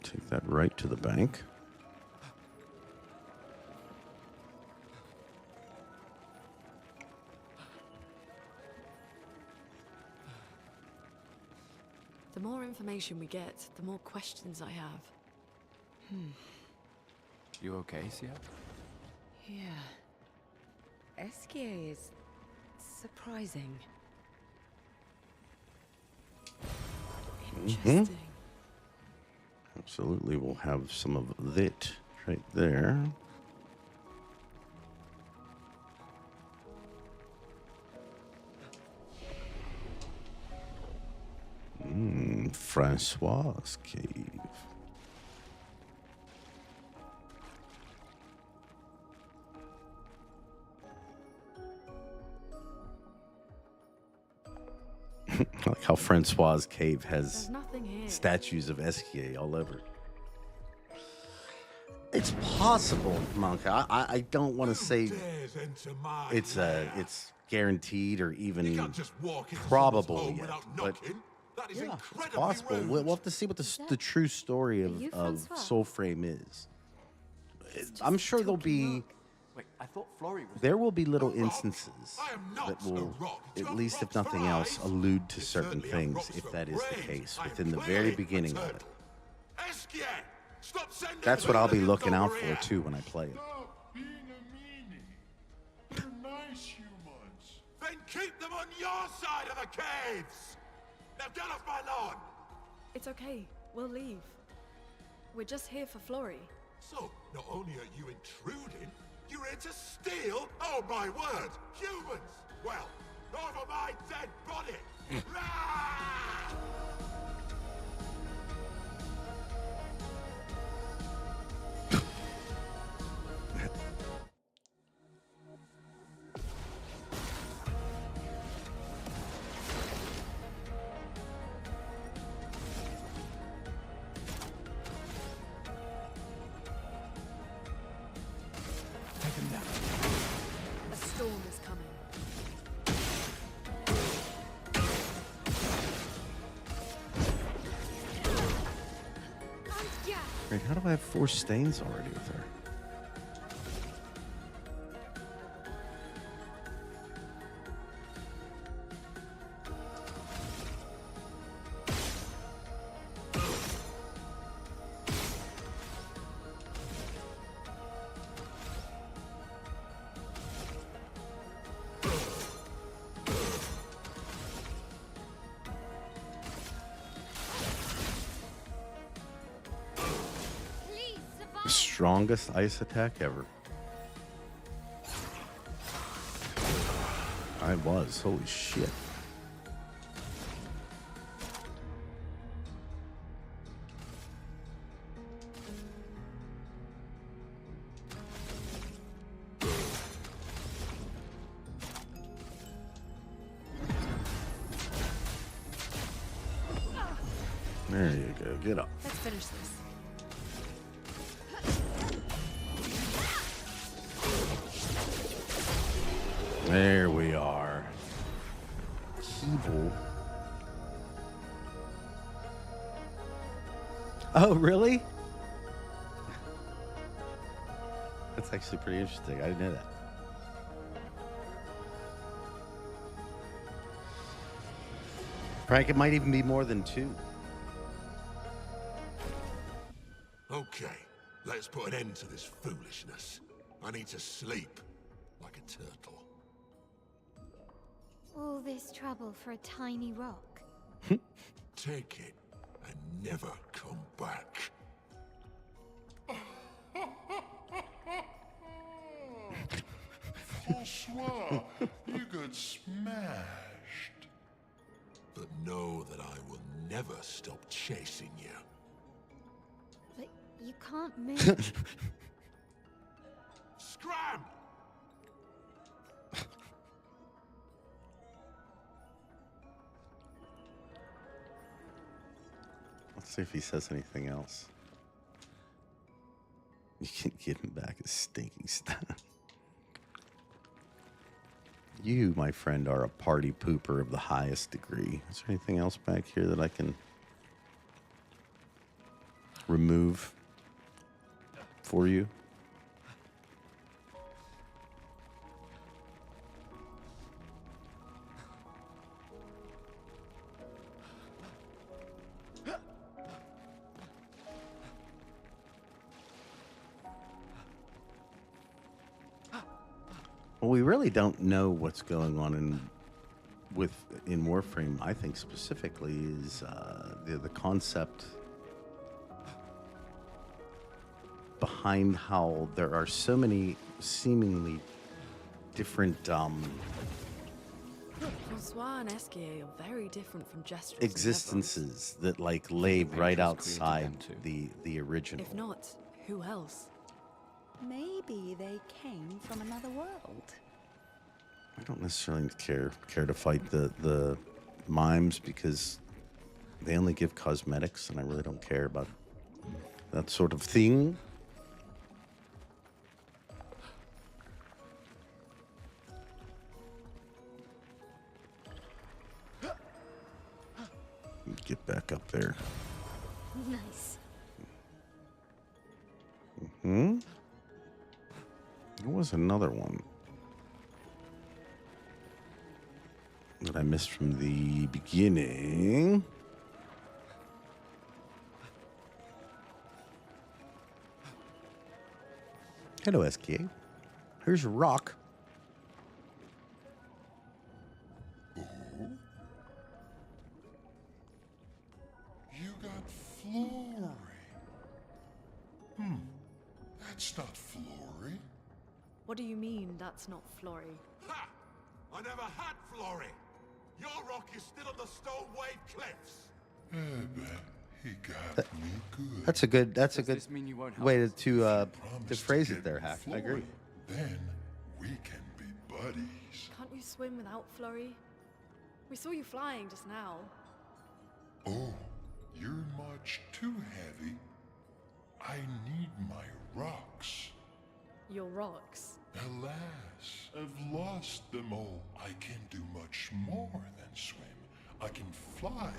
Take that right to the bank. The more information we get, the more questions I have. You okay, Sia? Yeah. Esquier is surprising. Interesting. Absolutely, we'll have some of that right there. Francois' cave. I like how Francois' cave has There's nothing here. statues of Esquier all over. It's possible, Monk. I don't want to say it's guaranteed or even probable yet, but yeah, it's possible. We'll have to see what the true story of Soulframe is. I'm sure there'll be. Wait, I thought Flory was. There will be little instances that will, at least if nothing else, allude to certain things, if that is the case, within the very beginning of it. That's what I'll be looking out for, too, when I play it. Stop being a meanie. They're nice humans. Then keep them on your side of the caves! Now get off my lawn! It's okay. We'll leave. We're just here for Flory. So, not only are you intruding, you're here to steal? Oh my word! Humans! Well, over my dead body! Rah! A storm is coming. how do I have 4 stains already with her? Strongest ice attack ever. I was. Holy shit. There you go. Get up. Let's finish this. There we are. Evil. Oh, really? That's actually pretty interesting. I didn't know that. Frank, it might even be more than 2. Okay, let's put an end to this foolishness. I need to sleep like a turtle. All this trouble for a tiny rock. Take it and never come back. Francois, you got smashed. But know that I will never stop chasing you. But you can't move. Scram! Let's see if he says anything else. You can give him back his stinking stuff. You, my friend, are a party pooper of the highest degree. Is there anything else back here that I can remove for you? Well, we really don't know what's going on in Warframe. I think specifically is the concept behind how there are so many seemingly different Francois and Esquier are very different from Gestrels. existences that like lay right outside the original. If not, who else? Maybe they came from another world. I don't necessarily care to fight the mimes because they only give cosmetics, and I really don't care about that sort of thing. Get back up there. Nice. There was another one that I missed from the beginning. Hello, SKA. Here's your rock. You got Flory. That's not Flory. What do you mean that's not Flory? Ha! I never had Flory. Your rock is still on the Stone Wave Cliffs. He got me good. That's a good. That's a Does good this mean you won't help way us? to Promise phrase to it there, get me Hack. I agree. Flory. Then we can be buddies. Can't you swim without Flory? We saw you flying just now. Oh, you're much too heavy. I need my rocks. Your rocks. Alas, I've lost them all. I can do much more than swim. I can fly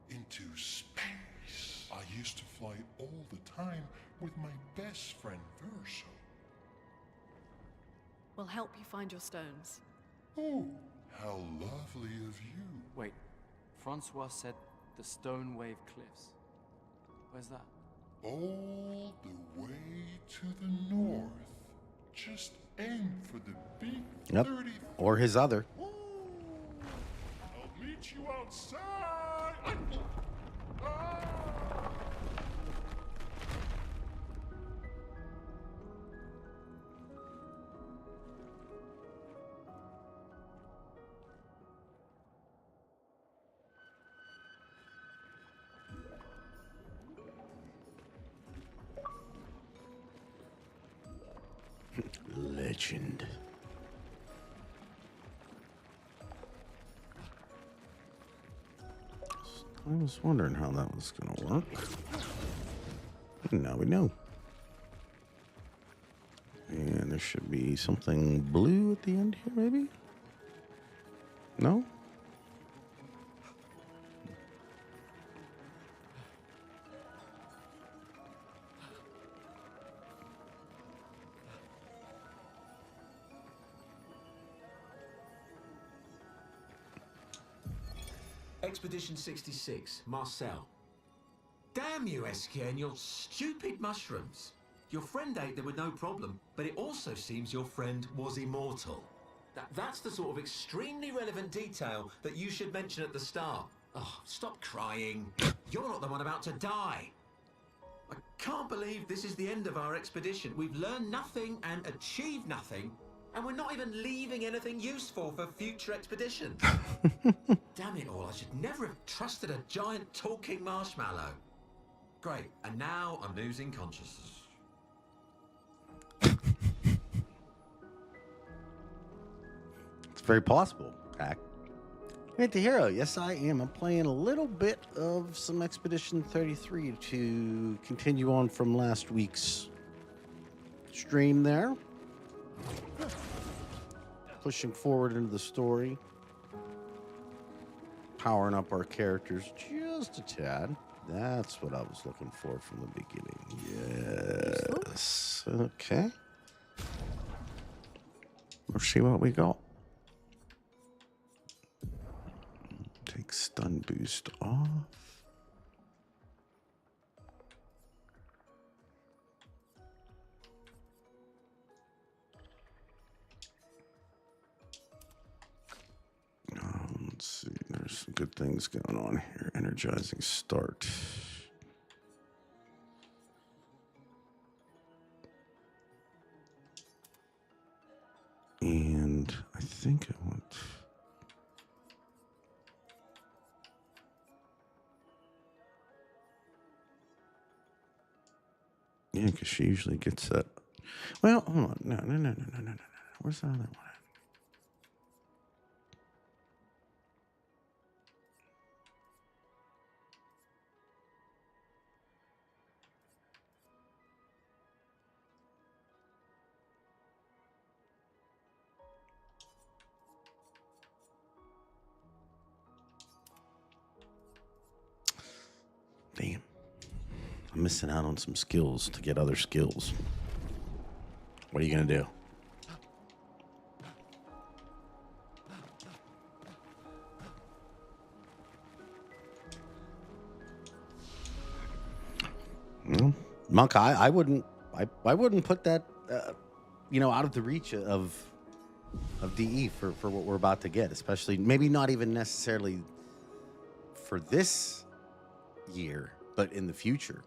into space. I used to fly all the time with my best friend Verso. We'll help you find your stones. Oh, how lovely of you. Wait, Francois said the Stone Wave Cliffs. Where's that? All the way to the north. Just aim for the big 30. Or his other. Ooh. I'll meet you outside. Ah! Legend. I was wondering how that was going to work. And now we know. And there should be something blue at the end here, maybe? No? Expedition 66, Marcel. Damn you, Eskia, and your stupid mushrooms. Your friend ate them with no problem, but it also seems your friend was immortal. That's the sort of extremely relevant detail that you should mention at the start. Oh, stop crying. You're not the one about to die. I can't believe this is the end of our expedition. We've learned nothing and achieved nothing, and we're not even leaving anything useful for future expeditions. Damn it all, I should never have trusted a giant talking marshmallow. Great, and now I'm losing consciousness. It's very possible, Pac. Hey, the hero. Yes, I am. I'm playing a little bit of some Expedition 33 to continue on from last week's stream there. Pushing forward into the story. Powering up our characters just a tad. That's what I was looking for from the beginning. Yes. Okay. Let's see what we got. Take stun boost off. Let's see. There's some good things going on here. Energizing start. And I think I want... Yeah, because she usually gets that. Well, hold on. No. Where's the other one? Damn. I'm missing out on some skills to get other skills. What are you going to do? Well, Monk, I wouldn't put that out of the reach of DE for what we're about to get, especially maybe not even necessarily for this year, but in the future.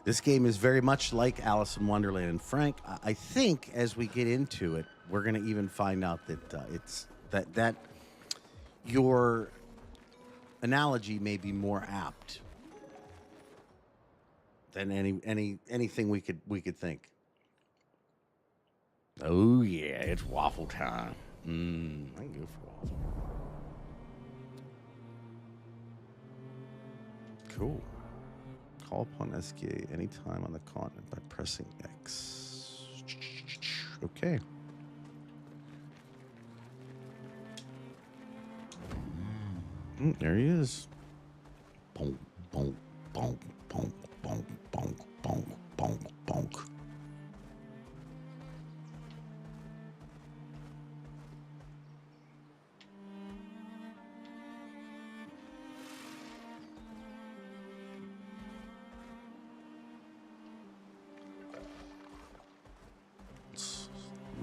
This game is very much like Alice in Wonderland. And Frank, I think as we get into it, we're going to even find out that it's that your analogy may be more apt than anything we could think. Oh yeah, it's waffle time. I can go for waffle. Cool. Call upon SKA anytime on the continent by pressing X. Okay. There he is. Bonk, bonk, bonk, bonk, bonk, bonk, bonk, bonk, bonk.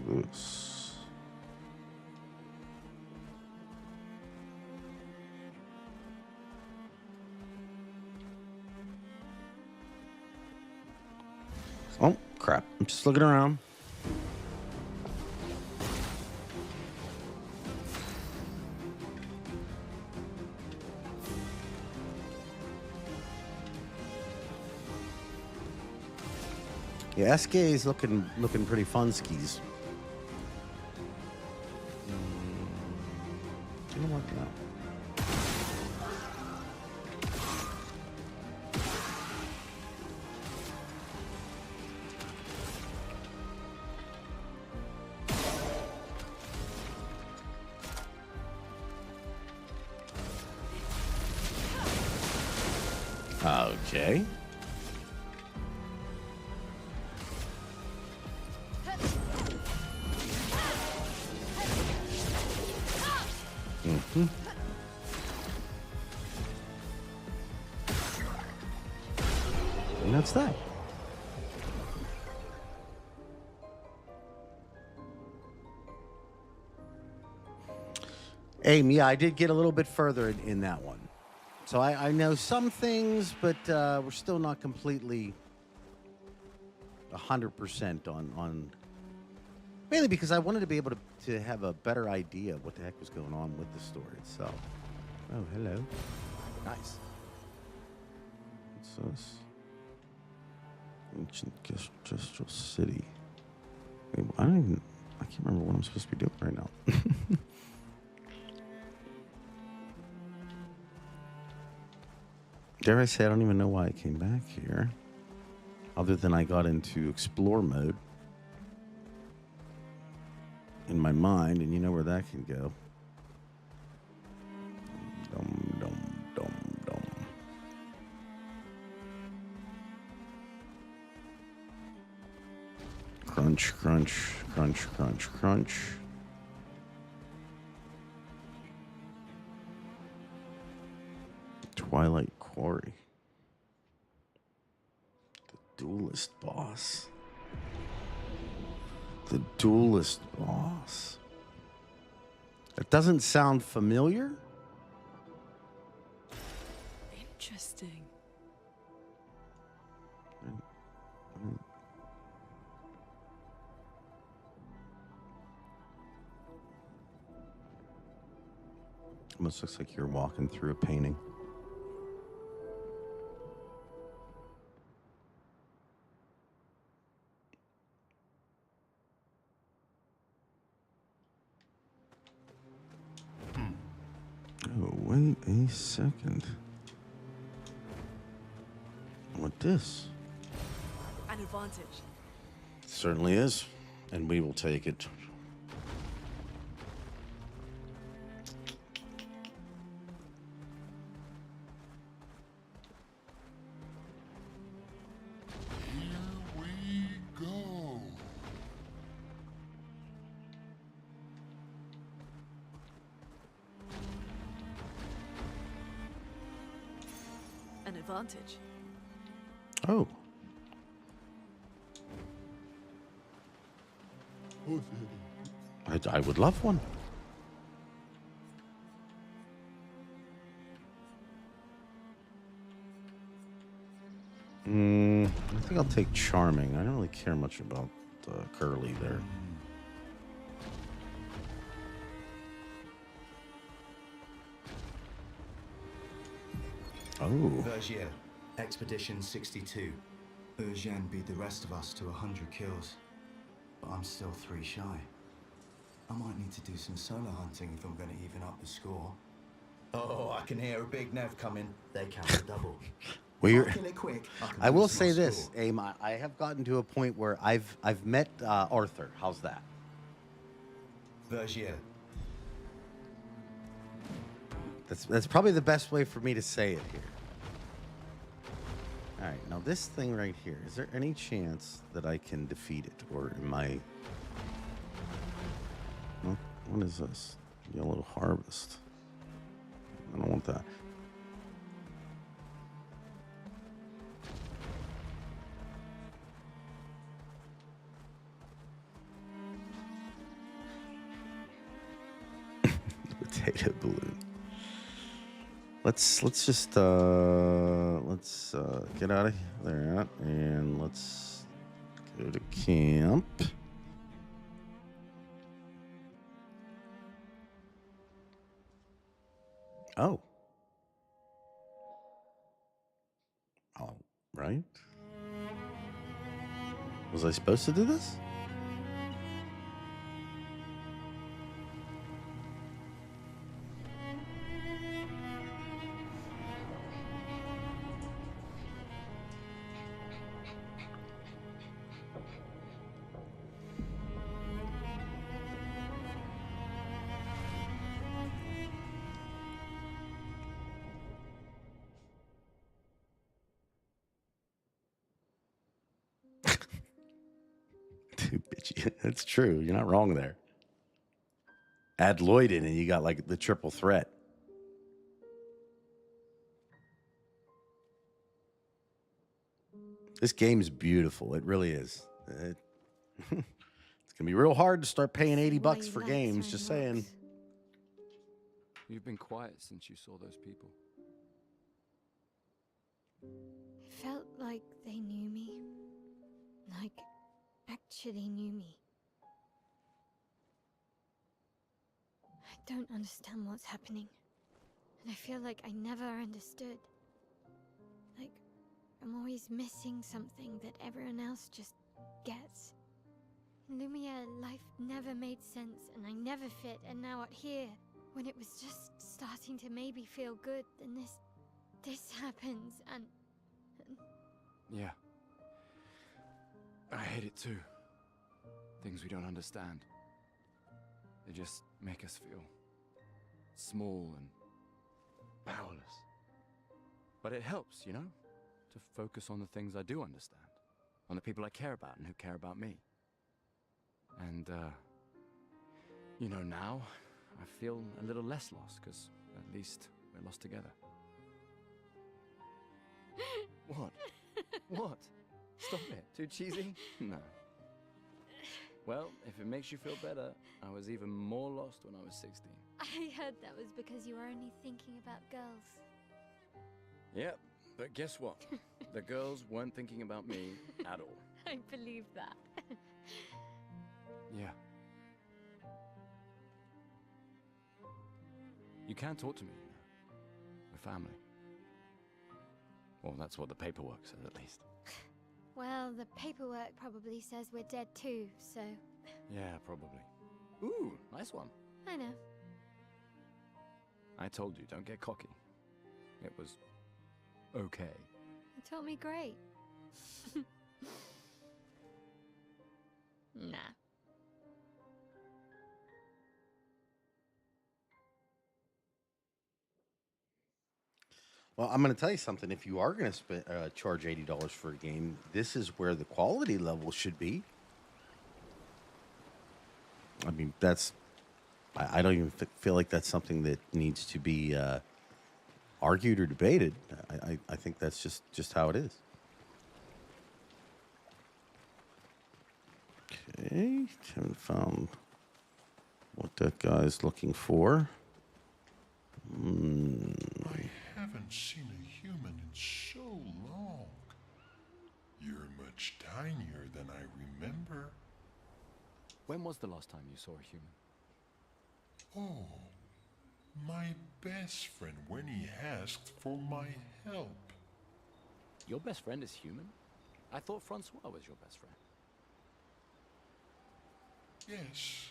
This. Oh, crap. I'm just looking around. Yeah, SK is looking pretty fun skis. You know what? No. Okay. Mm-hmm. And that's that. Aim, yeah, I did get a little bit further in that one. So I know some things, but we're still not completely 100% on mainly because I wanted to be able to have a better idea of what the heck was going on with the story itself. Oh, hello. Nice. What's this? Ancient Gestural City. Wait, I can't remember what I'm supposed to be doing right now. Dare I say, I don't even know why I came back here. Other than I got into explore mode in my mind, and you know where that can go. Dum, dum, dum, dum. Crunch, crunch, crunch, crunch, crunch. Twilight Quarry. The duelist boss. The duelist boss. It doesn't sound familiar. Interesting. Almost looks like you're walking through a painting. Oh, wait a second. What this? An advantage. Certainly is, and we will take it. An advantage. Oh. I would love one. I think I'll take Charming. I don't really care much about Curly there. Oh. Vergier, Expedition 62. Eugène beat the rest of us to 100 kills. But I'm still 3 shy. I might need to do some solo hunting if I'm going to even up the score. Oh, I can hear a big Nev coming. They count double. Well, Kill it quick. I will say this, Aim. I have gotten to a point where I've met Arthur. How's that? Vergier. That's probably the best way for me to say it here. All right, now this thing right here, is there any chance that I can defeat it, or am I? What is this? Yellow harvest. I don't want that. Potato balloon. Let's just get out of there and let's go to camp. Oh. All right. Was I supposed to do this? Too bitchy. That's true. You're not wrong there. Add Lloyd in and you got like the triple threat. This game is beautiful. It really is. It's going to be real hard to start paying $80 for games. Just saying. You've been quiet since you saw those people. It felt like they knew me. Like, actually knew me. I don't understand what's happening. And I feel like I never understood. Like, I'm always missing something that everyone else just gets. In Lumiere, life never made sense, and I never fit, and now out here, when it was just starting to maybe feel good, then this happens, and... Yeah. I hate it too. Things we don't understand. They just make us feel small and powerless. But it helps, you know, to focus on the things I do understand, on the people I care about and who care about me. And, you know, now I feel a little less lost, because at least we're lost together. What? What? Stop it. Too cheesy? No. Well, if it makes you feel better, I was even more lost when I was 16. I heard that was because you were only thinking about girls. Yep, but guess what? The girls weren't thinking about me at all. I believe that. Yeah. You can talk to me, you know. We're family. Well, that's what the paperwork says, at least. Well, the paperwork probably says we're dead too, so... Yeah, probably. Ooh, nice one. I know. I told you, don't get cocky. It was... okay. You taught me great. Nah. Well, I'm going to tell you something. If you are going to charge $80 for a game, this is where the quality level should be. I mean, that's... I don't even feel like that's something that needs to be argued or debated. I think that's just how it is. Okay, haven't found what that guy's looking for. I haven't seen a human in so long. You're much tinier than I remember. When was the last time you saw a human? Oh, my best friend when he asked for my help. Your best friend is human? I thought Francois was your best friend. Yes.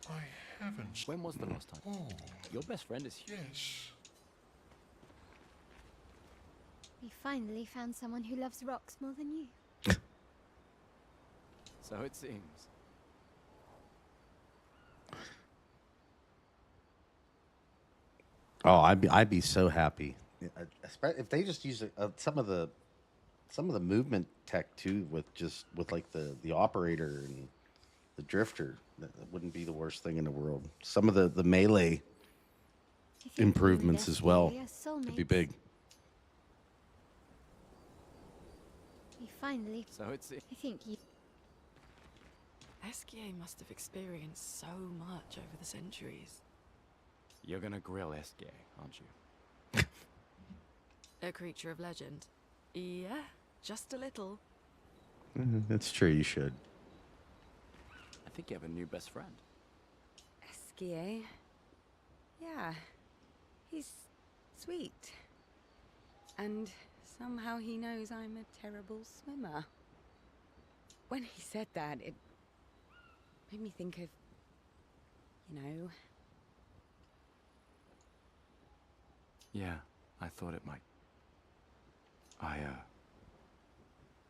I haven't... When was the last time? Oh. Your best friend is human. Yes. We finally found someone who loves rocks more than you. So it seems. Oh, I'd be so happy. Yeah, if they just use some of the movement tech too, with like the operator and the drifter, that wouldn't be the worst thing in the world. Some of the melee I think you and improvements as well SPA are would be soulmates. big. You finally. So it's I think you. SGA must have experienced so much over the centuries. You're gonna grill SK, aren't you? A creature of legend. Yeah, just a little. That's true. You should. I think you have a new best friend. Eskie? Yeah. He's sweet. And somehow he knows I'm a terrible swimmer. When he said that, it made me think of, you know... Yeah, I thought it might.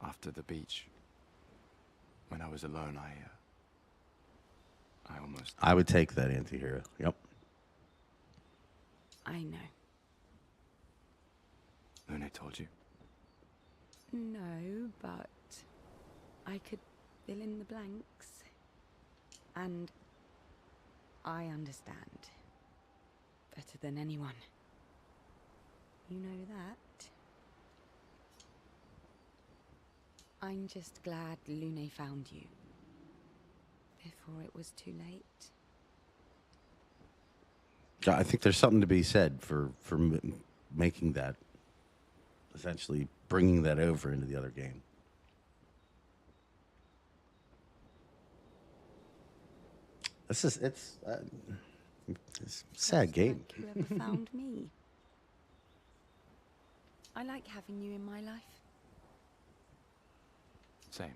After the beach, when I was alone, I almost... I would take that anti-hero. Yep. I know. Lune told you? No, but I could fill in the blanks. And I understand better than anyone. You know that. I'm just glad Lune found you before it was too late. I think there's something to be said for making that, essentially bringing that over into the other game. It's a sad game. Like you ever found me. I like having you in my life. Same.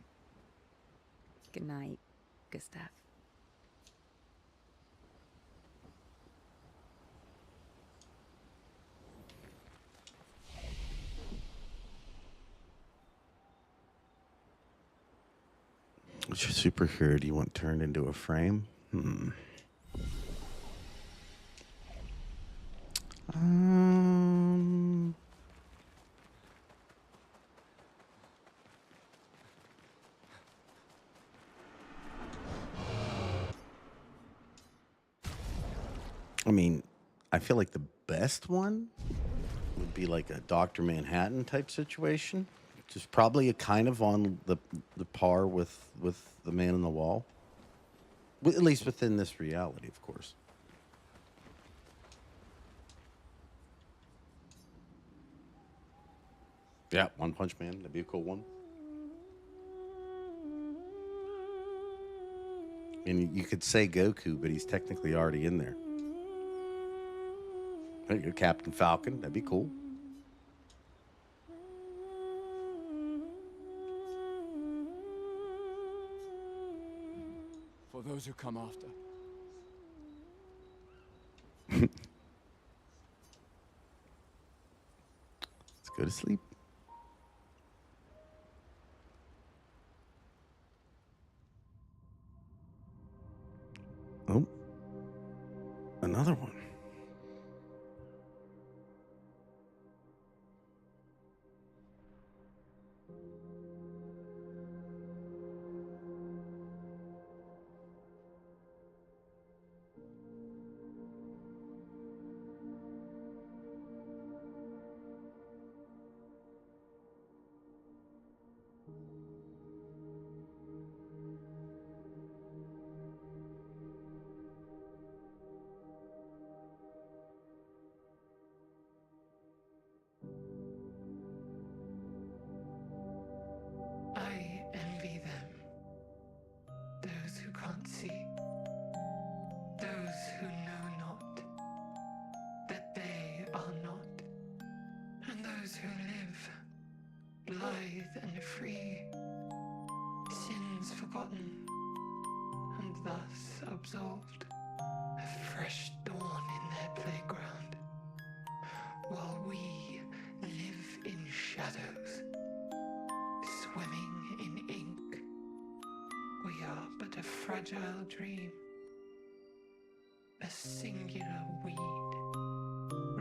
Good night, Gustav. Which superhero do you want turned into a frame? I mean, I feel like the best one would be like a Dr. Manhattan type situation, which is probably a kind of on the par with the Man in the Wall. At least within this reality, of course. Yeah, One Punch Man. That'd be a cool one. And you could say Goku, but he's technically already in there. Captain Falcon. That'd be cool. For those who come after. Let's go to sleep. Oh, another one. I envy them. Those who can't see. Those who know not that they are not. And those who live, blithe and free, sins forgotten, and thus absolved. A fresh dawn in their playground, while we live in shadows, swimming in ink. We are but a fragile dream, a singular weed,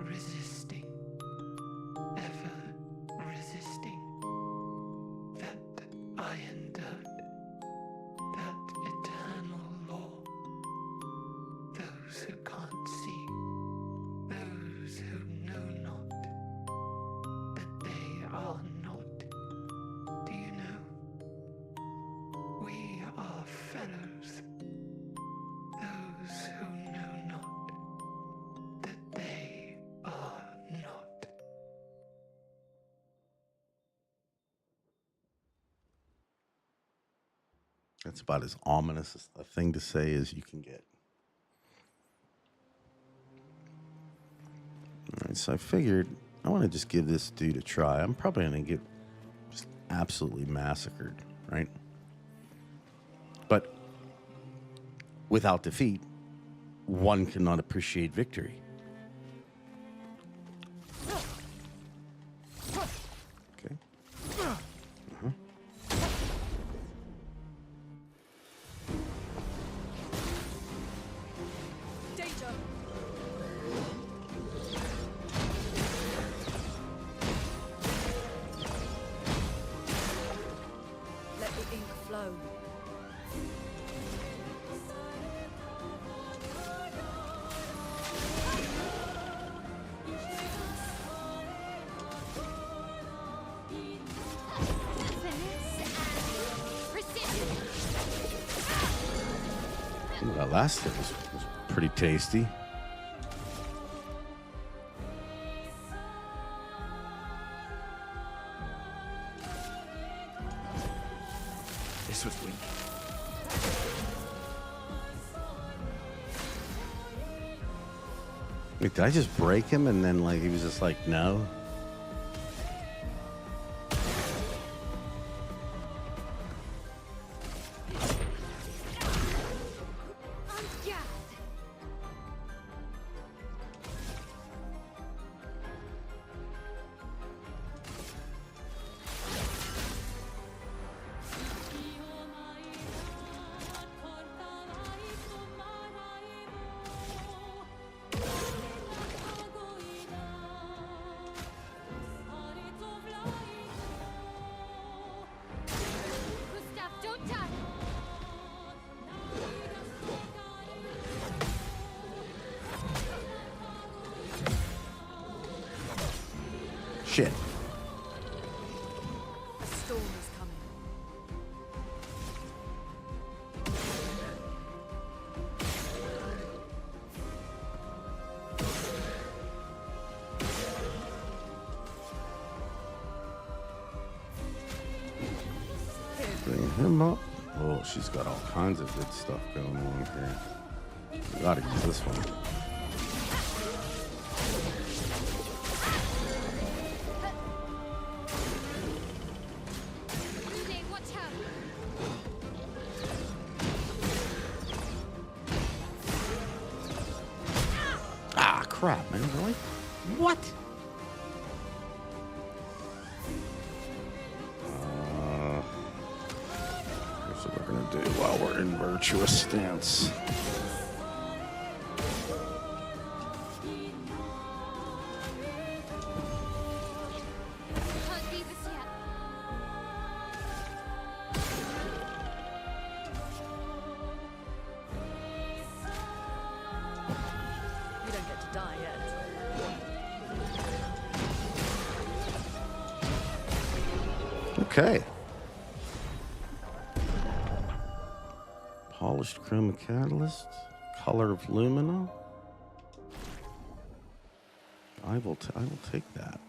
That's about as ominous a thing to say as you can get. All right, so I figured I want to just give this dude a try. I'm probably going to get just absolutely massacred, right? But without defeat, one cannot appreciate victory. Okay. Danger! Let the ink flow. Ooh, that last hit was pretty tasty. This was weak. Wait, did I just break him and then like he was just like, no? Shit. A storm is coming. Bring him up. Oh, she's got all kinds of good stuff going on here. We gotta use this one. Ah, crap, man. Really? What? Here's what we're gonna do while we're in virtuous stance. You don't get to die yet. Okay. Polished chroma catalyst, color of lumina. I will take that.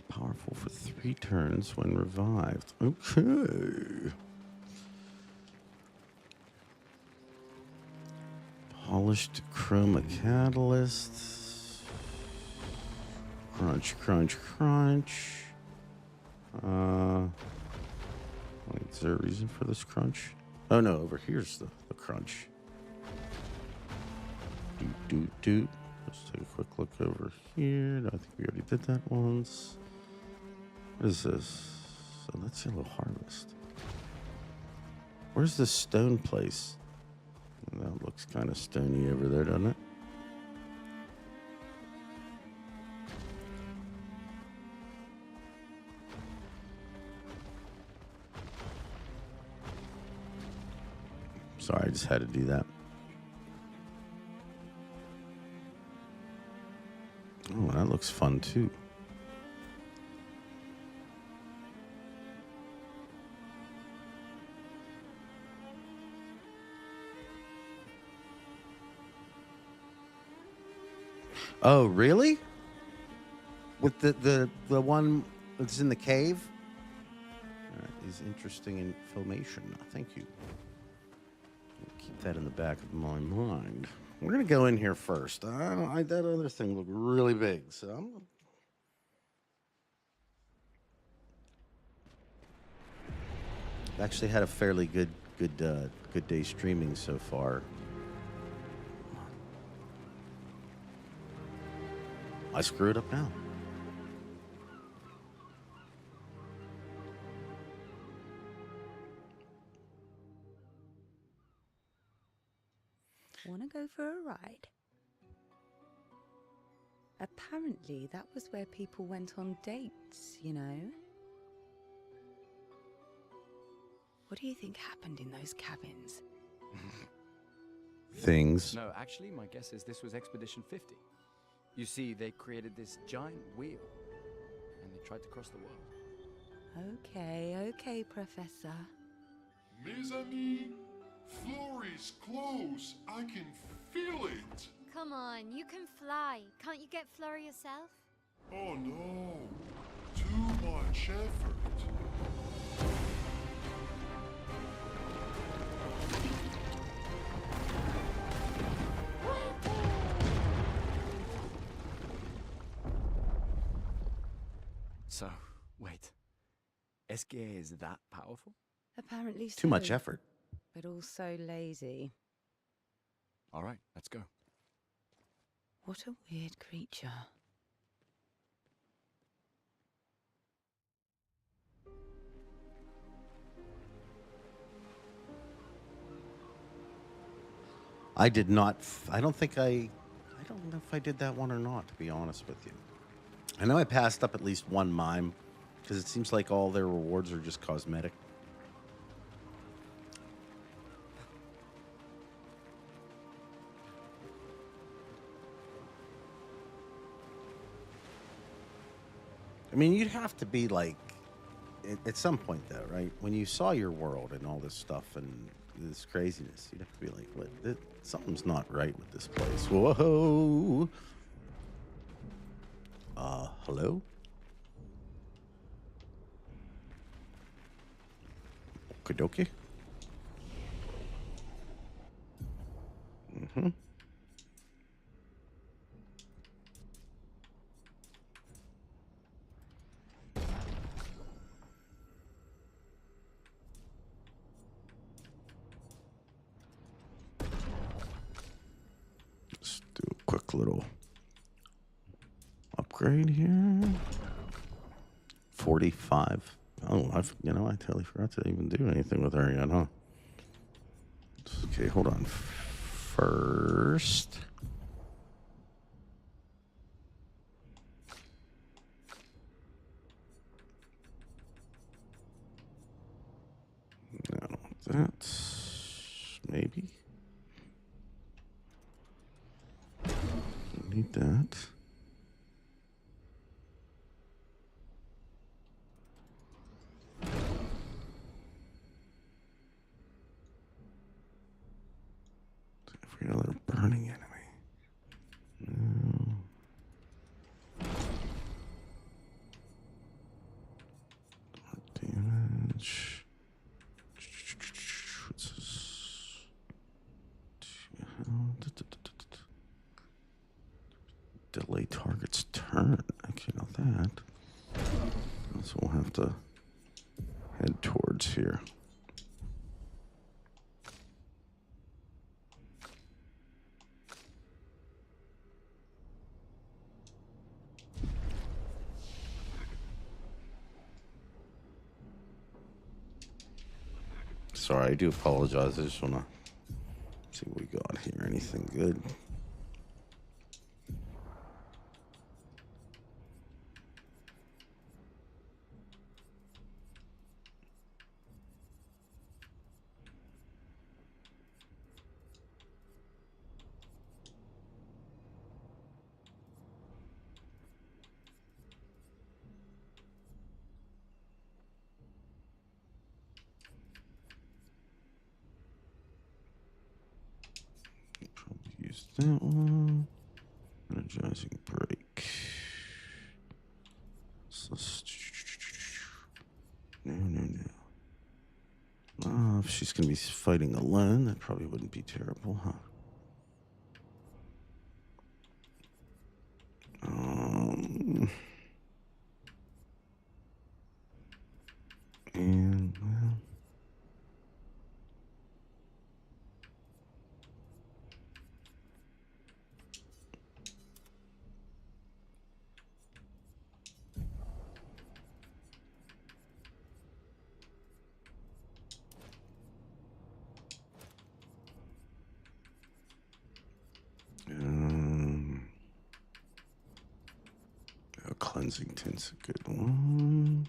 Powerful for 3 turns when revived. Okay. Polished chroma catalyst. Crunch, crunch, crunch. Wait, is there a reason for this crunch? Oh no, over here's the crunch. Doot, doot, doot. Let's take a quick look over here. I think we already did that once. What is this? So that's Yellow Harvest. Where's this stone place? That looks kind of stony over there, doesn't it? Sorry, I just had to do that. Oh, that looks fun too. Oh, really? With the one that's in the cave? All right, is interesting information. Thank you. Keep that in the back of my mind. We're gonna go in here first. That other thing looked really big, so I've actually had a fairly good day streaming so far. I screwed up now. Want to go for a ride? Apparently, that was where people went on dates, you know? What do you think happened in those cabins? Things. No, actually, my guess is this was Expedition 50. You see, they created this giant wheel, and they tried to cross the world. Okay, Professor. Mes amis, Florey's close. I can feel it. Come on, you can fly. Can't you get Flora yourself? Oh no, too much effort. So, wait. Eskier is that powerful? Apparently so. Too much effort. But also lazy. All right, let's go. What a weird creature. I did not. I don't know if I did that one or not, to be honest with you. I know I passed up at least one mime because it seems like all their rewards are just cosmetic. I mean, you'd have to be like, at some point though, right? When you saw your world and all this stuff and this craziness, you'd have to be like, what? Something's not right with this place. Whoa. Hello? Okie Mm-hmm. Let's do a quick little upgrade here. 45. Oh, I totally forgot to even do anything with her yet, huh? Okay, hold on. First. No, that's maybe. Need that. Every other burning enemy. No. Damage. What's this? Delay target's turn. Okay, not that. So we'll have to head towards here. Sorry, I do apologize. I just want to see what we got here. Anything good? Use that one. Energizing break. So no. if she's going to be fighting alone, that probably wouldn't be terrible, huh? And, well... Cleansington's a good one.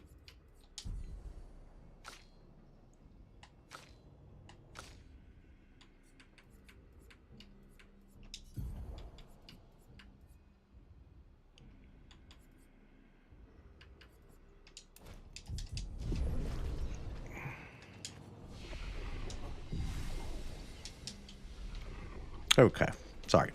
Okay, sorry.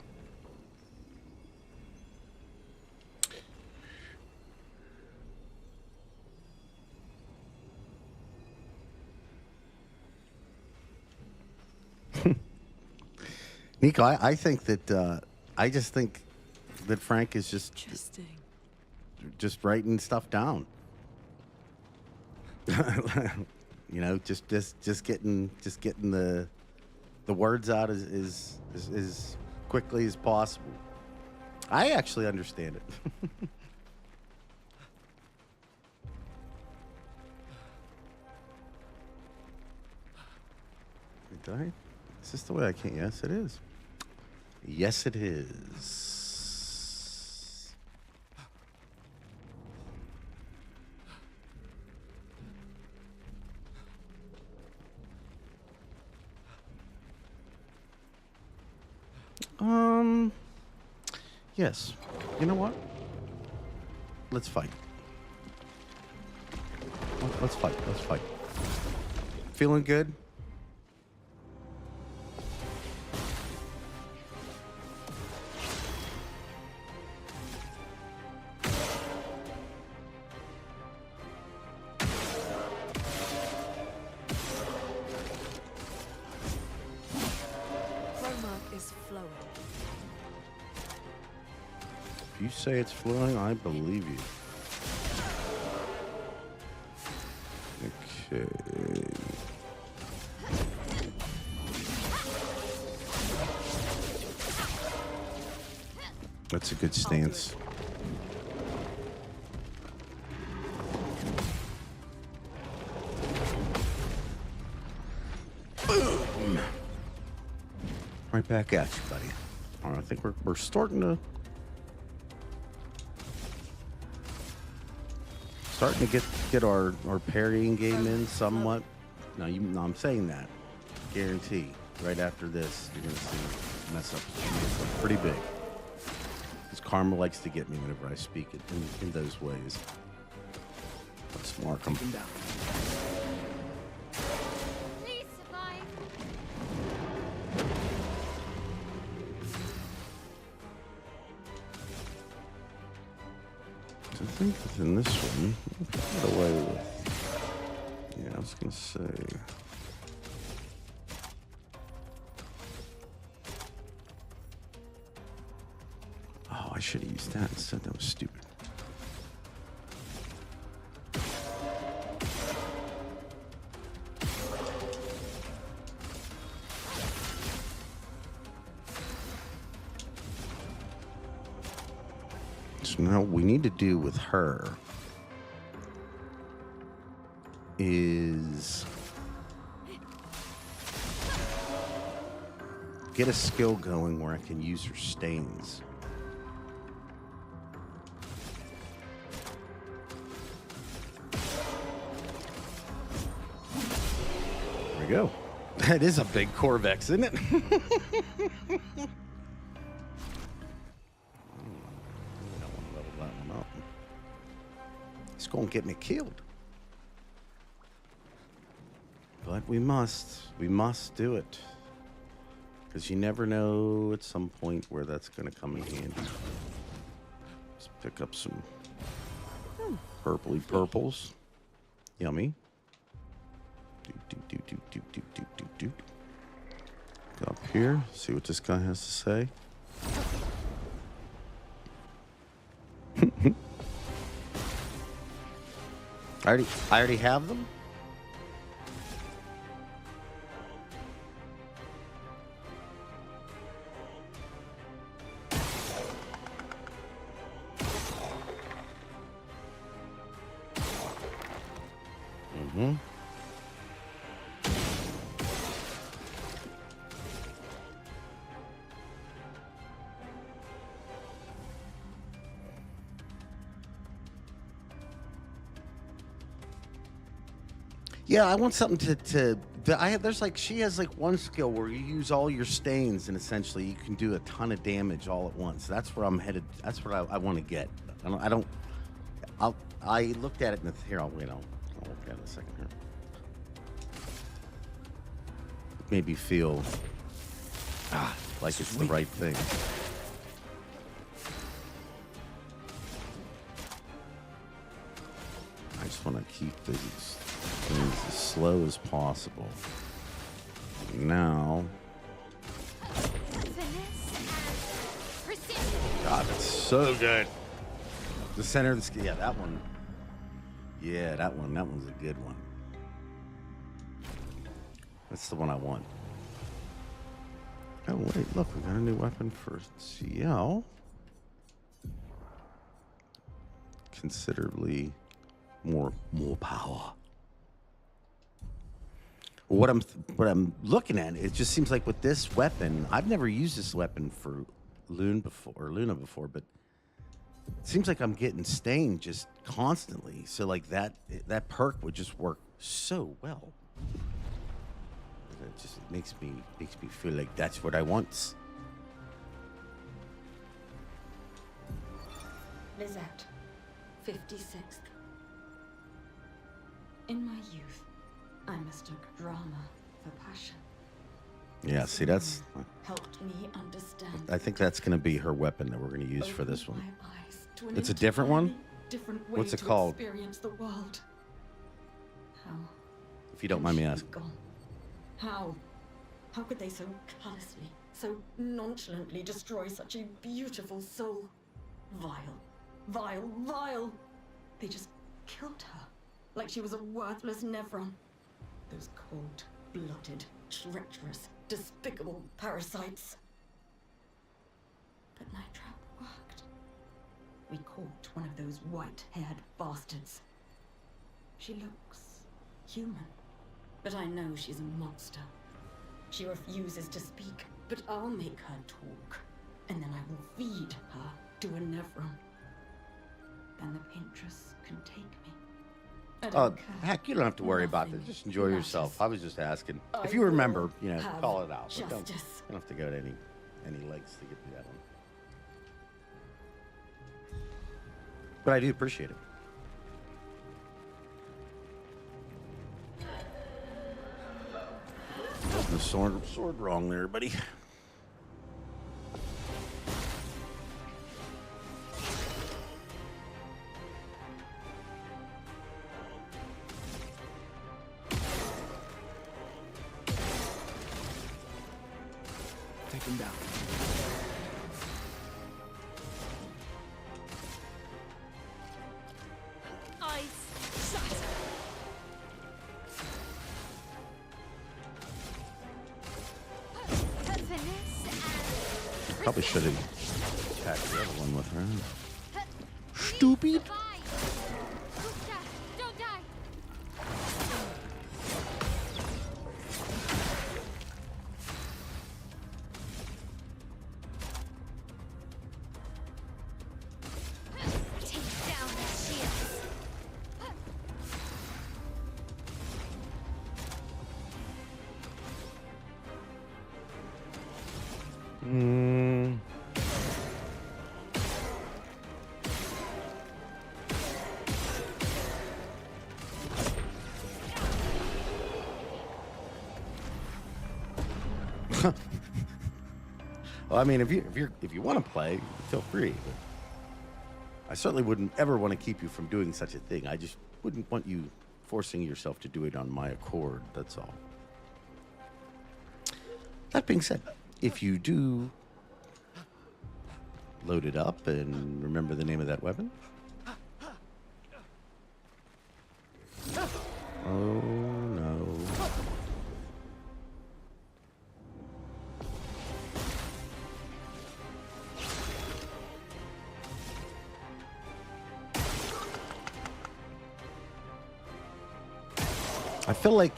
Nico, I think that I just think that Frank is just writing stuff down. You know, just getting the words out as quickly as possible. I actually understand it. Did I? Is this the way I can't? Yes, it is. Yes, it is. Yes. You know what? Let's fight. Let's fight. Let's fight. Feeling good? If you say it's flowing, I believe you. Okay. That's a good stance. Boom. Right back at you, buddy. All right, I think we're starting to get our parrying game in somewhat. No, I'm saying that. Guarantee. Right after this, you're gonna see mess up pretty big. Because karma likes to get me whenever I speak it in those ways. Let's mark them. Please survive. I think within this one, we'll get away with. Yeah, I was gonna say. Oh, I should have used that instead. That was stupid. So now what we need to do with her is get a skill going where I can use her stains. There we go. That is a big Corvex, isn't it? It's gonna get me killed. But we must do it. Because you never know at some point where that's gonna come in handy. Let's pick up some purpley purples. Yummy. Go up here, see what this guy has to say. I already have them? Mm-hmm. Yeah, I want something there's like, she has like one skill where you use all your stains and essentially you can do a ton of damage all at once. That's where I'm headed. That's what I want to get. I looked at it in the, here, I'll look at it in a second here. Made me feel like it's the right thing. I just want to keep these things as slow as possible. Now, God, that's so good. The center of the, yeah, that one. Yeah, that one's a good one. That's the one I want. Oh wait, look, we got a new weapon for CL. Considerably more power. What I'm looking at, it just seems like with this weapon, I've never used this weapon for Luna before, but it seems like I'm getting stained just constantly. So like that perk would just work so well. It just makes me feel like that's what I want. Lizette, 56th. In my youth, I mistook drama for passion. Yeah, see, that's helped me understand. I think that's going to be her weapon that we're going to use for this one. It's a different one? Different way What's it to called? Experience the world. How? If you don't mind me asking. How? How could they so callously, so nonchalantly destroy such a beautiful soul? Vile, vile, vile! They just killed her, like she was a worthless Nevron. Those cold-blooded, treacherous, despicable parasites. But Night Trap worked. We caught one of those white-haired bastards. She looks human, but I know she's a monster. She refuses to speak, but I'll make her talk, and then I will feed her to a Nevron. Then the Paintress can take me. I don't care. Heck, you don't have to worry about this. Just enjoy yourself. I was just asking. If you remember, call it out. But don't have to go to any lengths to get to that one. But I do appreciate it. The sword wrong there, buddy. Take him down. Eyes shut. Probably should have attacked the other one with her. Stupid. Don't die. Take down the shields. Well, I mean, if you want to play, feel free. But I certainly wouldn't ever want to keep you from doing such a thing. I just wouldn't want you forcing yourself to do it on my accord, that's all. That being said, if you do load it up and remember the name of that weapon. Oh no. I feel like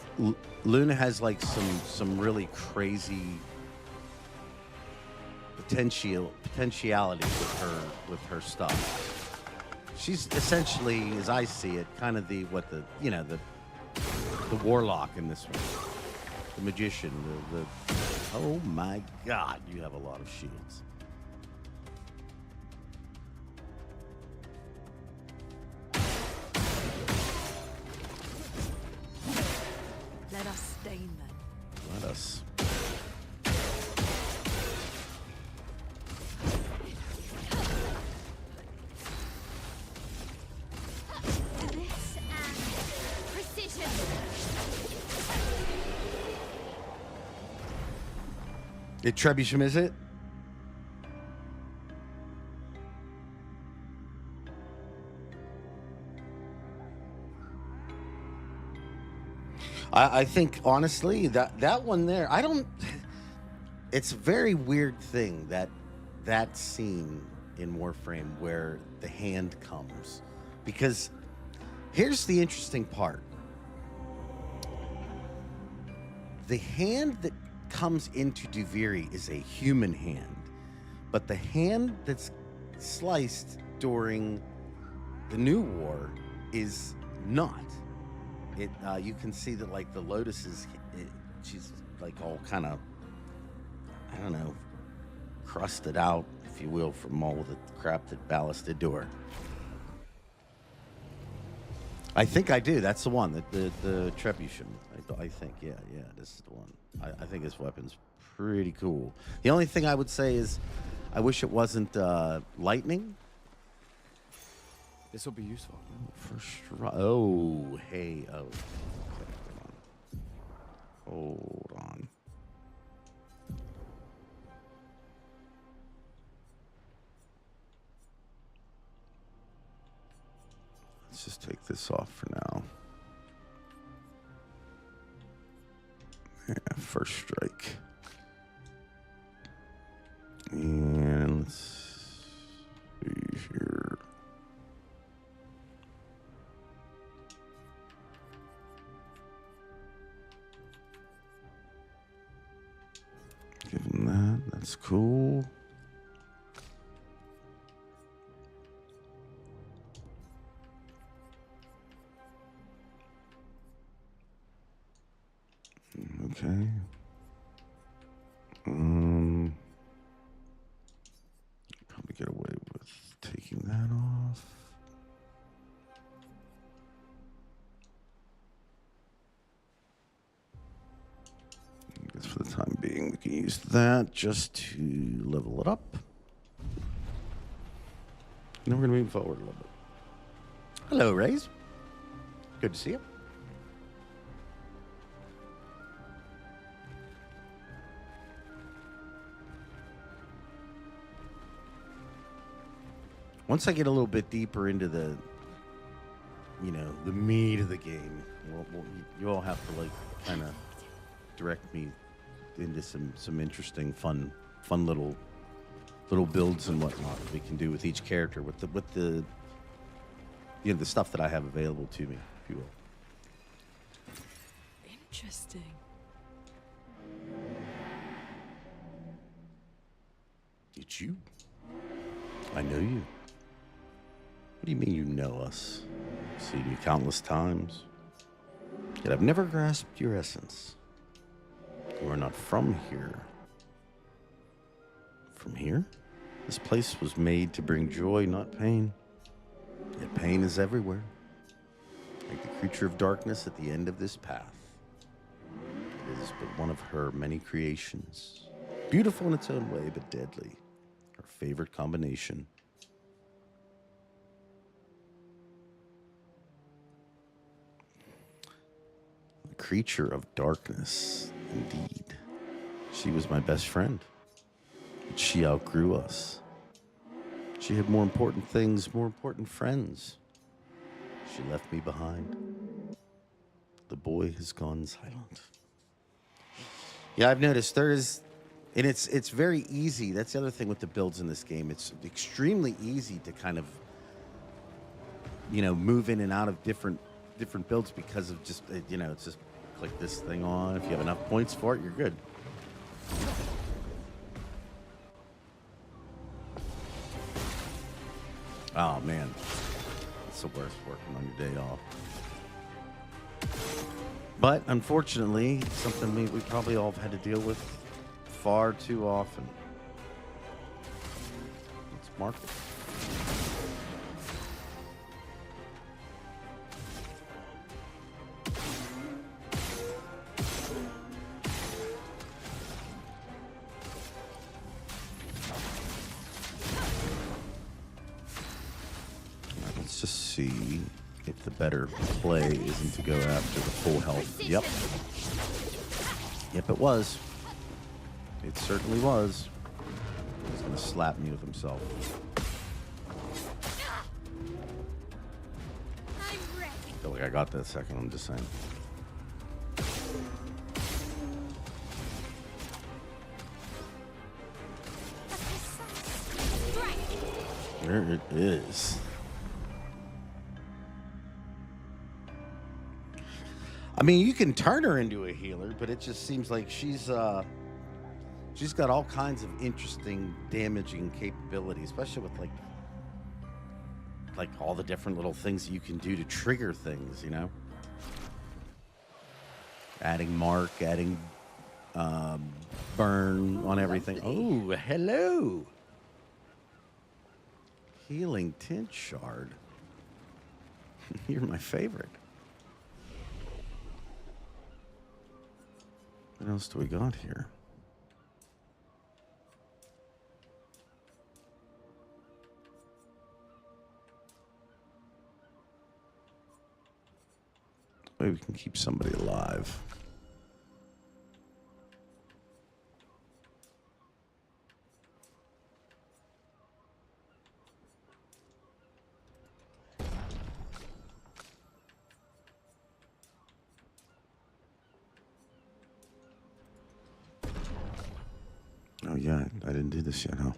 Luna has like some really crazy potentiality with her stuff. She's essentially, as I see it, kind of the warlock in this one, the magician. Oh my God, you have a lot of shields. Let us stain them. Let us. Bliss and precision. It Trebuchem, is it? I think honestly that one there, I don't. It's a very weird thing that scene in Warframe where the hand comes, because here's the interesting part: the hand that comes into Duviri is a human hand, but the hand that's sliced during the New War is not. It you can see that like the Lotus is, she's like all kind of, I don't know, crusted out, if you will, from all the crap that ballasted to her. I think I do. That's the one, the Trebuchem. I think, yeah, this is the one. I think this weapon's pretty cool. The only thing I would say is, I wish it wasn't lightning. This will be useful. Oh, hey, oh. Okay, hold on. Let's just take this off for now. Yeah, first strike. And let's see here. Give him that. That's cool. Okay. Probably get away with taking that off. I guess for the time being, we can use that just to level it up. And then we're going to move forward a little bit. Hello, Rays. Good to see you. Once I get a little bit deeper into the meat of the game, you all have to like kind of direct me into some interesting, fun little builds and whatnot we can do with each character, with the the stuff that I have available to me, if you will. Interesting. It's you. I know you. What do you mean you know us? Seen you countless times. Yet I've never grasped your essence. You are not from here. From here? This place was made to bring joy, not pain. Yet pain is everywhere. Like the creature of darkness at the end of this path. It is but one of her many creations. Beautiful in its own way, but deadly. Her favorite combination. creature of darkness, indeed. She was my best friend. But she outgrew us. She had more important things, more important friends. She left me behind. The boy has gone silent. Yeah, I've noticed there is, and it's very easy. That's the other thing with the builds in this game. It's extremely easy to kind of, you know, move in and out of different builds because of just, you know, it's just click this thing on. If you have enough points for it, you're good. Oh, man. It's the worst working on your day off. But, unfortunately, something we probably all have had to deal with far too often. Let's mark it. Let's just see if the better play isn't to go after the full health. Yep. Yep, it was. It certainly was. He's going to slap me with himself. I feel like I got that second, I'm just saying. There it is. I mean, you can turn her into a healer, but it just seems like she's got all kinds of interesting damaging capabilities, especially with like all the different little things that you can do to trigger things, you know? Adding mark, adding burn on everything. Oh, hello. Healing tint shard. You're my favorite. What else do we got here? Maybe we can keep somebody alive. Oh yeah, I didn't do this yet, huh?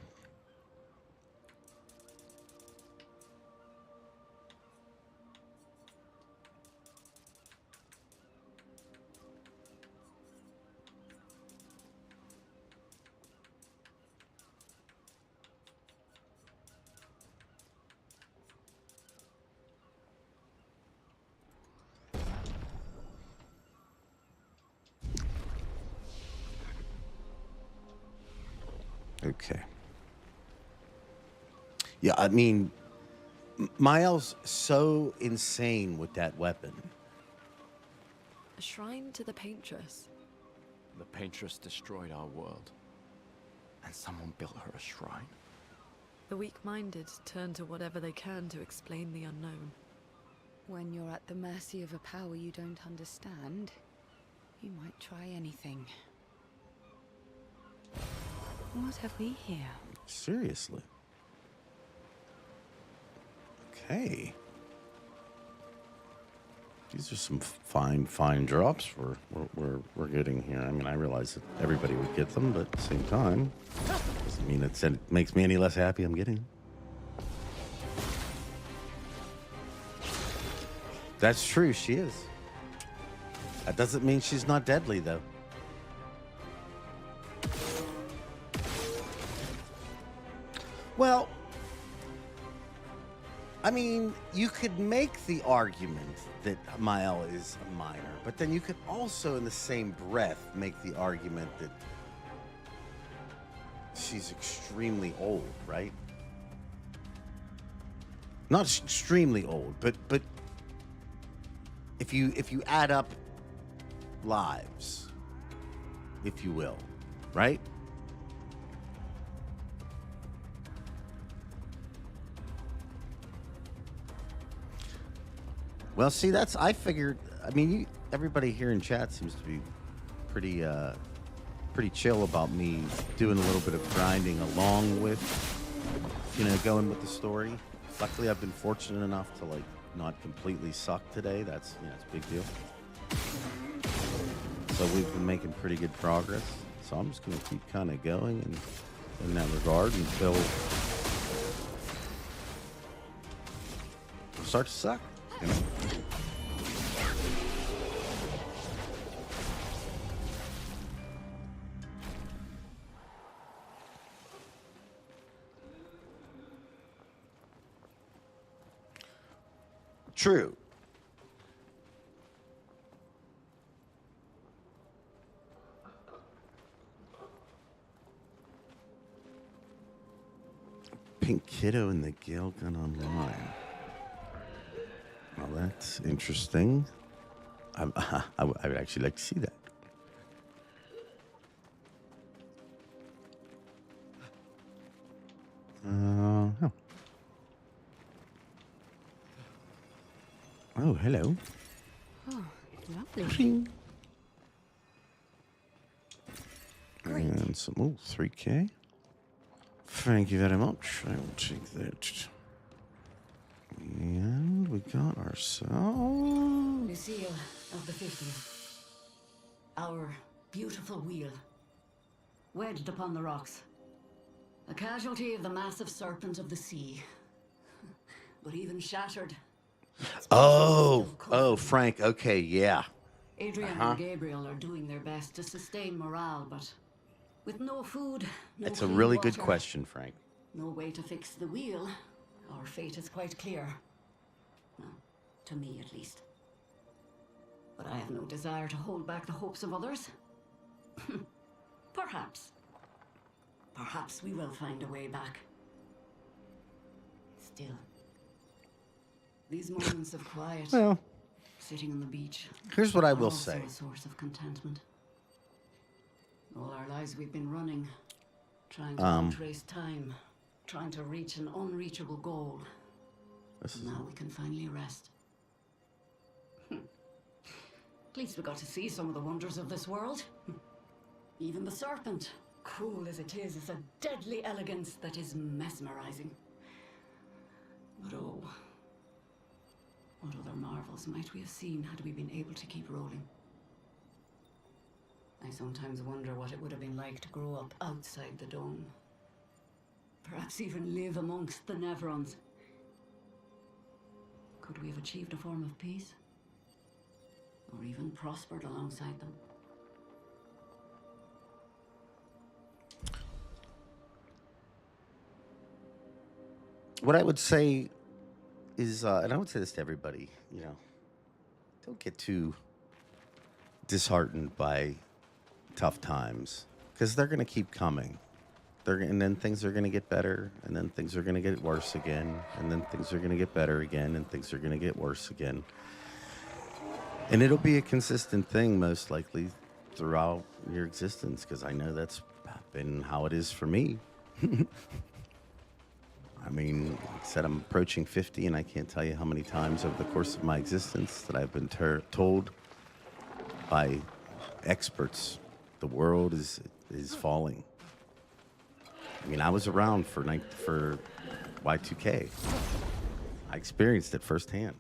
Okay. Yeah, I mean, Miles so insane with that weapon. A shrine to the Paintress. The Paintress destroyed our world, and someone built her a shrine. The weak-minded turn to whatever they can to explain the unknown. When you're at the mercy of a power you don't understand, you might try anything. What have we here? Seriously. Okay. These are some fine drops we're getting here. I mean, I realize that everybody would get them, but at the same time, doesn't mean it makes me any less happy I'm getting them. That's true, she is. That doesn't mean she's not deadly, though. Well, I mean, you could make the argument that Mael is a minor, but then you could also, in the same breath, make the argument that she's extremely old, right? Not extremely old, but if you add up lives, if you will, right? Well, see, I figured, I mean, everybody here in chat seems to be pretty pretty chill about me doing a little bit of grinding along with, you know, going with the story. Luckily, I've been fortunate enough to like not completely suck today. That's, you know, it's a big deal. So we've been making pretty good progress. So I'm just gonna keep kind of going in that regard until we start to suck. You know? True. Pink Kiddo and the Gale Gun Online. Well, that's interesting. I would actually like to see that. Oh. Oh, hello. Oh, lovely. Ping. And some, 3K. Thank you very much. I will take that. And we got ourselves... Lucille of the 50th. Our beautiful wheel. Wedged upon the rocks. A casualty of the massive serpent of the sea. But even shattered... Oh, Frank. Okay, yeah. Adrian and Gabriel are doing their best to sustain morale, but with no food, no That's a clean really water, good question, Frank. no way to fix the wheel, our fate is quite clear. Well, to me at least. But I have no desire to hold back the hopes of others. Perhaps. Perhaps we will find a way back. Still. These moments of quiet, Well, sitting on the beach. here's what I are will also say. a source of contentment. All our lives we've been running, trying to trace time, trying to reach an unreachable goal. Now we can finally rest. At least we got to see some of the wonders of this world. Even the serpent, cruel as it is a deadly elegance that is mesmerizing. But oh, what other marvels might we have seen had we been able to keep rolling? I sometimes wonder what it would have been like to grow up outside the dome. Perhaps even live amongst the Nevrons. Could we have achieved a form of peace? Or even prospered alongside them? What I would say is, and I would say this to everybody, you know, don't get too disheartened by tough times, because they're going to keep coming. And then things are going to get better, and then things are going to get worse again, and then things are going to get better again, and things are going to get worse again. And it'll be a consistent thing, most likely, throughout your existence, because I know that's been how it is for me. I mean, like I said, I'm approaching 50, and I can't tell you how many times over the course of my existence that I've been told by experts the world is falling. I mean, I was around for Y2K. I experienced it firsthand.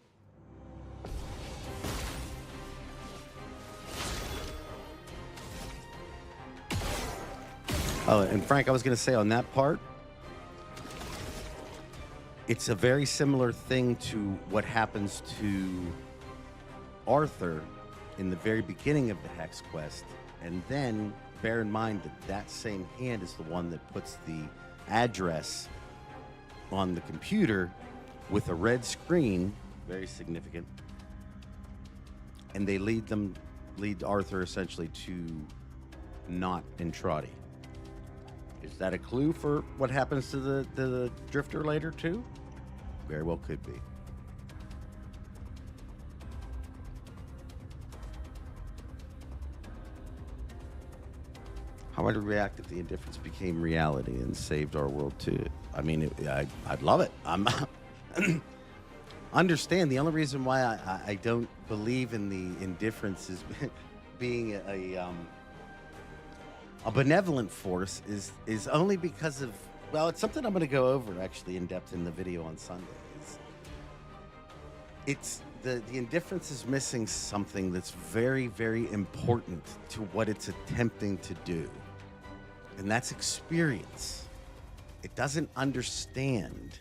Oh, and Frank, I was going to say on that part, it's a very similar thing to what happens to Arthur in the very beginning of the Hex Quest. And then bear in mind that that same hand is the one that puts the address on the computer with a red screen, very significant. And they lead Arthur essentially to not Entradi. Is that a clue for what happens to the Drifter later too? Very well could be. How would I react if the indifference became reality and saved our world too? I mean, I'd love it. understand the only reason why I don't believe in the indifference is being a benevolent force is only because of, well, it's something I'm going to go over actually in depth in the video on Sunday. It's the indifference is missing something that's very, very important to what it's attempting to do, and that's experience. It doesn't understand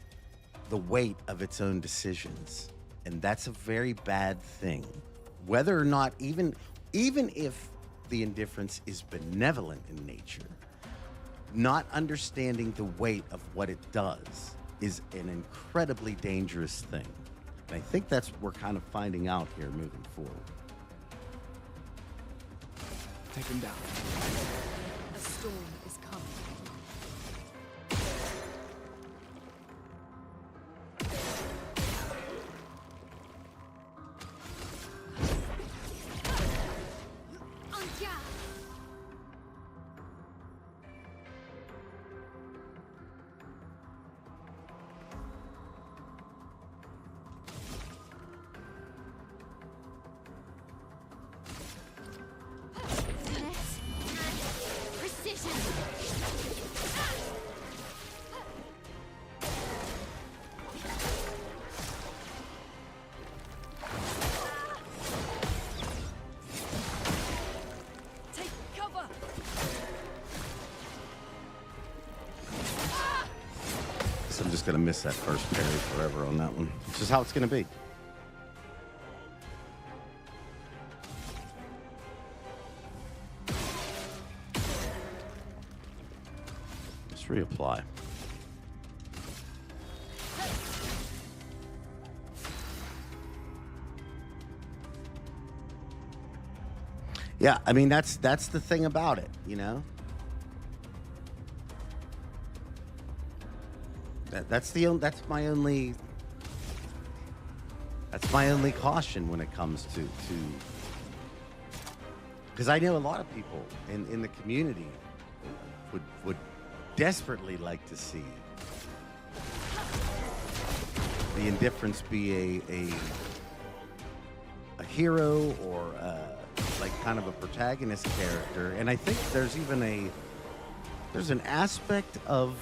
the weight of its own decisions, and that's a very bad thing. Whether or not, even if the indifference is benevolent in nature, not understanding the weight of what it does is an incredibly dangerous thing. And I think that's what we're kind of finding out here moving forward. Take him down. A storm is coming. I'm just going to miss that first parry forever on that one. It's just how it's going to be. Let's reapply. Yeah, I mean, that's the thing about it, you know? That's my only caution when it comes to because I know a lot of people in the community would desperately like to see the indifference be a hero or like kind of a protagonist character, and I think there's even there's an aspect of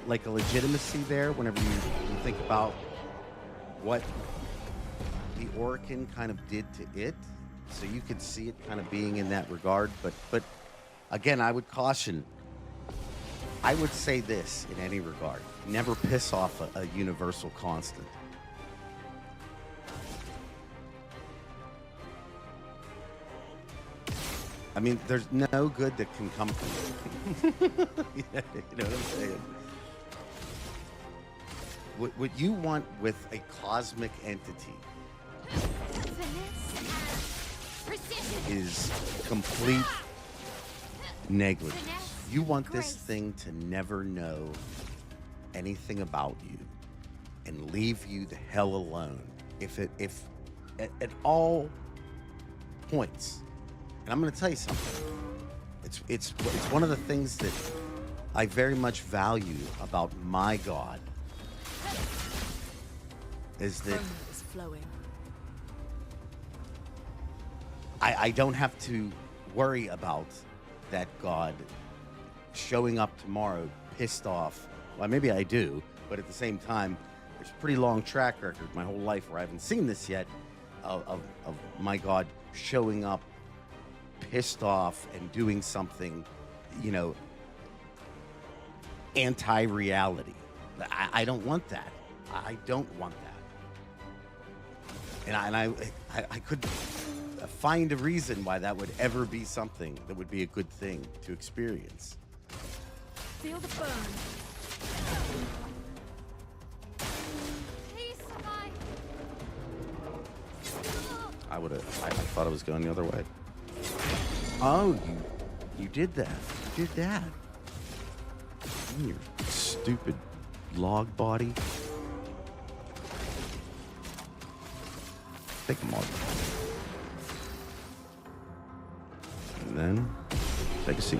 like a legitimacy there whenever you think about what the Orokin kind of did to it, so you could see it kind of being in that regard. But again, I would caution. I would say this in any regard: never piss off a universal constant. I mean, there's no good that can come from it. Yeah, you know what I'm saying? What you want with a cosmic entity is complete negligence. You want this thing to never know anything about you and leave you the hell alone. If at all points. And I'm going to tell you something. It's one of the things that I very much value about my God is that I don't have to worry about that God showing up tomorrow pissed off. Well, maybe I do, but at the same time, there's a pretty long track record my whole life where I haven't seen this yet of my God showing up pissed off and doing something, you know, anti-reality. I don't want that. I don't want that. And I could find a reason why that would ever be something that would be a good thing to experience. Feel the burn. I thought it was going the other way. Oh, you did that. You did that. You stupid log body. Take them all. And then take a seat.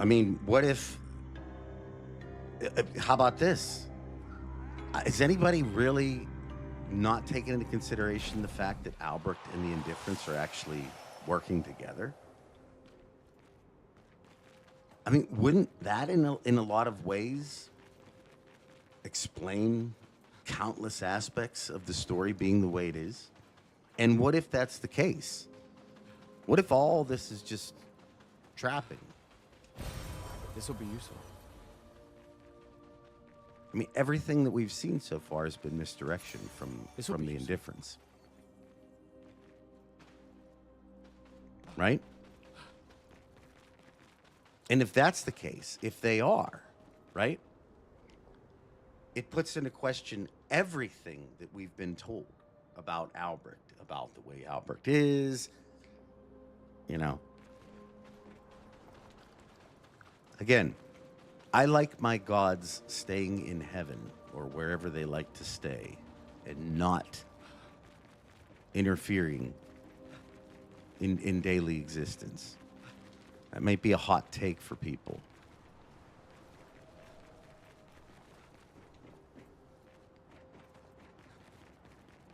I mean, what if... How about this? Is anybody really not taking into consideration the fact that Albrecht and the Indifference are actually working together? I mean, wouldn't that in a lot of ways explain countless aspects of the story being the way it is? And what if that's the case? What if all this is just trapping? This will be useful. I mean, everything that we've seen so far has been misdirection from the Indifference. Right? And if that's the case, if they are, right, it puts into question everything that we've been told about Albrecht, about the way Albrecht is, you know. Again, I like my gods staying in heaven or wherever they like to stay and not interfering in daily existence. That might be a hot take for people.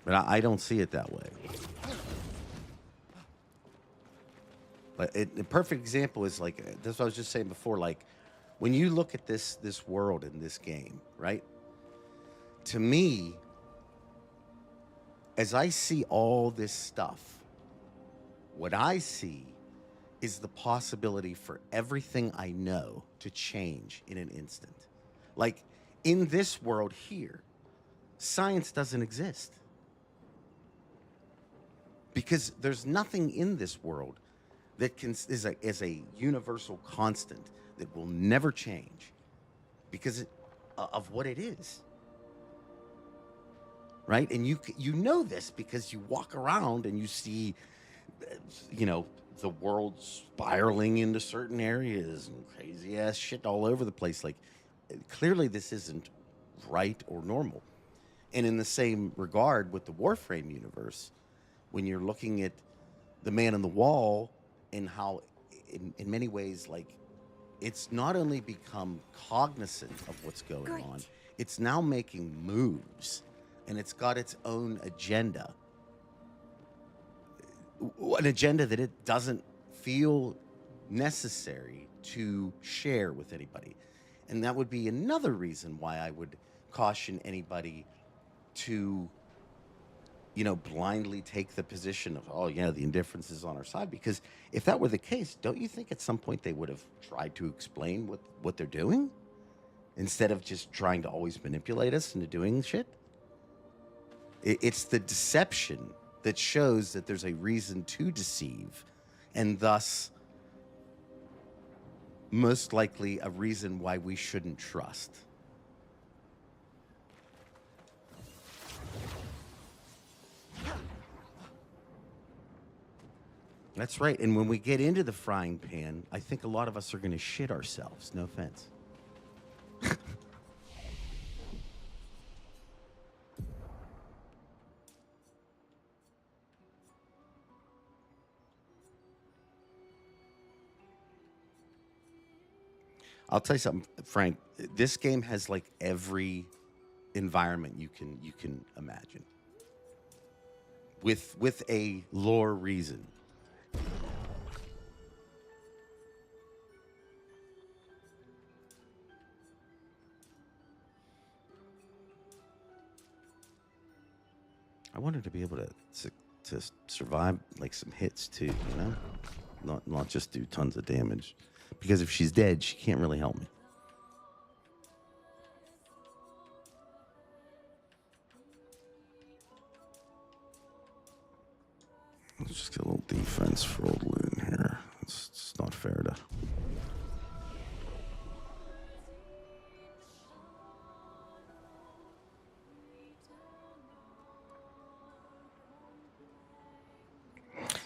But I don't see it that way. But the perfect example is like, that's what I was just saying before, like, when you look at this world in this game, right? To me, as I see all this stuff, what I see is the possibility for everything I know to change in an instant. Like, in this world here, science doesn't exist. Because there's nothing in this world that is a universal constant that will never change because of what it is. Right? And you know this because you walk around and you see, you know, the world spiraling into certain areas and crazy ass shit all over the place. Like, clearly this isn't right or normal. And in the same regard with the Warframe universe, when you're looking at the Man on the Wall and how in many ways, like, it's not only become cognizant of what's going on, it's now making moves and it's got its own agenda. An agenda that it doesn't feel necessary to share with anybody. And that would be another reason why I would caution anybody to, you know, blindly take the position of, oh, yeah, the Indifference is on our side. Because if that were the case, don't you think at some point they would have tried to explain what they're doing? Instead of just trying to always manipulate us into doing shit? It's the deception that shows that there's a reason to deceive, and thus, most likely, a reason why we shouldn't trust. That's right. And when we get into the frying pan, I think a lot of us are going to shit ourselves. No offense. I'll tell you something, Frank. This game has like every environment you can imagine, with a lore reason. I wanted to be able to survive like some hits too, you know, not just do tons of damage. Because if she's dead, she can't really help me. Let's just get a little defense for old Loon here. It's not fair to...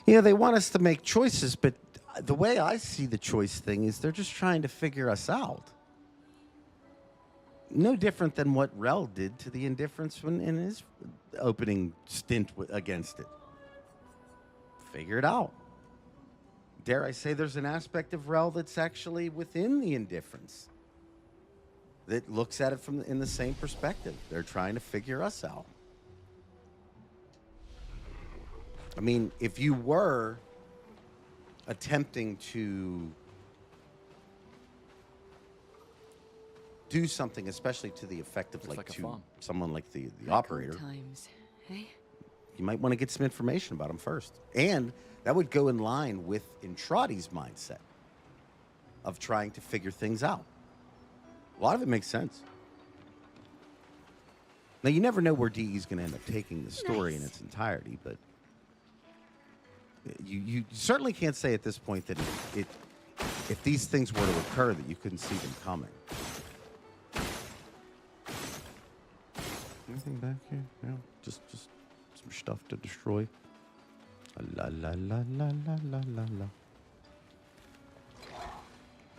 Yeah, they want us to make choices, but the way I see the choice thing is they're just trying to figure us out. No different than what Rel did to the Indifference when in his opening stint against it. Figure it out. dare I say, there's an aspect of Rel that's actually within the indifference that looks at it from in the same perspective. They're trying to figure us out. I mean, if you were attempting to do something, especially to the effect of like to someone like the operator, Times, eh? you might want to get some information about him first. And that would go in line with Intradi's mindset of trying to figure things out. A lot of it makes sense. Now, you never know where DE is going to end up taking the story in its entirety, but you certainly can't say at this point that if these things were to occur that you couldn't see them coming. Anything back here? No, just some stuff to destroy. La la la la la la la la.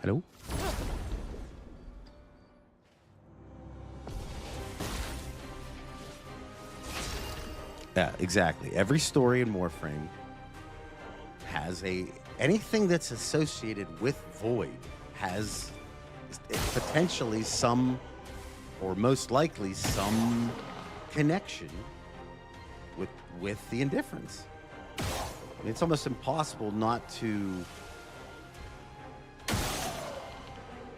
Hello? Yeah, exactly. Every story in Warframe has anything that's associated with Void has potentially some, or most likely some, connection with the indifference. I mean, it's almost impossible not to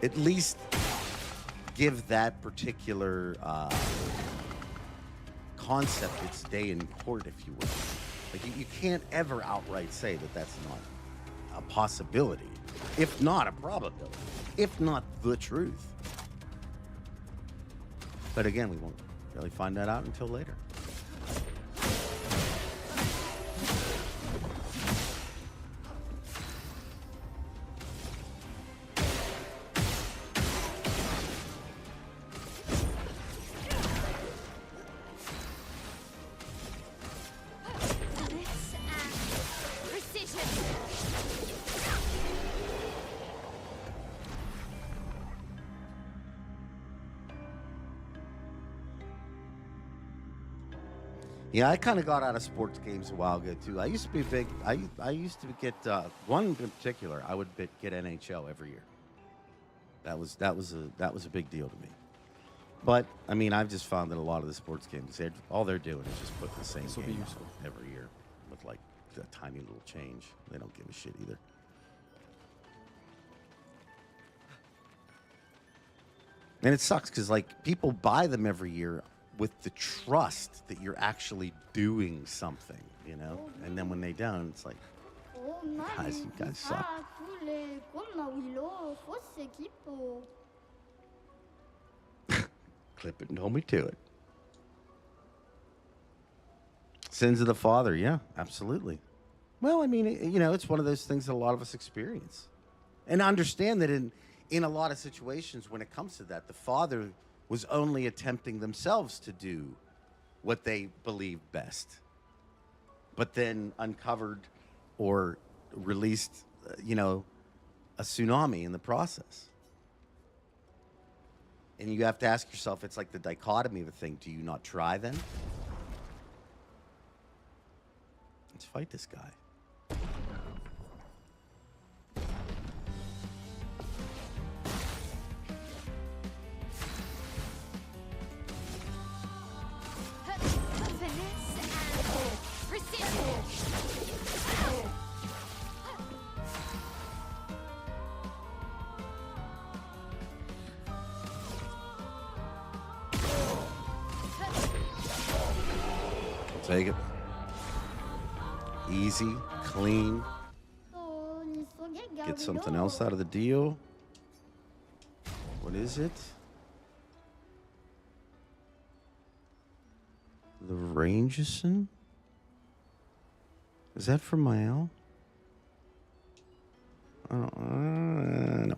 at least give that particular concept its day in court, if you will. Like, you can't ever outright say that that's not a possibility, if not a probability, if not the truth. But again, we won't really find that out until later. Yeah, I kind of got out of sports games a while ago too. I used to be big. I used to get one in particular. I would get NHL every year. That was a big deal to me. But I mean, I've just found that a lot of the sports games, all they're doing is just putting the same game out every year with like a tiny little change. They don't give a shit either. And it sucks because like people buy them every year with the trust that you're actually doing something, you know? And then when they don't, it's like, guys, you guys suck. Clip it and hold me to it. Sins of the father, yeah, absolutely. Well, I mean, you know, it's one of those things that a lot of us experience. And understand that in a lot of situations when it comes to that, the father was only attempting themselves to do what they believed best, but then uncovered or released, you know, a tsunami in the process. And you have to ask yourself, it's like the dichotomy of a thing. Do you not try then? Let's fight this guy. Take it. Easy, clean. Get something else out of the deal. What is it? The Rangerson? Is that from Mael? No.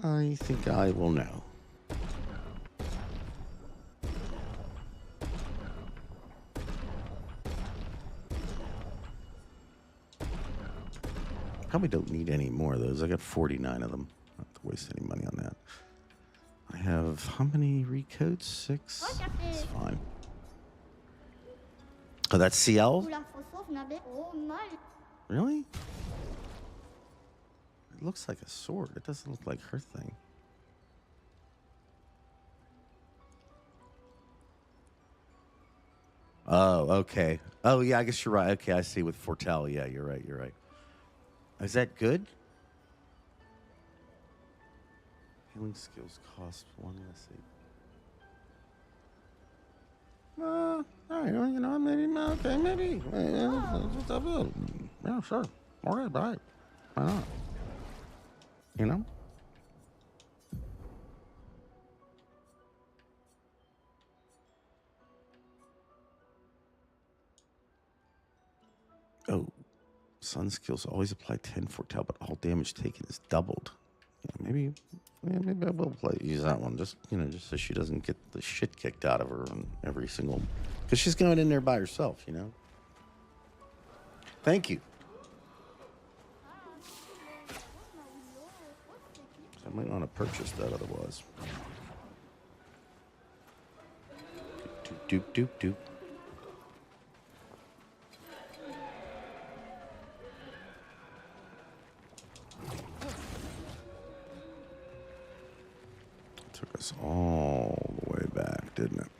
I think I will know. Probably don't need any more of those. I got 49 of them. I don't have to waste any money on that. I have how many recoats? 6? That's fine. Oh, that's CL? Really? It looks like a sword. It doesn't look like her thing. Oh, okay. Oh, yeah, I guess you're right. Okay, I see with Foretell. Yeah, you're right. You're right. Is that good? Healing skills cost 1 less. All right, well, you know, maybe, okay, maybe. Yeah, sure. All right, bye. Why not? You know? Oh, sun skills always apply 10 Foretell, but all damage taken is doubled. Yeah, maybe I will use that one. Just, you know, just so she doesn't get the shit kicked out of her on every single... Because she's going in there by herself, you know? Thank you. I might want to purchase that otherwise. Doop, doop, doop, doop. Took us all the way back, didn't it?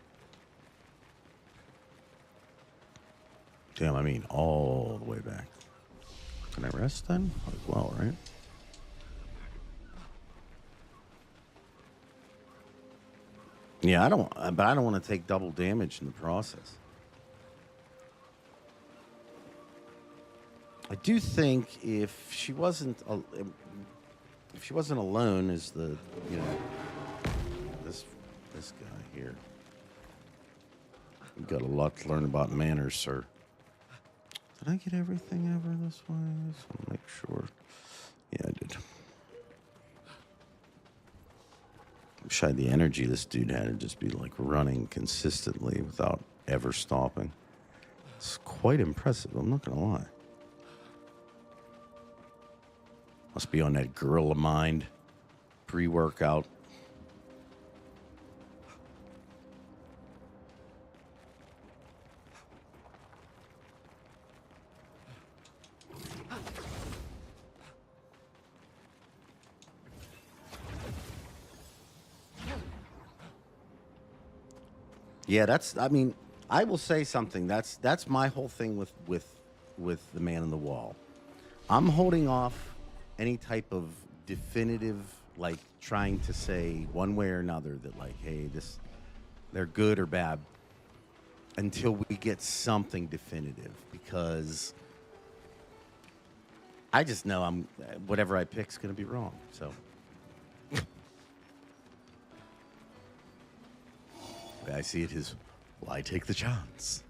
Damn, I mean all the way back. Can I rest then? As well, right? Yeah, but I don't want to take double damage in the process. I do think if she wasn't alone as the, you know, this guy here. You've got a lot to learn about manners, sir. Did I get everything ever this way? Just want to make sure. Yeah, I did. I wish I had the energy this dude had to just be like running consistently without ever stopping. It's quite impressive, I'm not gonna lie. Must be on that gorilla mind pre-workout. Yeah, I mean, I will say something. That's my whole thing with the Man in the Wall. I'm holding off any type of definitive, like, trying to say one way or another that, like, hey, they're good or bad until we get something definitive, because I just know whatever I pick's going to be wrong. So the way I see it is, why take the chance?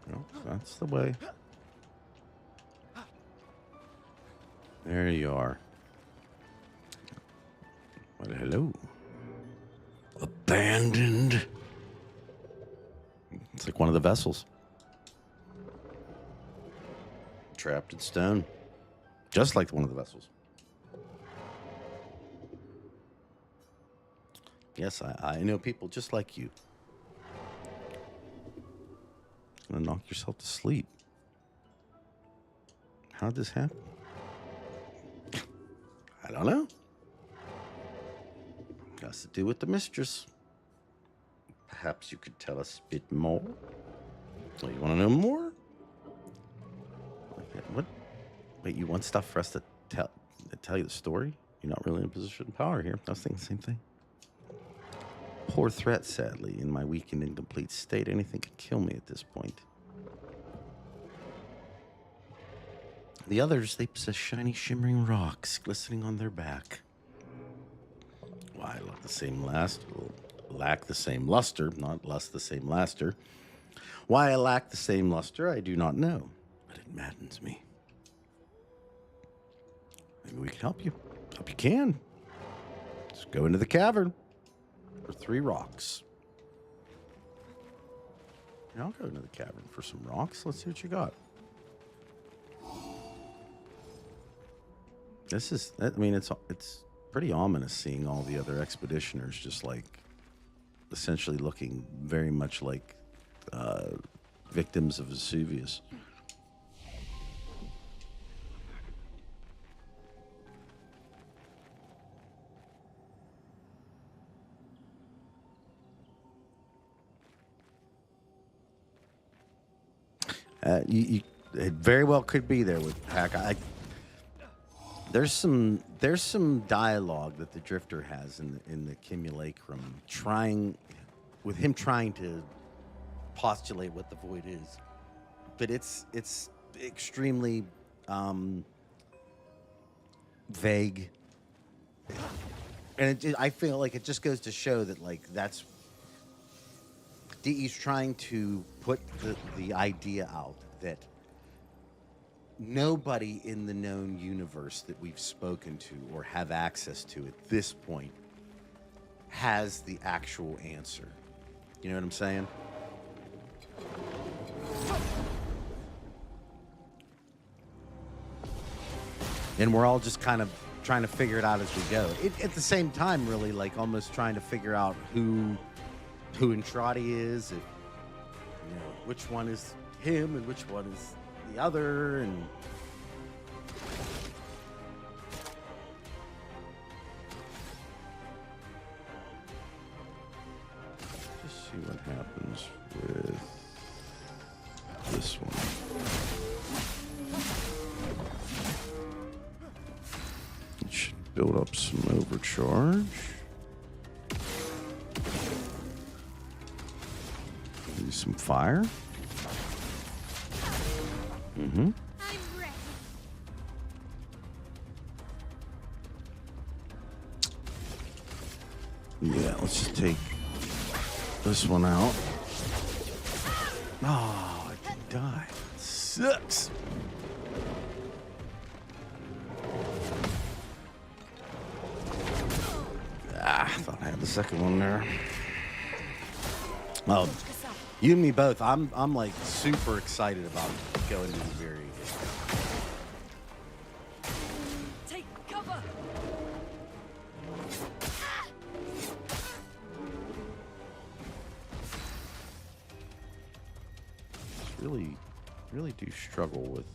No, that's the way. There you are. Well, hello. Abandoned. It's like one of the vessels. Trapped in stone. Just like one of the vessels. Yes, I know people just like you. Gonna knock yourself to sleep. How'd this happen? I don't know. Has to do with the mistress. Perhaps you could tell us a bit more. Well, you want to know more? What? Wait, you want stuff for us to tell you the story? You're not really in a position of power here. I was thinking the same thing. Poor threat, sadly. In my weak and incomplete state, anything could kill me at this point. The others, they possess shiny, shimmering rocks glistening on their back. Why, lack the same luster, not lust the same luster. Why I lack the same luster, I do not know, but it maddens me. Maybe we can help you. Hope you can. Let's go into the cavern for 3 rocks. Yeah, I'll go into the cavern for some rocks. Let's see what you got. This is, I mean, it's pretty ominous seeing all the other expeditioners just like essentially looking very much like victims of Vesuvius. It very well could be there with Hack. There's some dialogue that the Drifter has in the Cumulacrum, trying to postulate what the void is, but it's extremely vague, and I feel like it just goes to show that like that's DE's trying to put the idea out that nobody in the known universe that we've spoken to or have access to at this point has the actual answer. You know what I'm saying? And we're all just kind of trying to figure it out as we go. At the same time, really, like almost trying to figure out who Entrati is, if, you know, which one is him and which one is the other, and just see what happens with this one. It should build up some overcharge. Maybe some fire. Mm-hmm. Yeah, let's just take this one out. Oh, I didn't die. Sucks. I thought I had the second one there. Oh, you and me both. I'm like super excited about going to the very. Take cover. Really do struggle with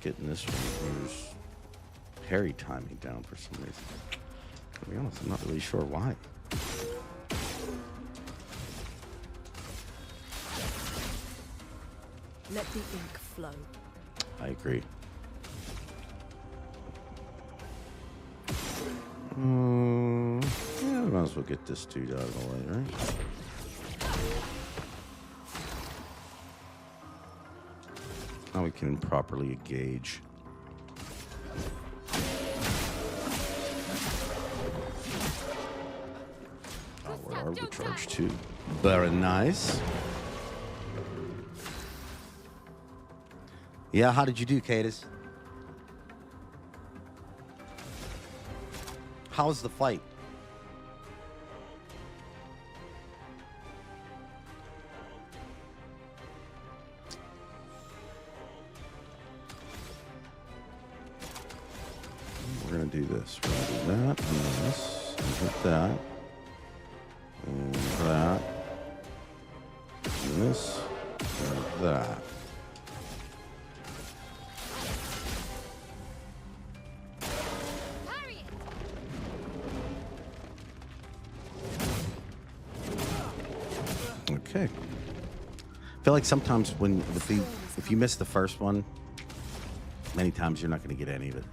getting this one. There's parry timing down for some reason. To be honest, I'm not really sure why. Let the ink flow. I agree. Yeah, we might as well get this dude out of the way, right? Now we can properly engage. Oh, we're overcharged too. Very nice. Yeah, how did you do, Cadis? How was the fight? We're gonna do this. We're gonna do that, and this, and hit that, and that, and this, and that. Okay. I feel like sometimes when if you miss the first one, many times you're not going to get any of it.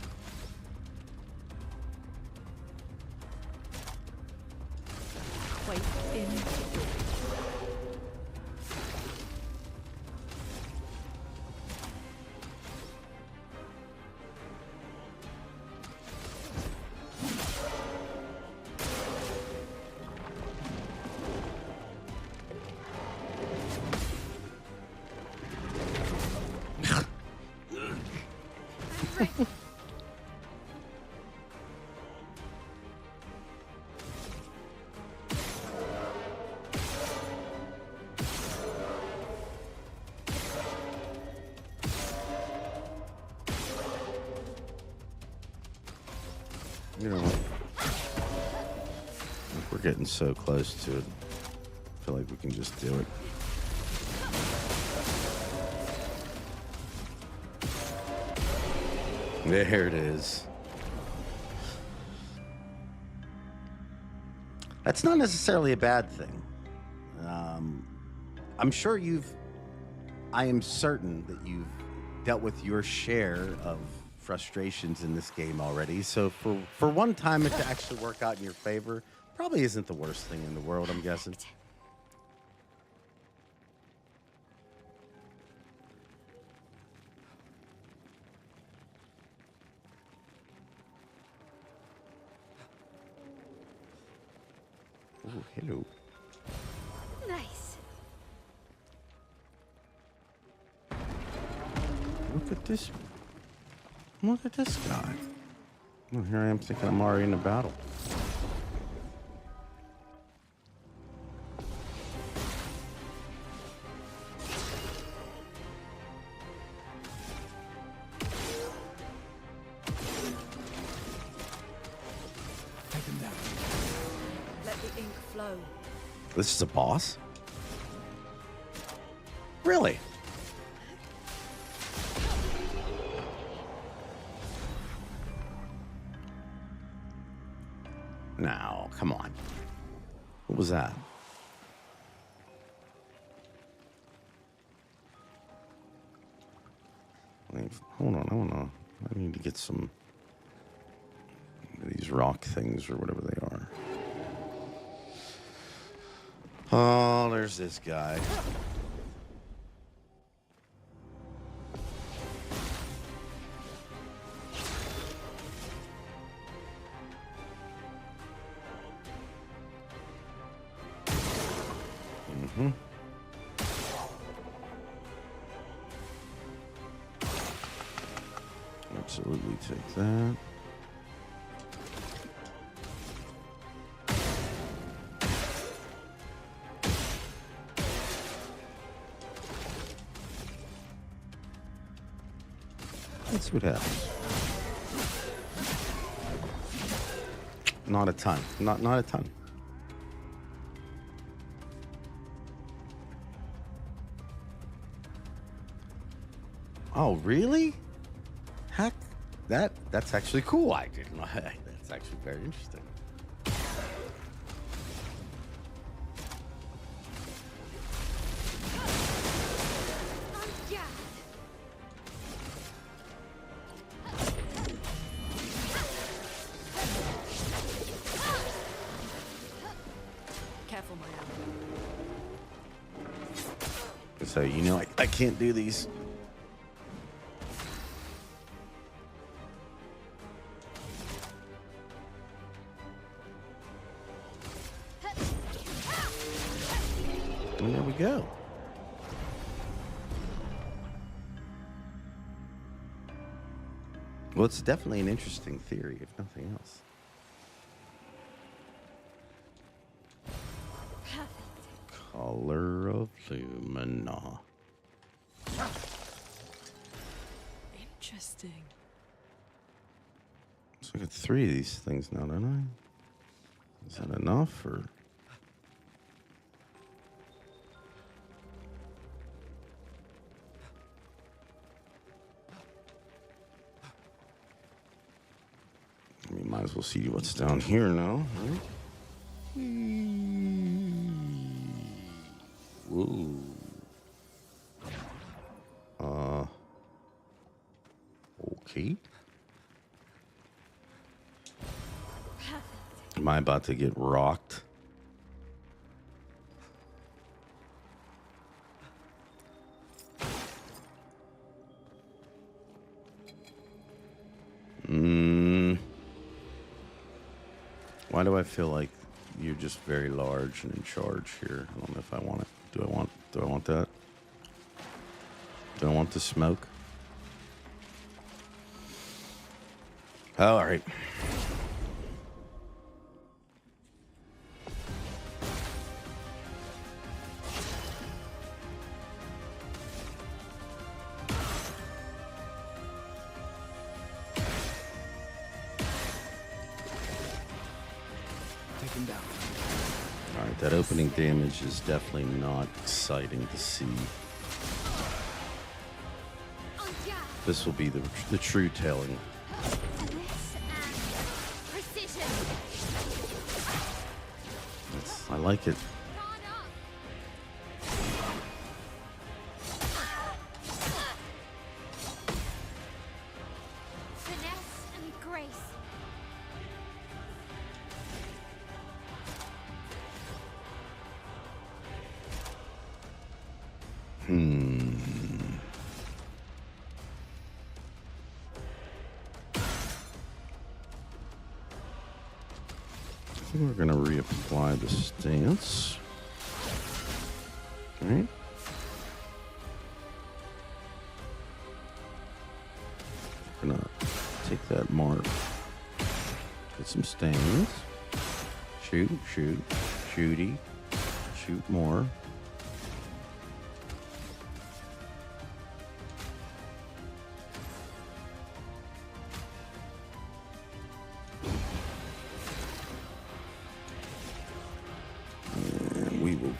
Wait in. we're getting so close to it. I feel like we can just do it. There it is. That's not necessarily a bad thing. I'm sure I am certain that you've dealt with your share of frustrations in this game already. So for one time it to actually work out in your favor probably isn't the worst thing in the world, I'm guessing. Oh, hello. Nice. Look at this. Look at this guy. Well, here I am thinking I'm already in a battle. Let the ink flow. This is a boss? Really? Now, come on. What was that? Hold on. I need to get some of these rock things or whatever they are. Oh, there's this guy. Mm-hmm. Absolutely take that. Let's see what happens. Not a ton. Not a ton. Oh, really? Heck, that's actually cool. I didn't know. That's actually very interesting. Careful, my ally. So, you know, I can't do these. And there we go. Well, it's definitely an interesting theory, if nothing else. Color of Lumina. Interesting. So I got 3 of these things now, don't I? Is that enough, or? I mean, might as well see what's down here now, right? Whoa. Okay. Am I about to get rocked? Why do I feel like you're just very large and in charge here? I don't know if I want it. Do I want that? Do I want the smoke? All right. Take him down. Alright, that opening damage is definitely not exciting to see. This will be the true telling. I like it. We're going to reapply the stance. All right. We're going to take that mark. Get some stains. Shoot, shoot, shooty. Shoot more.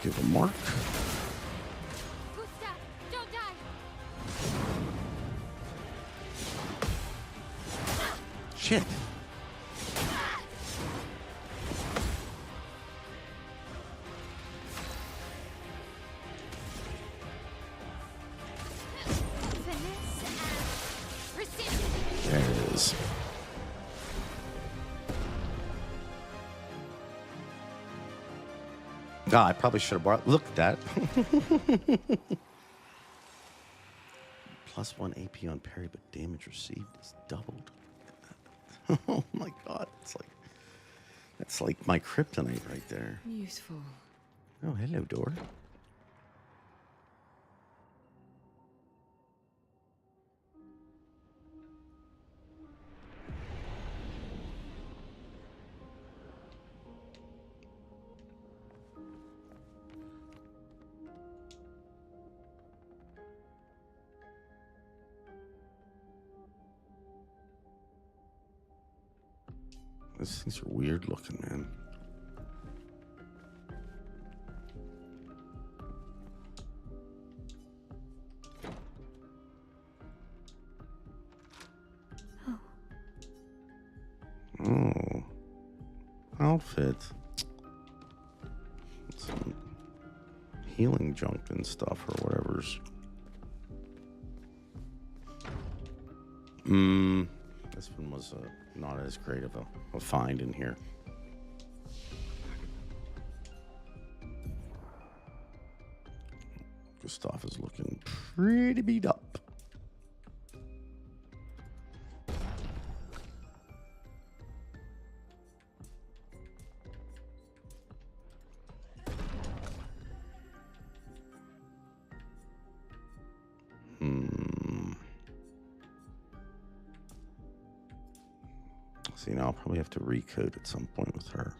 Give a mark. Gustav, don't die. Shit. There it is. God, I probably should have brought. Look at that. +1 AP on parry, but damage received is doubled. Oh my God, that's like my kryptonite right there. Useful. Oh, hello, door. These things are weird looking, man. Oh. Outfit. Some healing junk and stuff or whatever's. This one was not as great of a find in here. Gustav is looking pretty beat up. See, now I'll probably have to recode at some point with her.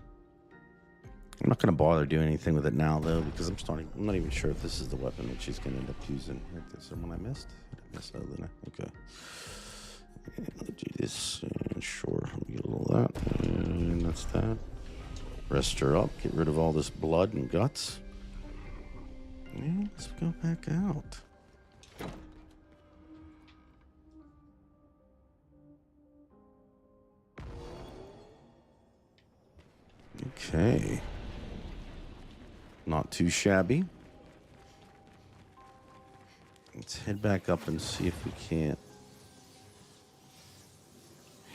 I'm not going to bother doing anything with it now, though, because I'm not even sure if this is the weapon that she's going to end up using. Is there one I missed? Did I miss that? Okay. And let me do this. And sure, let me get a little of that. And that's that. Rest her up. Get rid of all this blood and guts. And let's go back out. Okay. Not too shabby. Let's head back up and see if we can't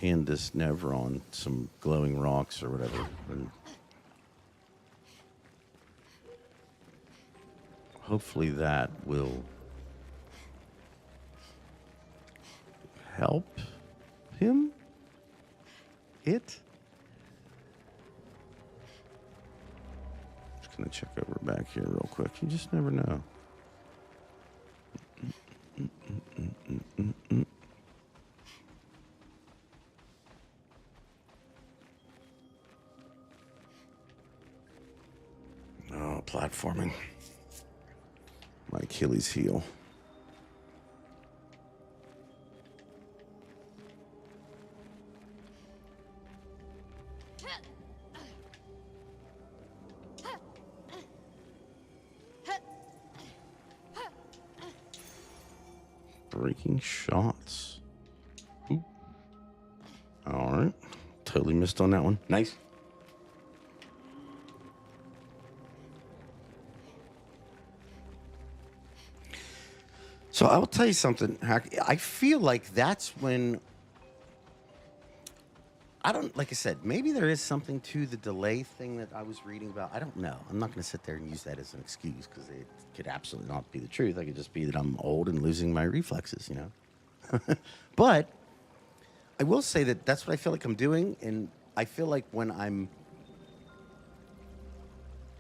hand this Nevron some glowing rocks or whatever. And hopefully that will help him. Gonna check over back here real quick. You just never know. Oh, platforming. My Achilles heel. breaking shots. Ooh. All right. Totally missed on that one. Nice. So I will tell you something, Hack. I feel like that's when, I don't, like I said, maybe there is something to the delay thing that I was reading about. I don't know. I'm not going to sit there and use that as an excuse because it could absolutely not be the truth. It could just be that I'm old and losing my reflexes, you know. But I will say that that's what I feel like I'm doing. And I feel like when I'm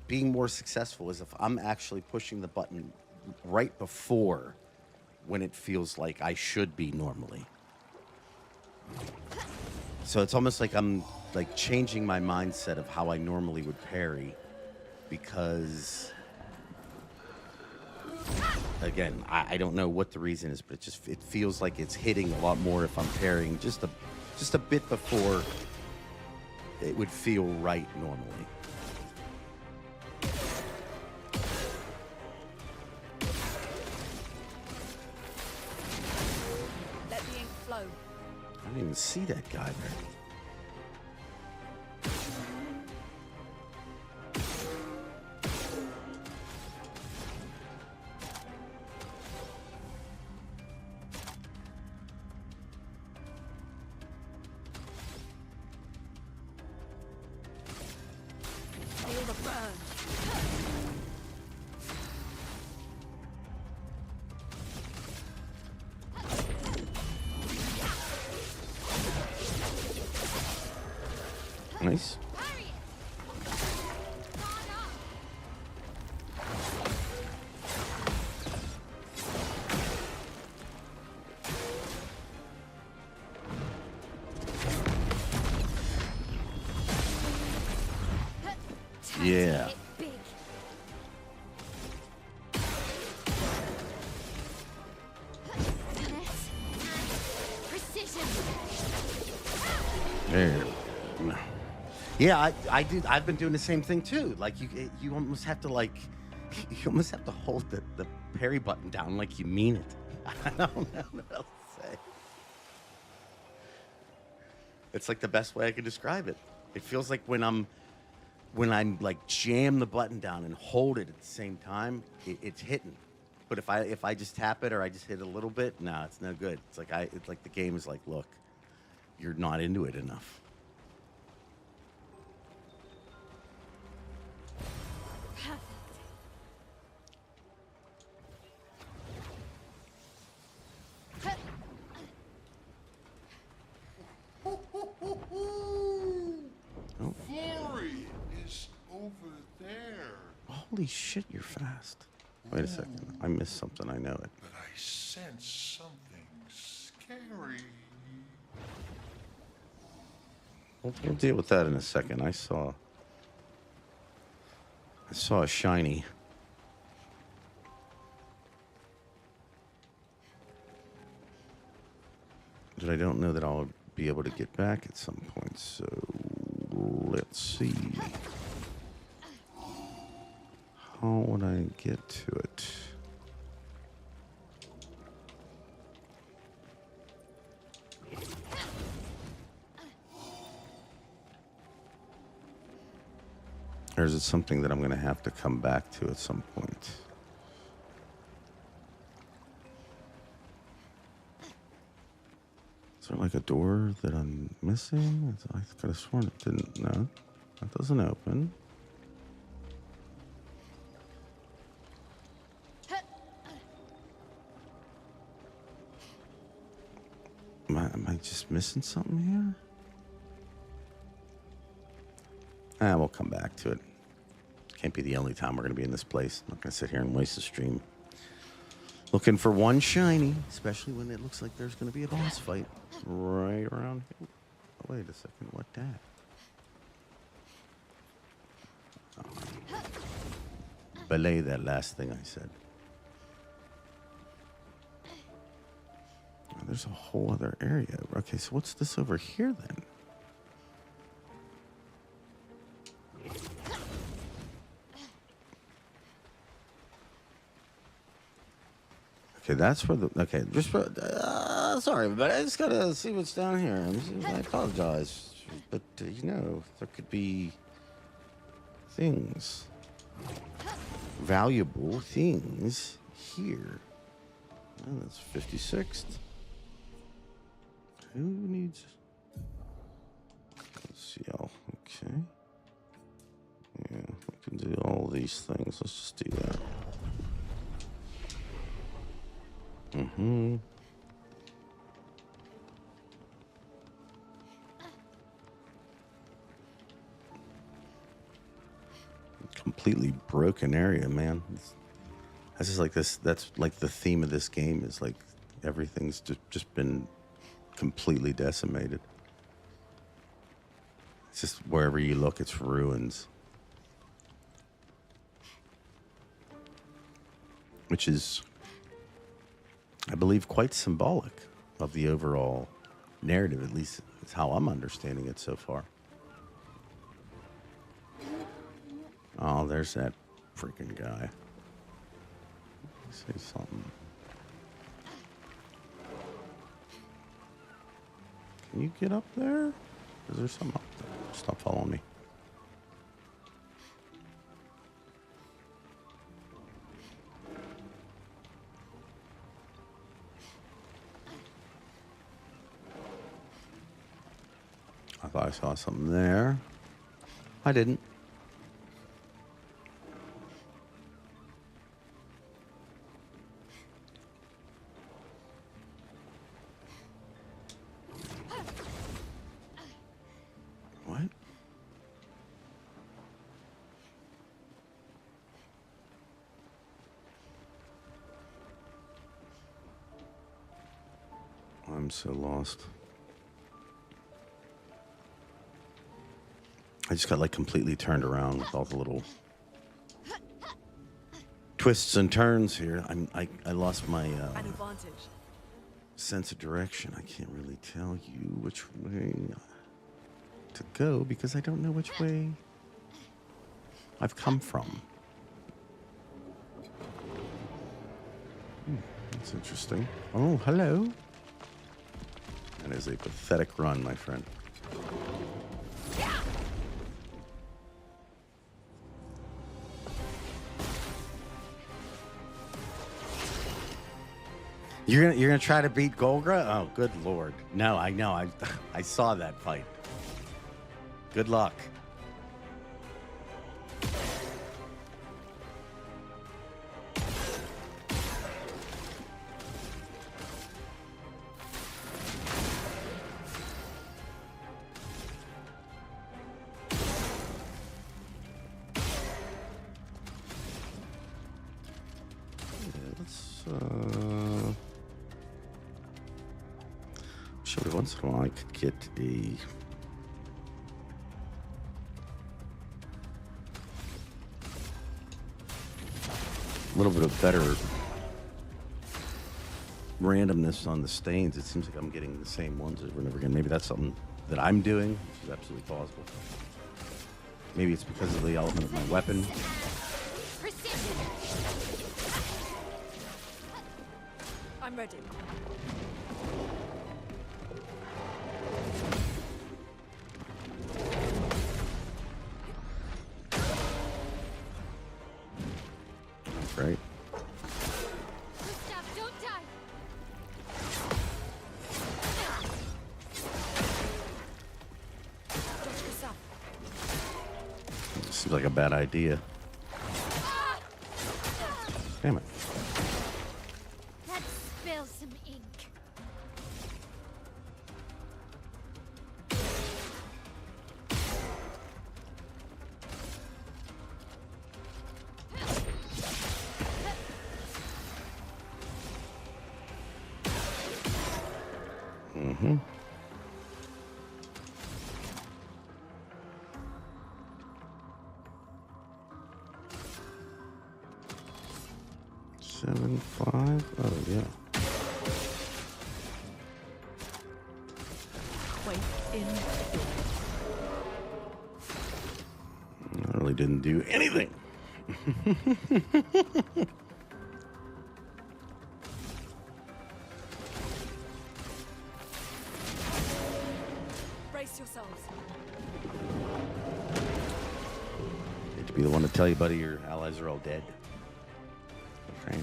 being more successful is if I'm actually pushing the button right before when it feels like I should be normally. So it's almost like I'm like changing my mindset of how I normally would parry because, again, I don't know what the reason is, but it feels like it's hitting a lot more if I'm parrying just a bit before it would feel right normally. Let the ink flow. I didn't even see that guy there. Feel the burn. Nice. Yeah. There. Yeah, I do. I've been doing the same thing too. Like you almost have to you almost have to hold the parry button down like you mean it. I don't know what else to say. It's like the best way I could describe it. It feels like when I'm like jam the button down and hold it at the same time, it's hitting. But if I just tap it or I just hit it a little bit, no, it's no good. It's like the game is like, look, you're not into it enough. Oh. Glory is over there. Holy shit, you're fast. Wait a second. I missed something. I know it. But I sense something scary. We'll deal with that in a second. I saw a shiny. But I don't know that I'll be able to get back at some point. So let's see. How would I get to it? Or is it something that I'm going to have to come back to at some point? Is there like a door that I'm missing? I could have sworn it didn't. No, that doesn't open. Am I just missing something here? We'll come back to it. Can't be the only time we're going to be in this place. I'm not going to sit here and waste the stream looking for one shiny, especially when it looks like there's going to be a boss fight right around here. Oh, wait a second. What that? Oh. Belay that last thing I said. Oh, there's a whole other area. Okay, so what's this over here then? Okay, that's where the... Okay, just... sorry, but I just gotta see what's down here. I apologize. But, you know, there could be... things. Valuable things here. Oh, that's 56th. Who needs... Let's see, okay. Yeah, we can do all these things. Let's just do that. Completely broken area, man. That's just like this. That's like the theme of this game is like everything's just been completely decimated. It's just wherever you look, it's ruins. Which is, I believe, quite symbolic of the overall narrative, at least it's how I'm understanding it so far. Oh, there's that freaking guy. Say something. Can you get up there? Is there something up there? Stop following me. I thought I saw something there. I didn't. What? I'm so lost. I just got like completely turned around with all the little twists and turns here. I lost my An advantage. sense of direction. I can't really tell you which way to go because I don't know which way I've come from. That's interesting. Oh, hello. That is a pathetic run, my friend. You're gonna try to beat Golgra? Oh, good lord! No, I know. I saw that fight. Good luck. Every once in a while I could get a little bit of better randomness on the stains. It seems like I'm getting the same ones over and over again. Maybe that's something that I'm doing, which is absolutely possible. Maybe it's because of the element of my weapon. I'm ready. Right. Gustav, don't die. Seems like a bad idea. Damn it. Let's spill some ink. Mm-hmm. Seven, 5. Oh, yeah. Wait in. I really didn't do anything. be the one to tell you, buddy, your allies are all dead. Okay.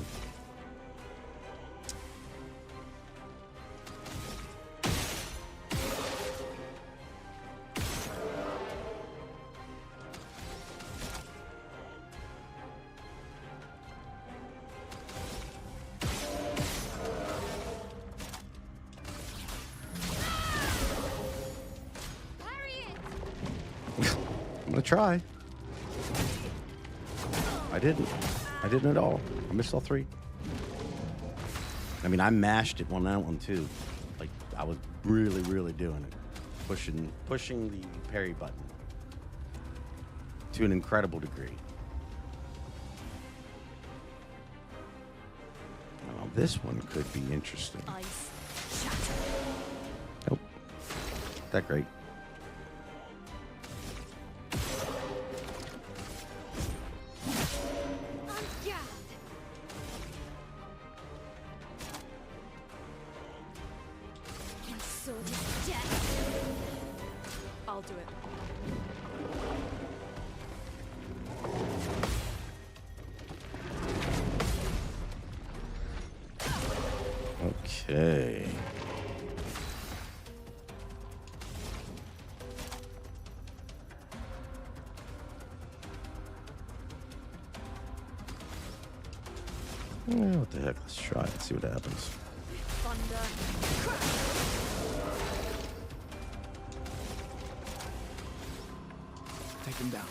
I'm gonna try. I didn't at all. I missed all three. I mean, I mashed it on that one too. Like, I was really doing it. Pushing the parry button to an incredible degree. Now, this one could be interesting. Nope. Not that great. I'll do it. Okay. What the heck? Let's try it. See what happens. Take him down.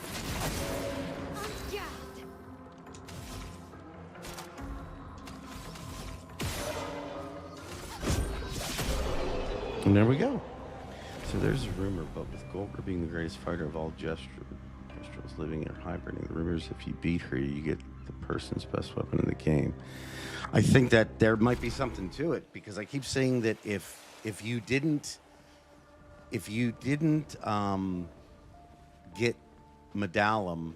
And there we go. So there's a rumor, but with Golgra being the greatest fighter of all Gestrels living or hibernating, the rumors if you beat her, you get the person's best weapon in the game. I think that there might be something to it, because I keep saying that if you didn't get Medallum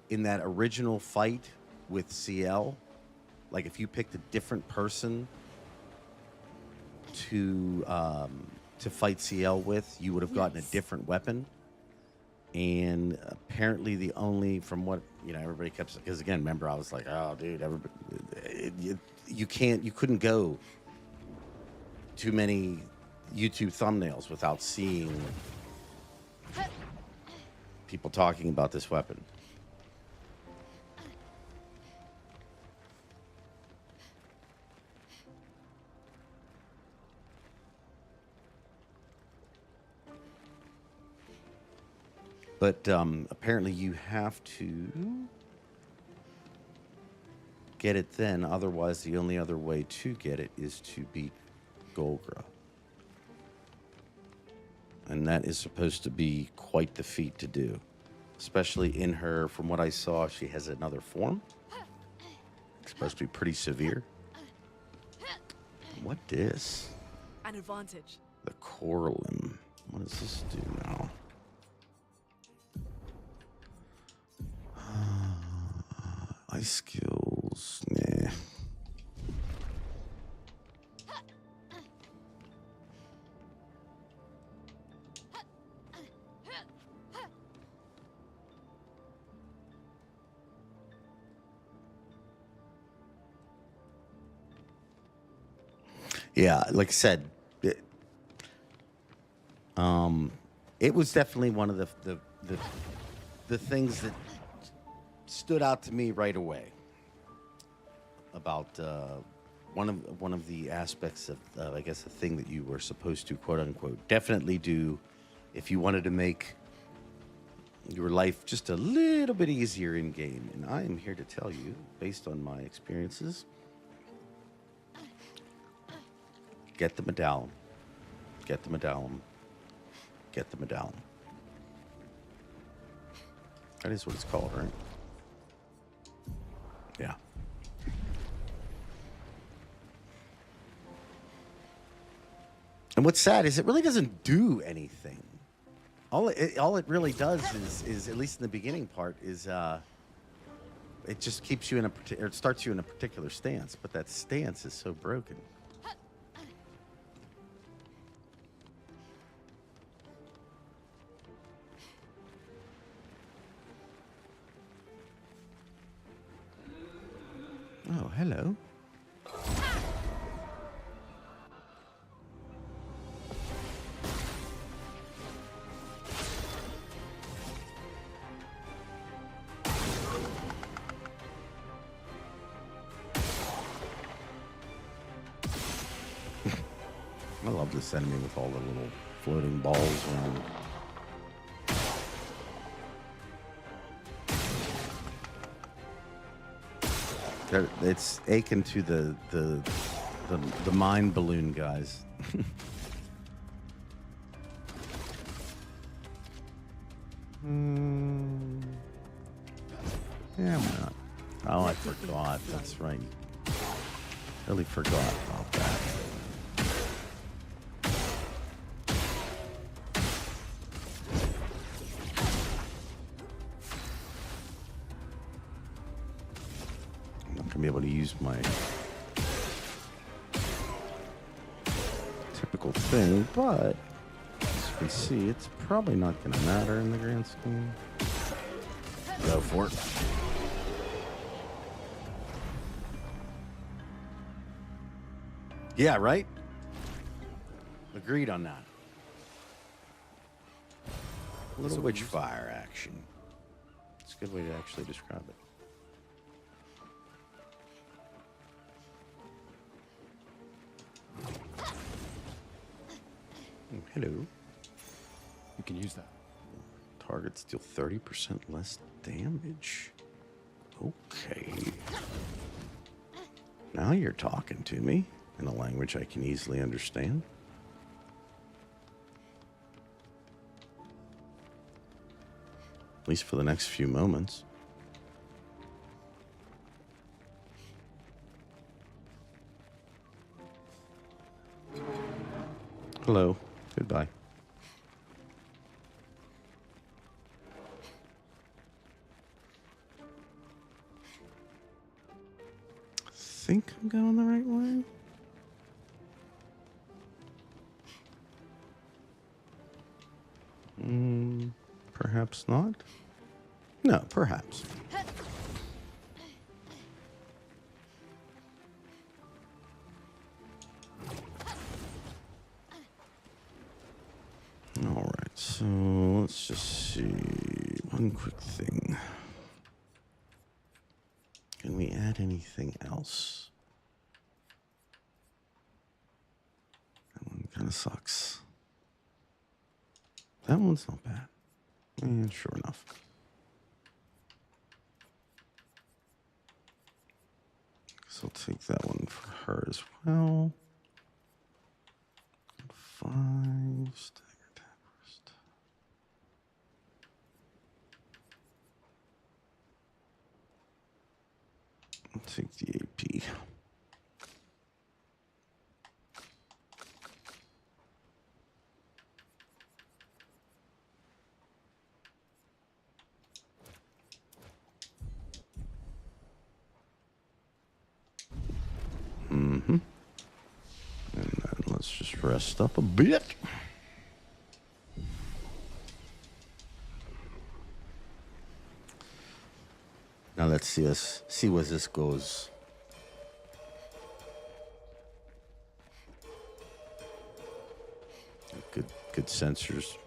in that original fight with CL, like if you picked a different person to fight CL with, you would have gotten a different weapon. And apparently the only, from what, everybody kept, because again, remember, I was like, oh, dude, you couldn't go too many YouTube thumbnails without seeing people talking about this weapon. But apparently you have to get it then. Otherwise, the only other way to get it is to beat Golgra. And that is supposed to be quite the feat to do. Especially in her, from what I saw, she has another form. It's supposed to be pretty severe. What is? An advantage. The Corlin. What does this do now? Ice skills, nah. Yeah, like I said, it was definitely one of the things that stood out to me right away about one of the aspects of I guess the thing that you were supposed to quote unquote definitely do if you wanted to make your life just a little bit easier in game. And I am here to tell you, based on my experiences, get the medallion. Get the medallion. Get the medallion. That is what it's called, right? Yeah. And what's sad is it really doesn't do anything. All it really does is at least in the beginning part is it just keeps you in it starts you in a particular stance, but that stance is so broken. Oh, hello. I love this enemy with all the little floating balls around. It's akin to the mine balloon guys. Yeah, why not? Oh, I forgot. That's right. Totally forgot about that. I'm not gonna be able to use my typical thing, but as you can see, it's probably not gonna matter in the grand scheme. Go for it. Yeah, right? Agreed on that. A little witch fire action. It's a good way to actually describe it. Hello. You can use that. Targets deal 30% less damage. Okay. Now you're talking to me in a language I can easily understand. At least for the next few moments. Hello. Goodbye. Think I'm going the right way? Perhaps not. No, perhaps. All right, so let's just see one quick thing. Can we add anything else? That one kind of sucks. That one's not bad. Sure enough. So I'll take that one for her as well. 5 stagger first. I'll take the AP. And then let's just rest up a bit. Now let's see where this goes. Good sensors.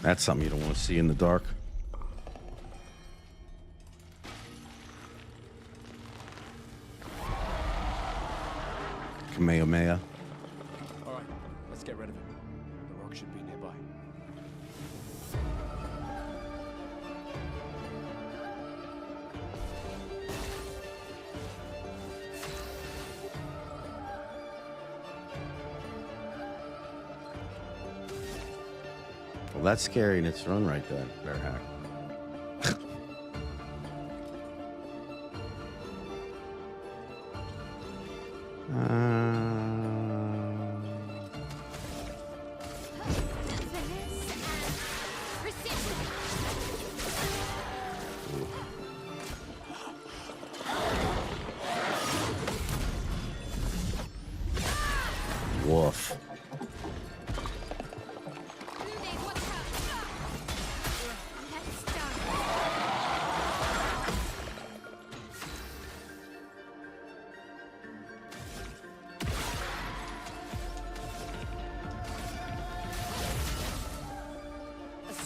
That's something you don't want to see in the dark. Kamehameha. All right, let's get rid of it. The rock should be nearby. Well, that's scary in its own right, that bear hack. Woof.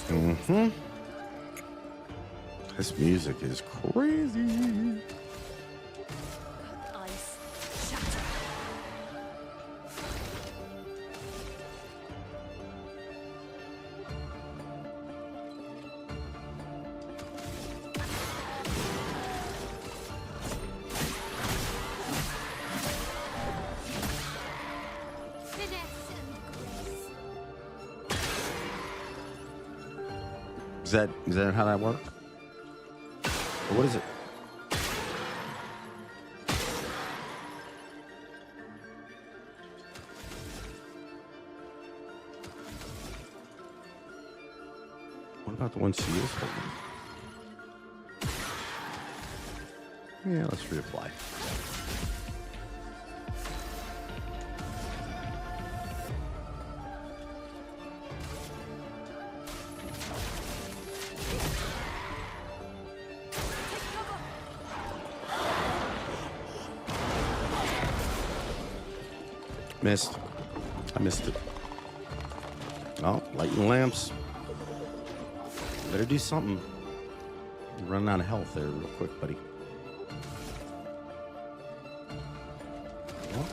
Mm-hmm. This music is crazy. Is that how that works? Or what is it? What about the one she is holding? Yeah, let's reapply. Missed. I missed it. Oh, lighting lamps. Better do something. You're running out of health there real quick, buddy. Well.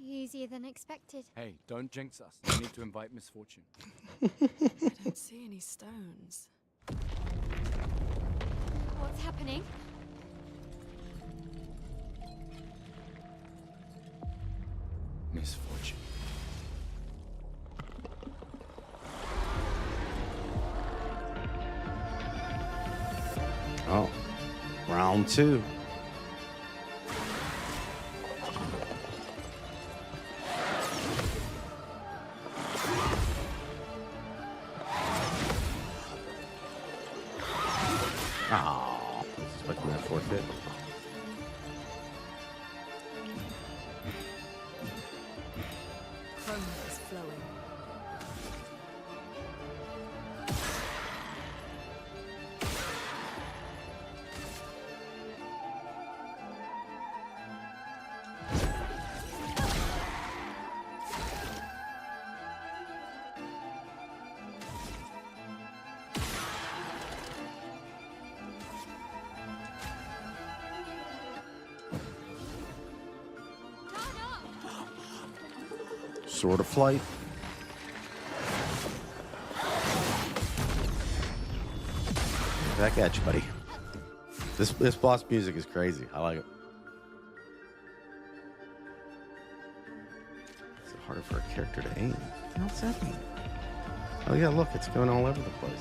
Easier than expected. Hey, don't jinx us. We need to invite misfortune. I don't see any stones. What's happening? Misfortune. Oh, round two. Oh, expecting that forfeit. Chrome is flowing. Sword of Flight. Back at you, buddy. This boss music is crazy. I like it. It's harder for a character to aim. What's that mean? Oh yeah, look, it's going all over the place.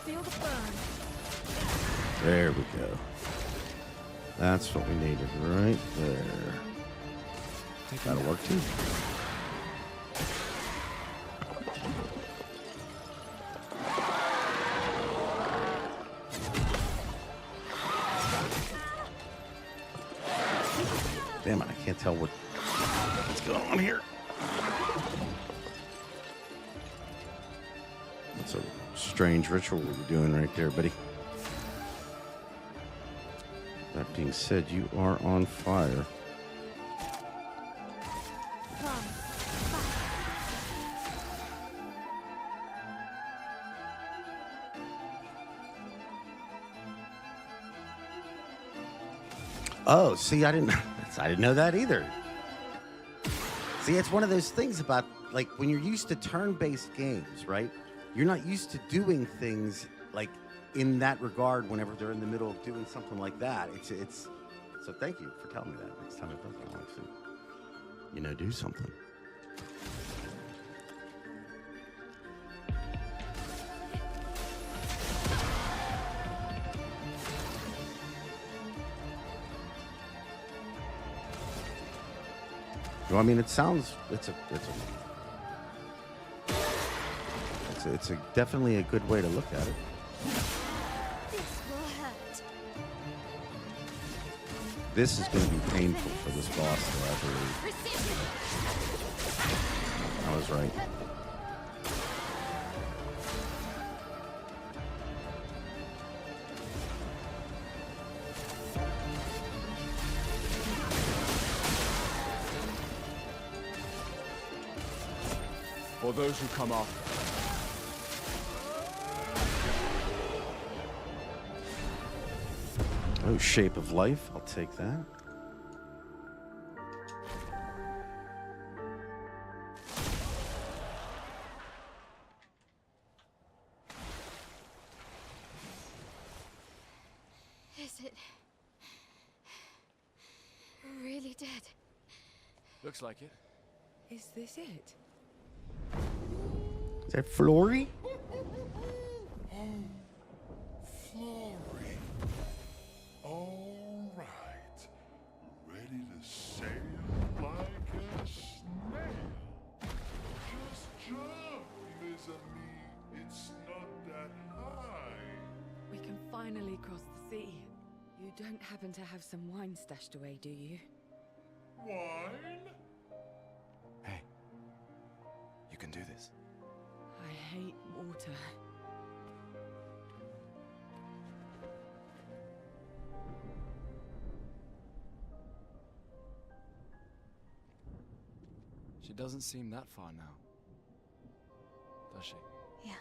Feel the burn. There we go. That's what we needed right there. That'll work too. Damn it, I can't tell what's going on here. strange ritual you're doing right there, buddy. That being said, you are on fire. Oh, see, I didn't know that either. See, it's one of those things about, like, when you're used to turn-based games, right? You're not used to doing things like in that regard whenever they're in the middle of doing something like that. It's so thank you for telling me that. Next time it does, I'll actually, do something. Well, I mean, it sounds it's a definitely a good way to look at it. This will hurt. This is going to be painful for this boss, though, I believe. I was right. For those who come after. Oh, shape of life. I'll take that. Is it really dead? Looks like it. Is this it? Is that Flory? Flory. All right. Ready to sail like a snail. Just jump, mes amis. It's not that high. We can finally cross the sea. You don't happen to have some wine stashed away, do you? Wine? Hey, you can do this. I hate water. She doesn't seem that far now, does she? Yeah.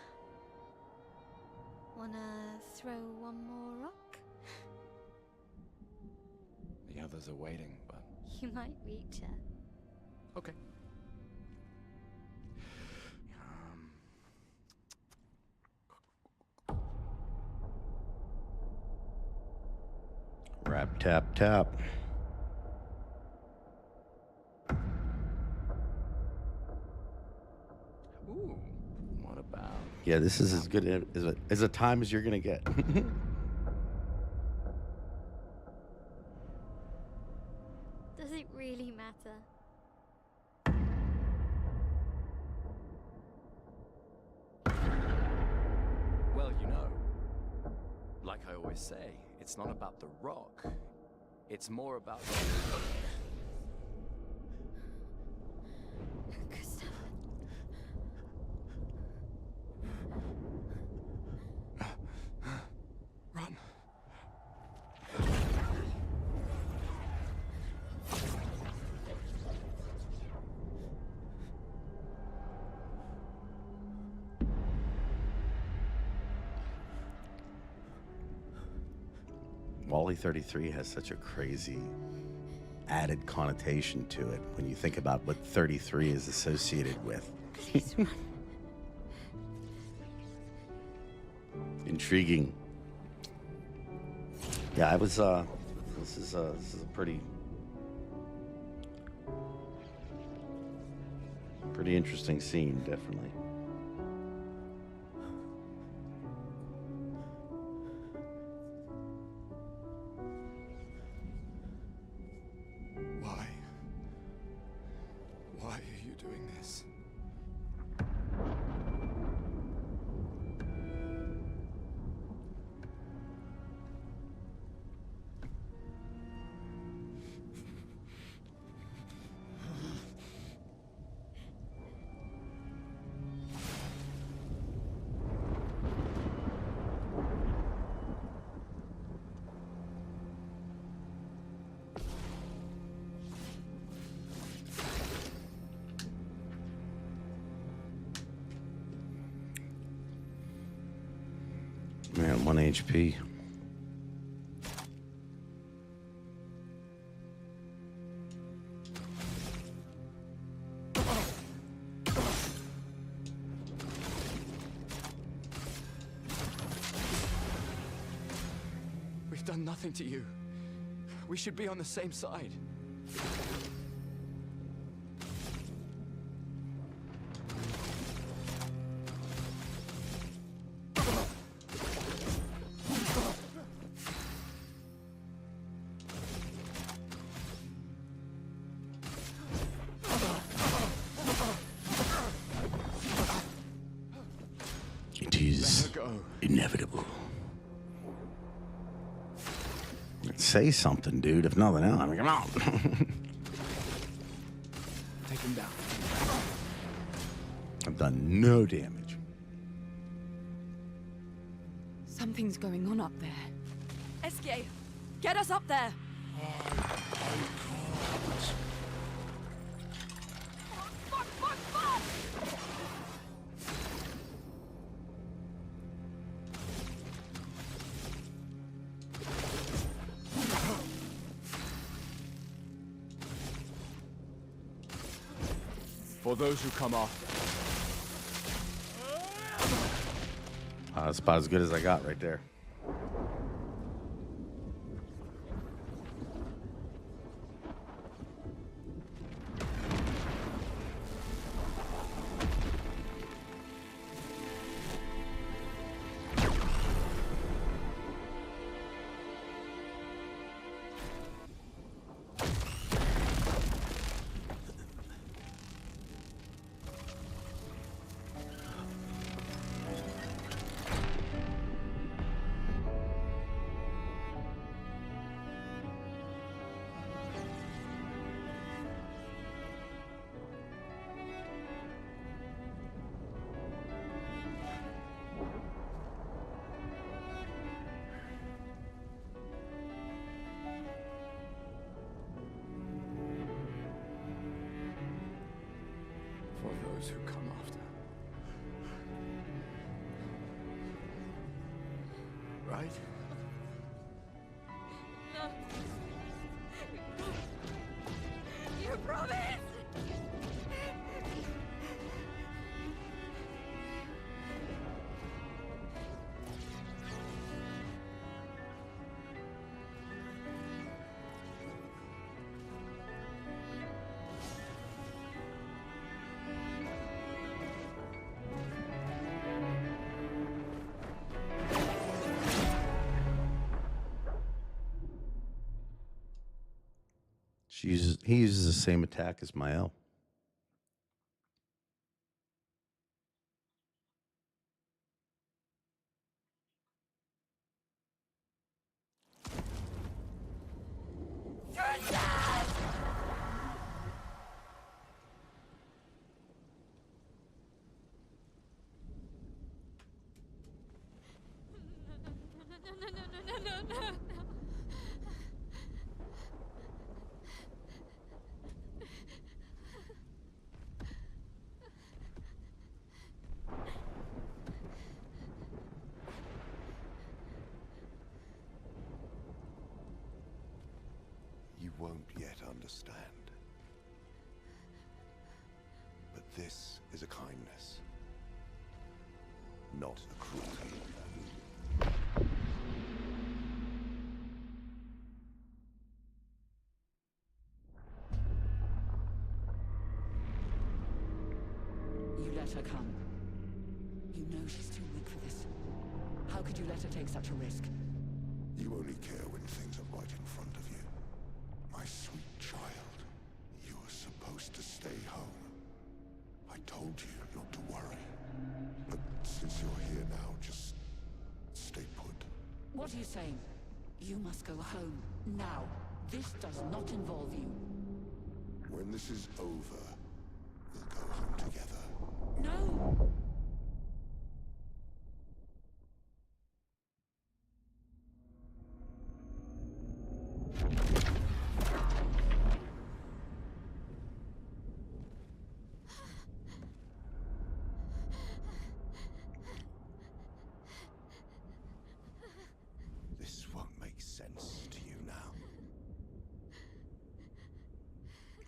Wanna throw one more rock? The others are waiting, but... You might reach her. Okay. Rap, tap, tap. Ooh, what about... Yeah, this is as good as a time as you're going to get. Does it really matter? Well, like I always say, it's not about the rock. It's more about... Run. Wally 33 has such a crazy added connotation to it when you think about what 33 is associated with. Intriguing. Yeah, I was this is a pretty interesting scene, definitely. Why are you doing this? 1 HP. We've done nothing to you. We should be on the same side. It is inevitable. Say something, dude. If nothing else, I mean, come on. Take him down. I've done no damage. Something's going on up there. Eskie, get us up there! For those who come after. That's about as good as I got right there. For those who come after. Right? You promised! He uses the same attack as Mael. No. You won't yet understand. But this is a kindness, not a cruelty. You let her come. You know she's too weak for this. How could you let her take such a risk? You only care when things are right in front of you. My sweet child, you were supposed to stay home. I told you not to worry. But since you're here now, just stay put. What are you saying? You must go home, now. This does not involve you. When this is over, we'll go home together. No!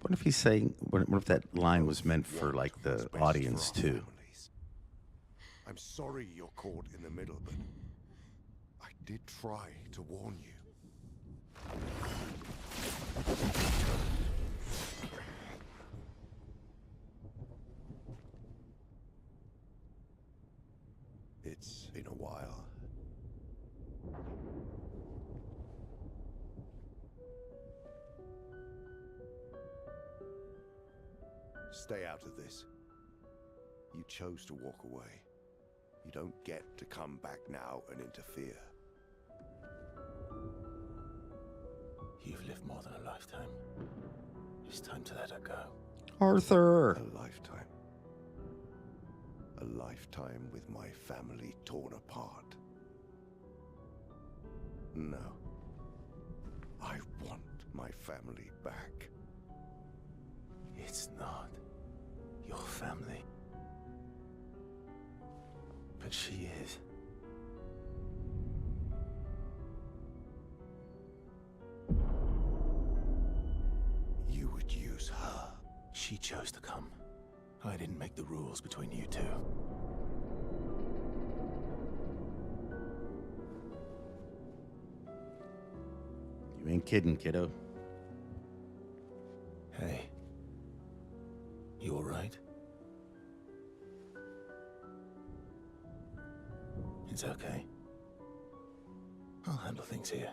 What if he's saying? What if that line was meant for like the audience too? I'm sorry you're caught in the middle, but I did try to warn you. It's been a while. Stay out of this. You chose to walk away. You don't get to come back now and interfere. You've lived more than a lifetime. It's time to let her go. Arthur! A lifetime. A lifetime with my family torn apart. No. I want my family back. It's not your family. But she is. You would use her. She chose to come. I didn't make the rules between you two. You ain't kidding, kiddo. Hey. You all right? It's okay. I'll handle things here.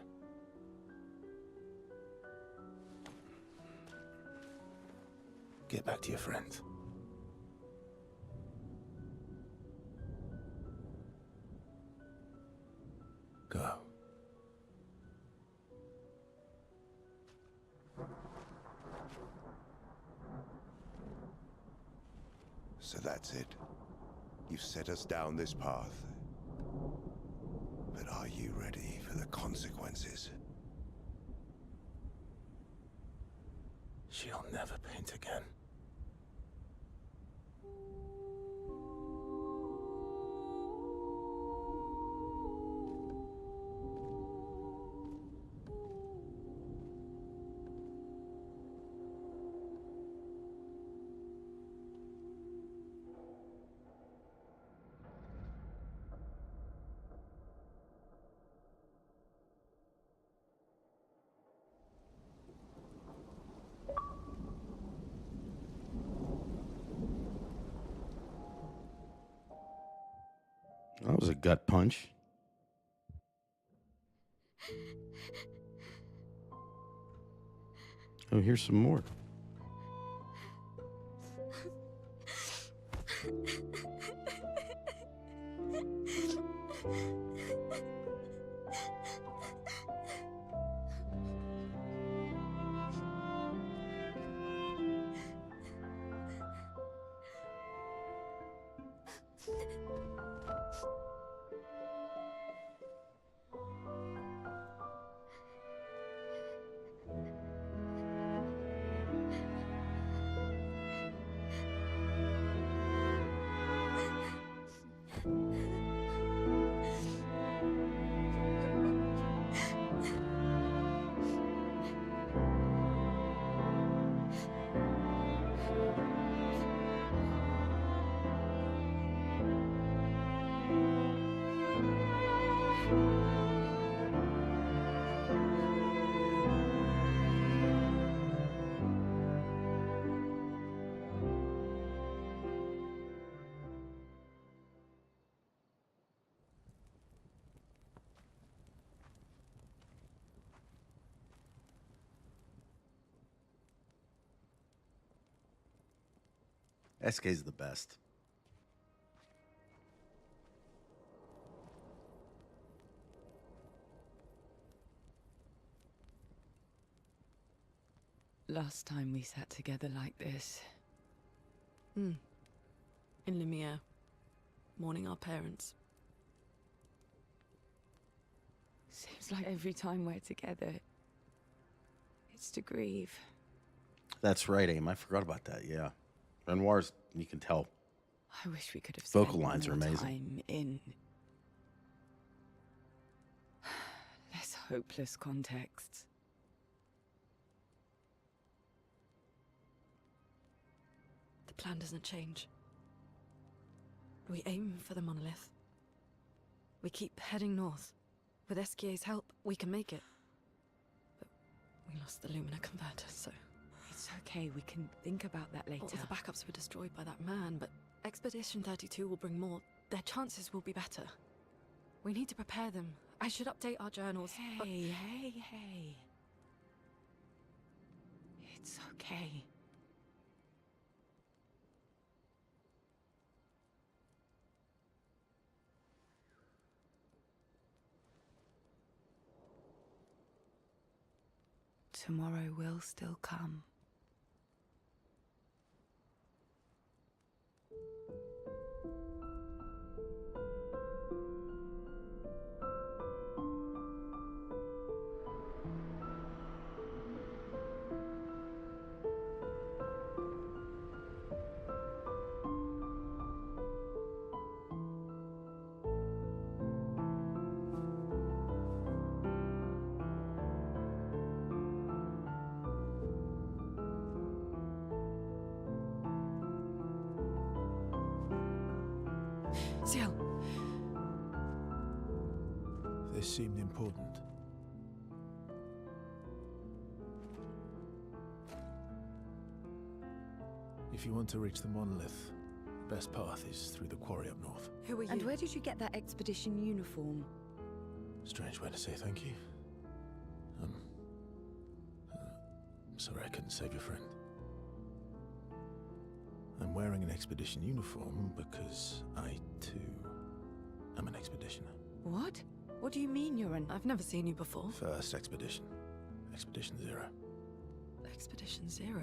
Get back to your friends. Go. So that's it. You've set us down this path. But are you ready for the consequences? She'll never paint again. That was a gut punch. Oh, here's some more. SK's the best. Last time we sat together like this. In Lumiere, mourning our parents. Seems like every time we're together, it's to grieve. That's right, Aim. I forgot about that, yeah. Renoir's, you can tell. I wish we could have Vocal spent lines are more amazing. time in less hopeless contexts. plan doesn't change. We aim for the monolith. We keep heading north. With SKA's help, we can make it. But we lost the Lumina converter, so... It's okay, we can think about that later. All the backups were destroyed by that man, but Expedition 32 will bring more. Their chances will be better. We need to prepare them. I should update our journals. Hey. It's okay. Tomorrow will still come. Ciel. This seemed important. If you want to reach the monolith, the best path is through the quarry up north. Who are you? And where did you get that expedition uniform? Strange way to say thank you. I'm sorry I couldn't save your friend. I'm wearing an expedition uniform because I, too, am an expeditioner. What? What do you mean you're an... I've never seen you before. First expedition. Expedition 0. Expedition 0?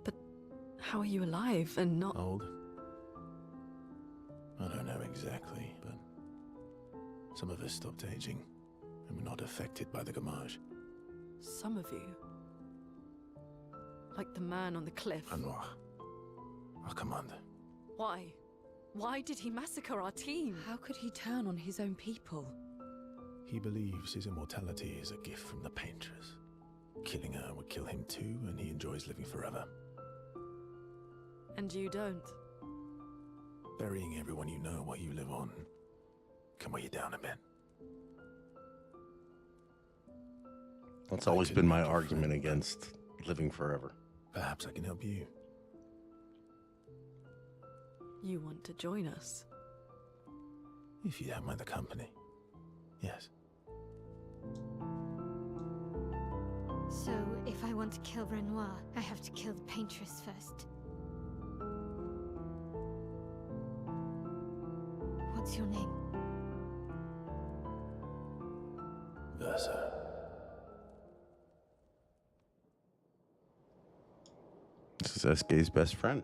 But how are you alive and not... Old? I don't know exactly, but some of us stopped aging and were not affected by the Gamage. Some of you? Like the man on the cliff? Anwar, our commander. Why? Why did he massacre our team? How could he turn on his own people? He believes his immortality is a gift from the painters. Killing her would kill him too, and he enjoys living forever. And you don't? Burying everyone you know while you live on can weigh you down a bit. That's always been my argument against living forever. Perhaps I can help you. You want to join us? If you don't mind the company. Yes. So, if I want to kill Renoir, I have to kill the paintress first. What's your name? Versa. This is SK's best friend.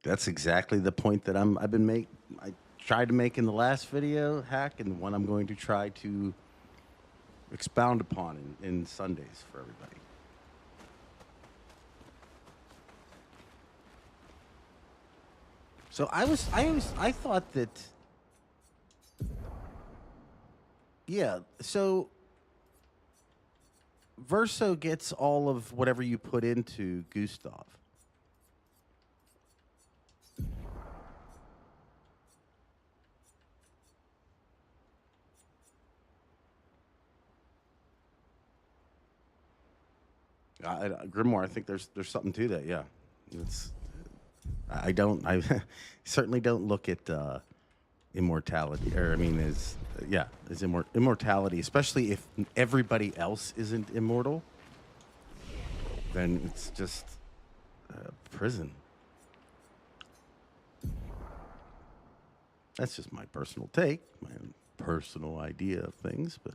That's exactly the point that I tried to make in the last video hack, and one I'm going to try to expound upon in Sundays for everybody. So I thought that, yeah, so Verso gets all of whatever you put into Gustav. Grimoire, I think there's something to that. Yeah, I certainly don't look at immortality, or I mean, as immortality, especially if everybody else isn't immortal, then it's just prison. That's just my personal take, my personal idea of things, but.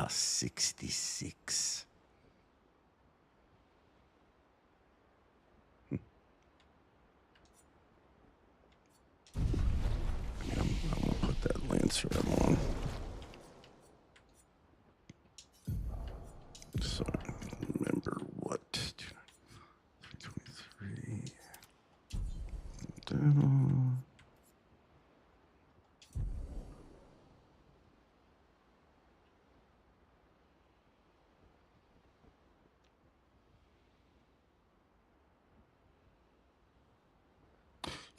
66. I want to put that Lancer on. So I remember what. 323. Down.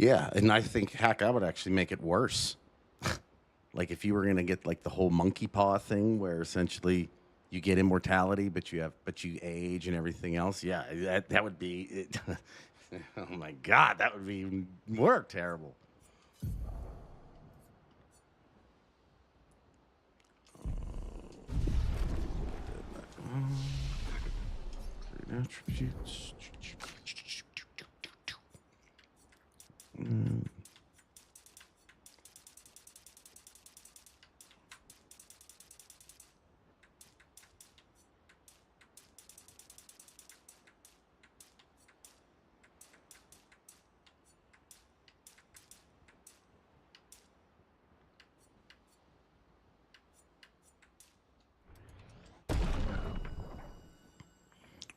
Yeah, and I think, heck, I would actually make it worse. Like if you were gonna get like the whole monkey paw thing, where essentially you get immortality, but you age and everything else. Yeah, that would be it. Oh my God, that would be even more terrible. Create attributes.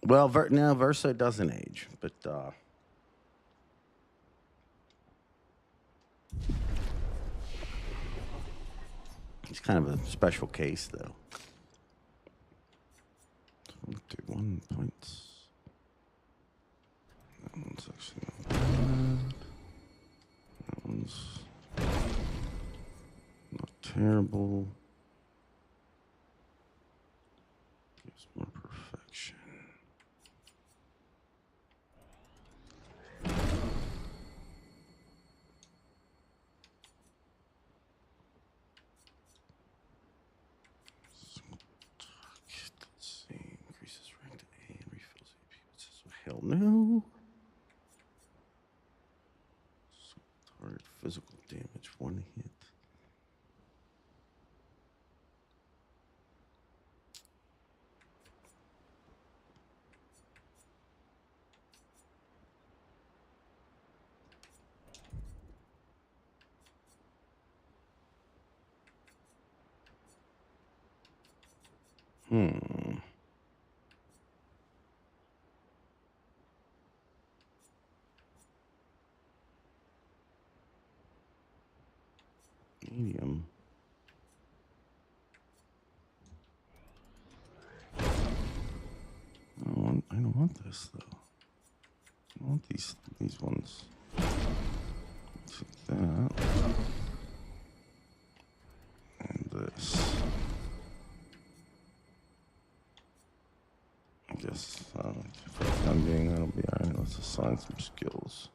Well, now Versa doesn't age, but it's kind of a special case, though. 21 points. That one's actually not bad. That one's not terrible. Gives more perfection. Let's see. Increases rank to A and refills AP. Hell no. Target physical damage, 1 hit. Medium. I don't want this though. I want these ones. Take that. And this. I guess for the time being that'll be alright. Let's assign some skills.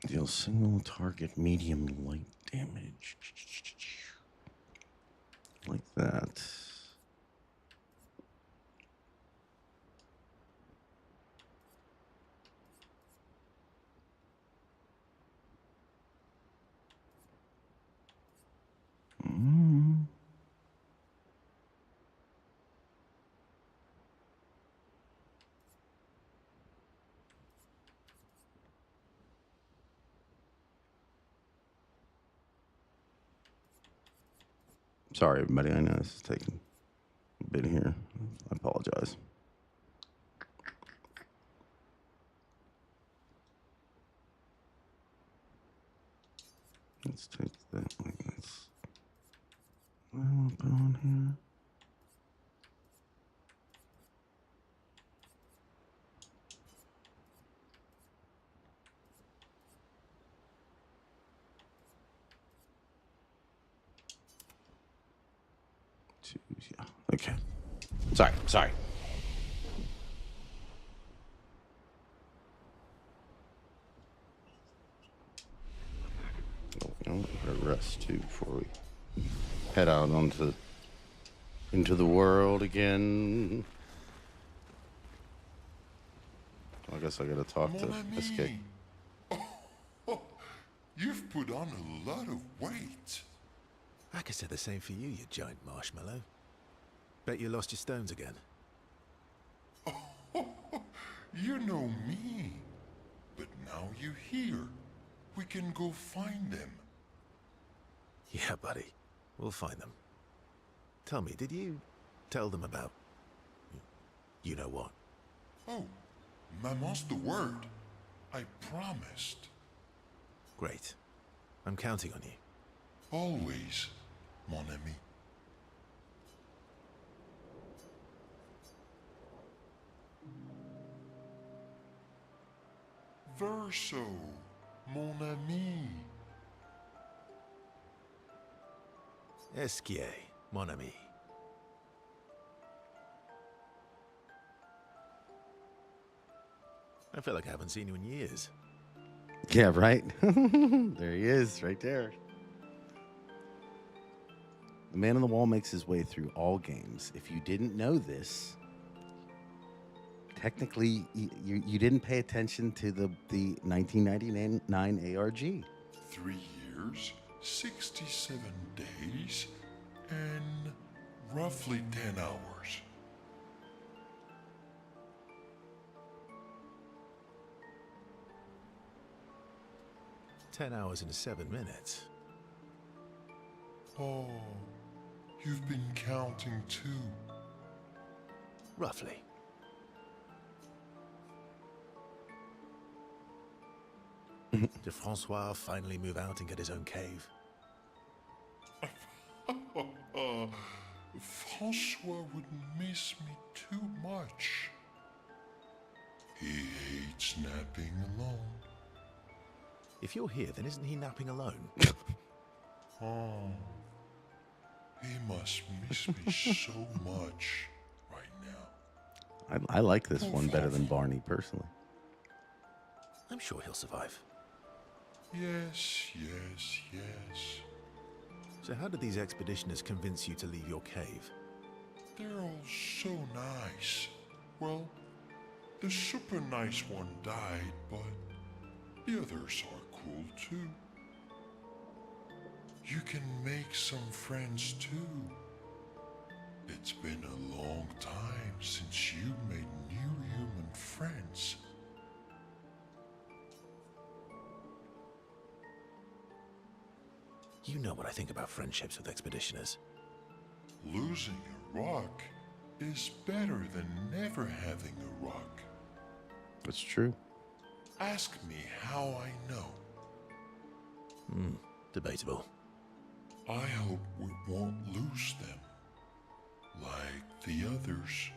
Deal single target medium light damage. Like that. Sorry, everybody. I know this is taking a bit here. I apologize. Let's take that like this. What do I want to put on here? Yeah. Okay. Sorry. Oh, rest too before we head out into the world again. I guess I gotta talk to SK. You've put on a lot of weight. I could say the same for you, you giant marshmallow. Bet you lost your stones again. You know me. But now you're here. We can go find them. Yeah, buddy. We'll find them. Tell me, did you tell them about... you know what? Oh, Maman's the word. I promised. Great. I'm counting on you. Always, mon ami. verso, mon ami. Esquier, mon ami. I feel like I haven't seen you in years. Yeah, right? There he is, right there. The man on the wall makes his way through all games. If you didn't know this, technically, you didn't pay attention to the 1999 ARG. 3 years, 67 days, and roughly 10 hours. $10 hours and 7 minutes. Oh, you've been counting too. Roughly. Did Francois finally move out and get his own cave? Francois would miss me too much. He hates napping alone. If you're here, then isn't he napping alone? Oh, he must miss me so much right now. I like this one better than Barney, personally. I'm sure he'll survive. Yes, yes, yes. So how did these expeditioners convince you to leave your cave? They're all so nice. Well, the super nice one died, but the others are cool too. You can make some friends too. It's been a long time since you made new human friends. You know what I think about friendships with expeditioners. Losing a rock is better than never having a rock. That's true. Ask me how I know. Debatable. I hope we won't lose them, like the others.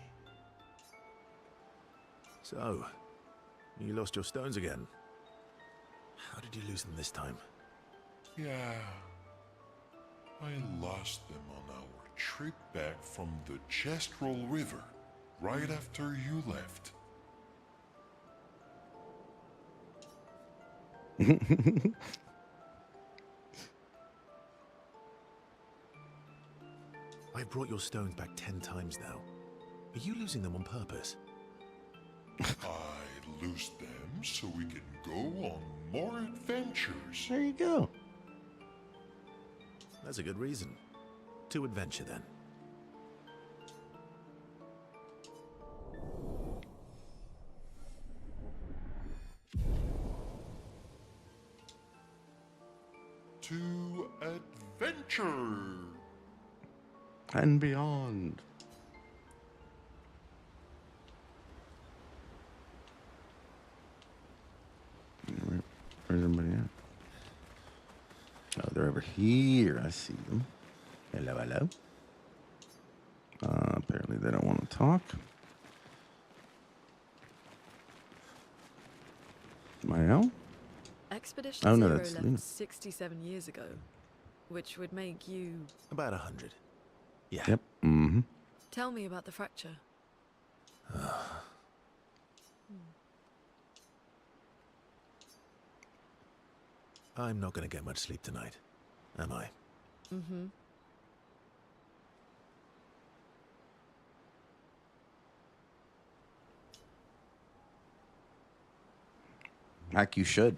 So, you lost your stones again. How did you lose them this time? Yeah, I lost them on our trip back from the Gestrel River, right after you left. I've brought your stones back 10 times now. Are you losing them on purpose? I lose them so we can go on more adventures. There you go. That's a good reason. To adventure, then. To adventure! And beyond. Where's everybody at? Oh, they're over here. I see them. Hello, hello. Apparently they don't want to talk. Mael? Expedition Oh, no, Zero that's left Luna. 67 years ago, which would make you... About 100. Yeah. Yep. Mm-hmm. Tell me about the fracture. I'm not going to get much sleep tonight, am I? Mm-hmm. Like you should.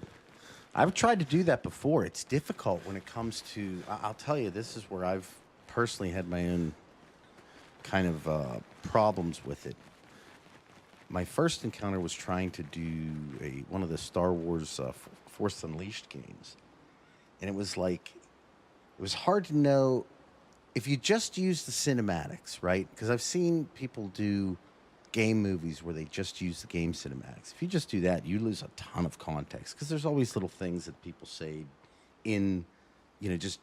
I've tried to do that before. It's difficult when it comes to... I'll tell you, this is where I've personally had my own kind of problems with it. My first encounter was trying to do one of the Star Wars Force Unleashed games. And it was like... It was hard to know if you just use the cinematics, right? Because I've seen people do game movies where they just use the game cinematics. If you just do that, you lose a ton of context because there's always little things that people say in, just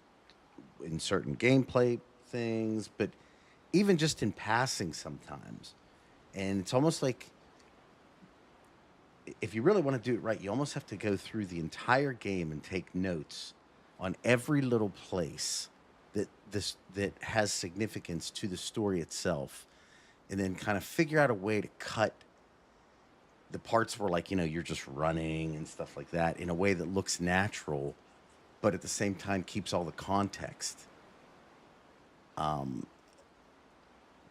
in certain gameplay things, but even just in passing sometimes. And it's almost like if you really want to do it right, you almost have to go through the entire game and take notes on every little place that has significance to the story itself, and then kind of figure out a way to cut the parts where, like, you're just running and stuff like that in a way that looks natural, but at the same time keeps all the context.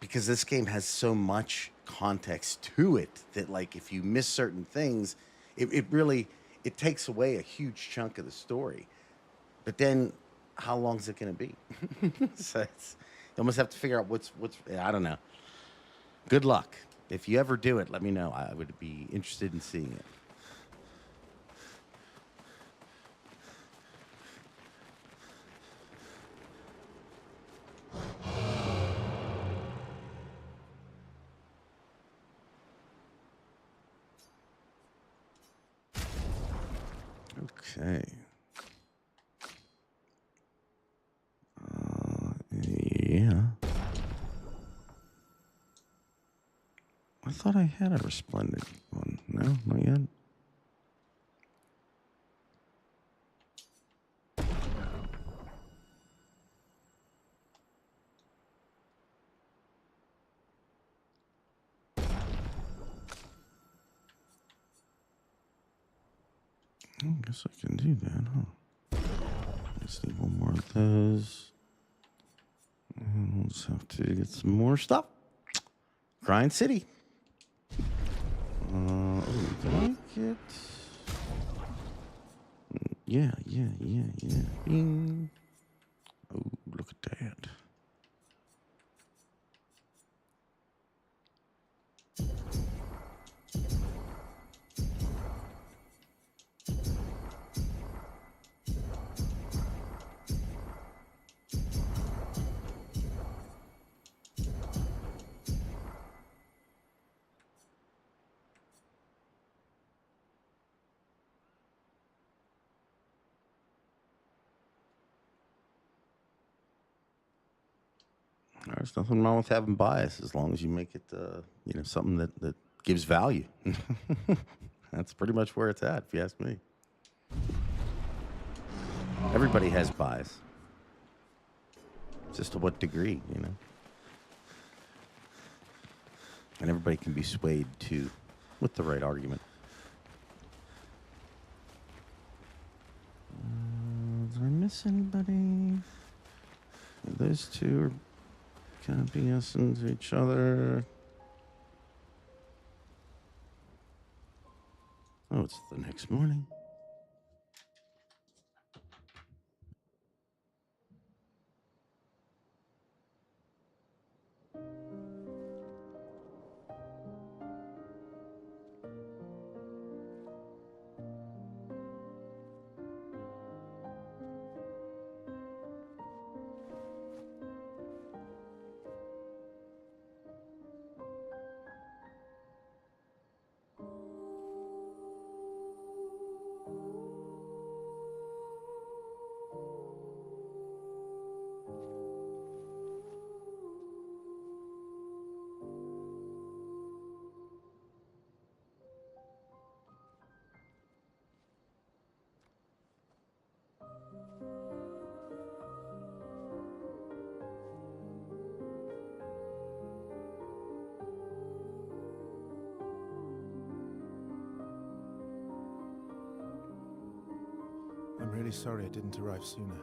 Because this game has so much context to it that, like, if you miss certain things, it really takes away a huge chunk of the story. But then, how long is it going to be? So you almost have to figure out what's. I don't know. Good luck. If you ever do it, let me know. I would be interested in seeing it. Okay. Yeah. I thought I had a resplendent one. No, not yet. I guess I can do that, huh? Just need one more of those. And we'll just have to get some more stuff. Grind City. Did I get... Yeah. Bing. Oh, look at that. There's nothing wrong with having bias as long as you make it, something that gives value. That's pretty much where it's at, if you ask me. Everybody has bias. Just to what degree, And everybody can be swayed too, with the right argument. Did I miss anybody? Those two are copying us into each other. Oh, it's the next morning. I'm really sorry I didn't arrive sooner.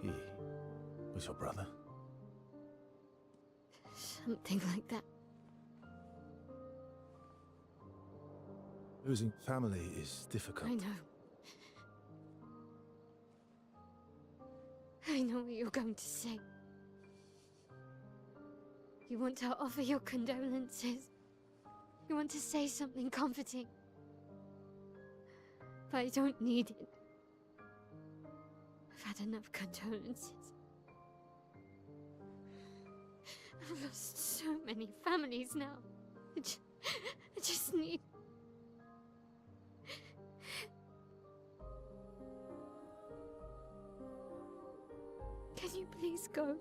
He was your brother? Something like that. Losing family is difficult. I know. I know what you're going to say. You want to offer your condolences. You want to say something comforting. But I don't need it. I've had enough condolences. I've lost so many families now. I just need... Please go.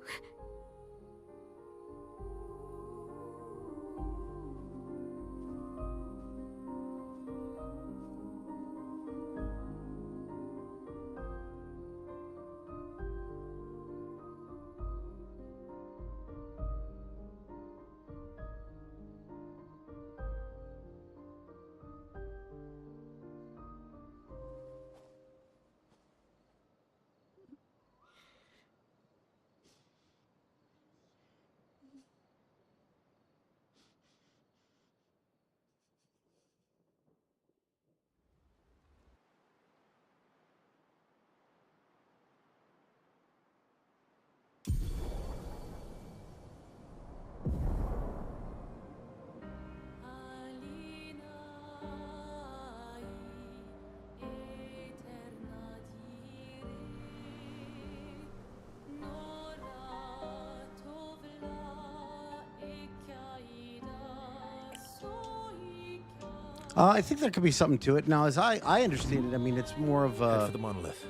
I think there could be something to it. Now, as I understand it, I mean, it's more of Head a... for the monolith.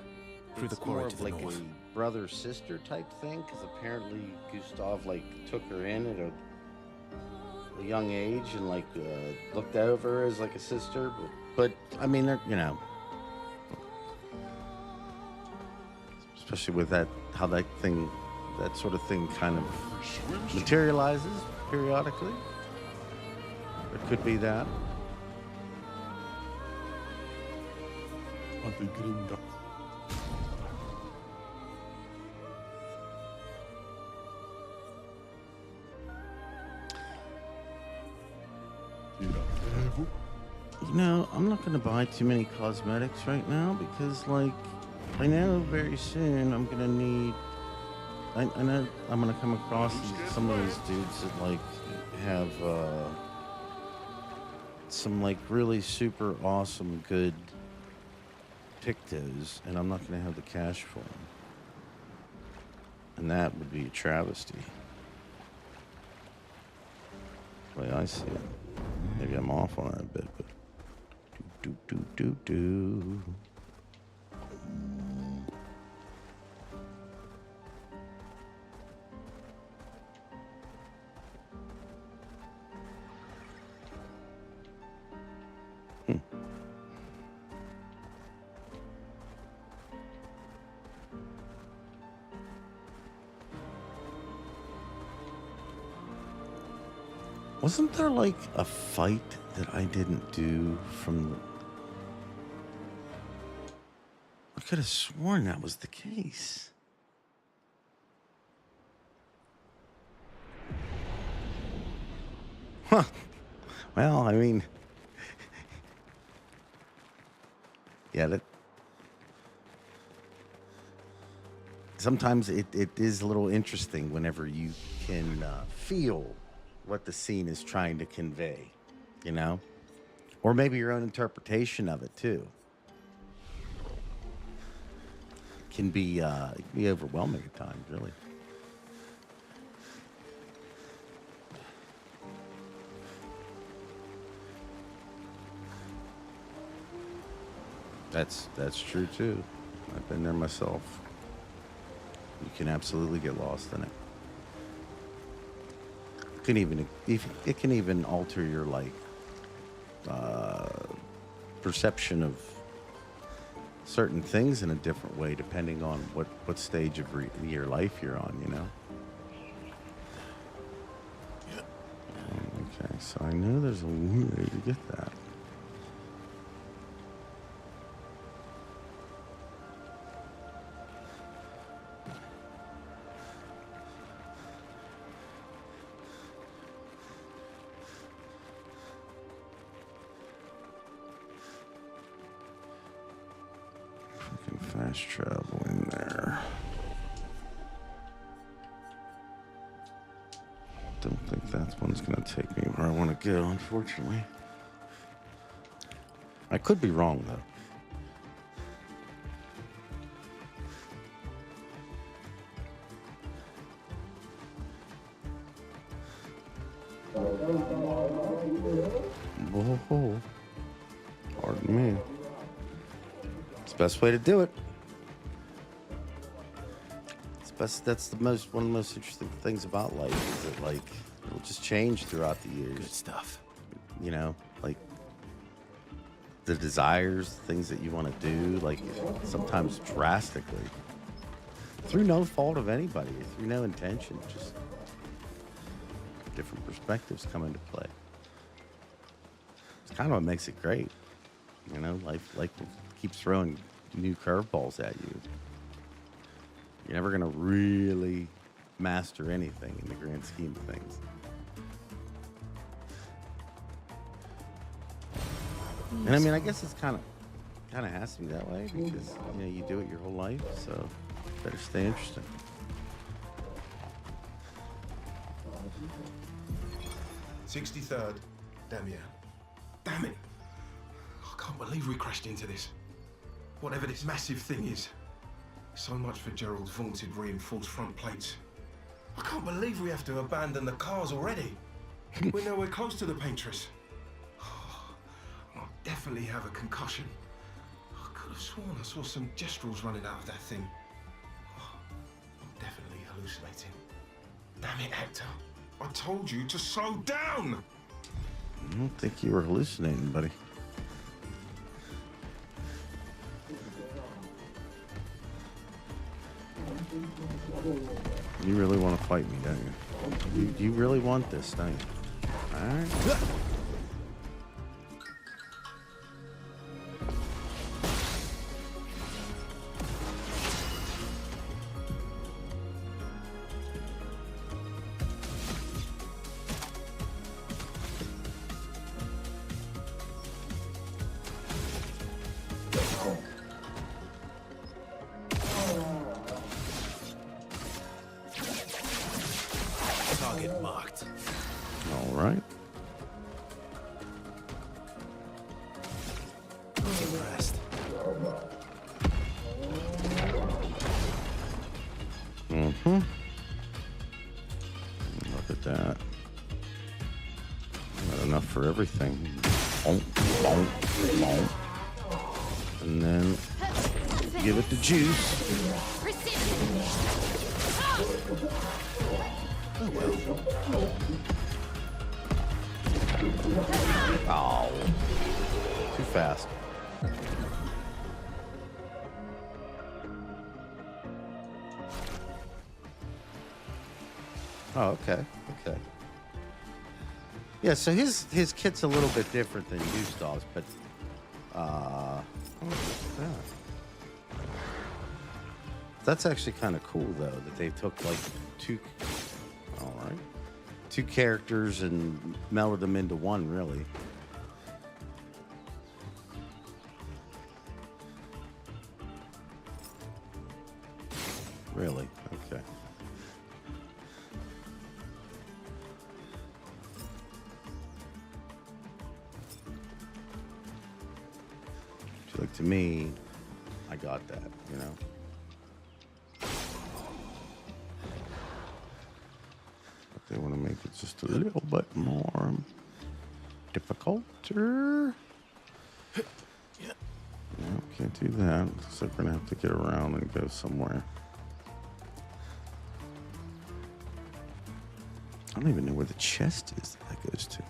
Through the It's more quarry to of the like north. a brother-sister type thing, because apparently Gustav, like, took her in at a young age and, like, looked over her as, like, a sister. But I mean, you know... Especially with that, how that sort of thing kind of materializes periodically. There could be that. You know, I'm not going to buy too many cosmetics right now because, like, I know very soon I'm going to need... I know I'm going to come across some of these dudes that, like, have some, like, really super awesome, good pictos, and I'm not going to have the cash for them. And that would be a travesty. The way I see it. Maybe I'm off on that a bit, but... Do. Wasn't there like a fight that I didn't do from... I could have sworn that was the case. Huh. Well, I mean... Yeah, that... Sometimes it is a little interesting whenever you can feel what the scene is trying to convey, you know? Or maybe your own interpretation of it, too. It can be overwhelming at times, really. That's true, too. I've been there myself. You can absolutely get lost in it. It can even alter your, like, perception of certain things in a different way depending on what stage of your life you're on, you know? Okay, so I know there's a way to get that. Fast travel in there. Don't think that one's gonna take me where I want to go, unfortunately. I could be wrong, though. Whoa. Pardon me. It's the best way to do it. It's the That's the one of the most interesting things about life is that like it'll just change throughout the years. Good stuff. You know, like the desires, things that you want to do, like sometimes drastically, through no fault of anybody, through no intention, just different perspectives come into play. It's kind of what makes it great. You know, life keeps throwing new curveballs at you. You're never going to really master anything in the grand scheme of things. And I mean, I guess it's kind of has to be that way because, you know, you do it your whole life, so better stay interesting. "63rd, Damien. Damn it! I can't believe we crashed into this. Whatever this massive thing is. So much for Gerald's vaunted reinforced front plates. I can't believe we have to abandon the cars already. We're nowhere close to the paintress. I'll definitely have a concussion. I could have sworn I saw some gestrels running out of that thing. I'm definitely hallucinating. Damn it, Hector. I told you to slow down! I don't think you were hallucinating, buddy. You really want to fight me, don't you? You really want this, don't you? All right. Target marked. All right. Impressed. Mm-hmm. Look at that. Not enough for everything. Bonk, bonk, bonk. And then give it the juice. Oh well. Oh. Too fast. Oh, okay. Okay. Yeah, so his kit's a little bit different than Gustav's, but what's that? That's actually kind of cool though that they took like two characters and melded them into one, really. Really? Okay. Like, to me, I got that, you know? But they want to make it just a little bit more difficult. No, can't do that. Looks like we're going to have to get around and go somewhere. I don't even know where the chest is that goes to.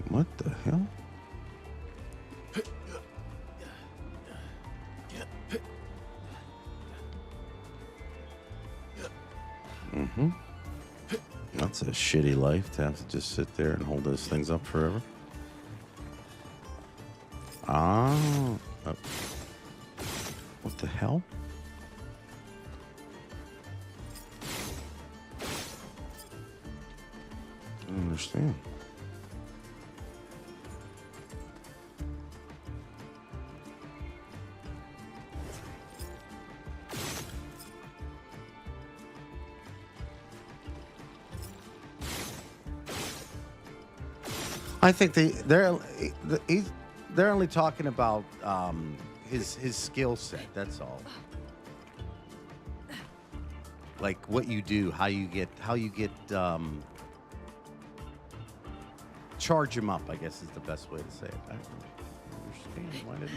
What the hell? Mm-hmm. That's a shitty life to have to just sit there and hold those things up forever. Oh. What the hell? I don't understand. I think they're they're only talking about his skill set. That's all. Like what you do, how you get charge him up, I guess is the best way to say it. I don't understand. Why did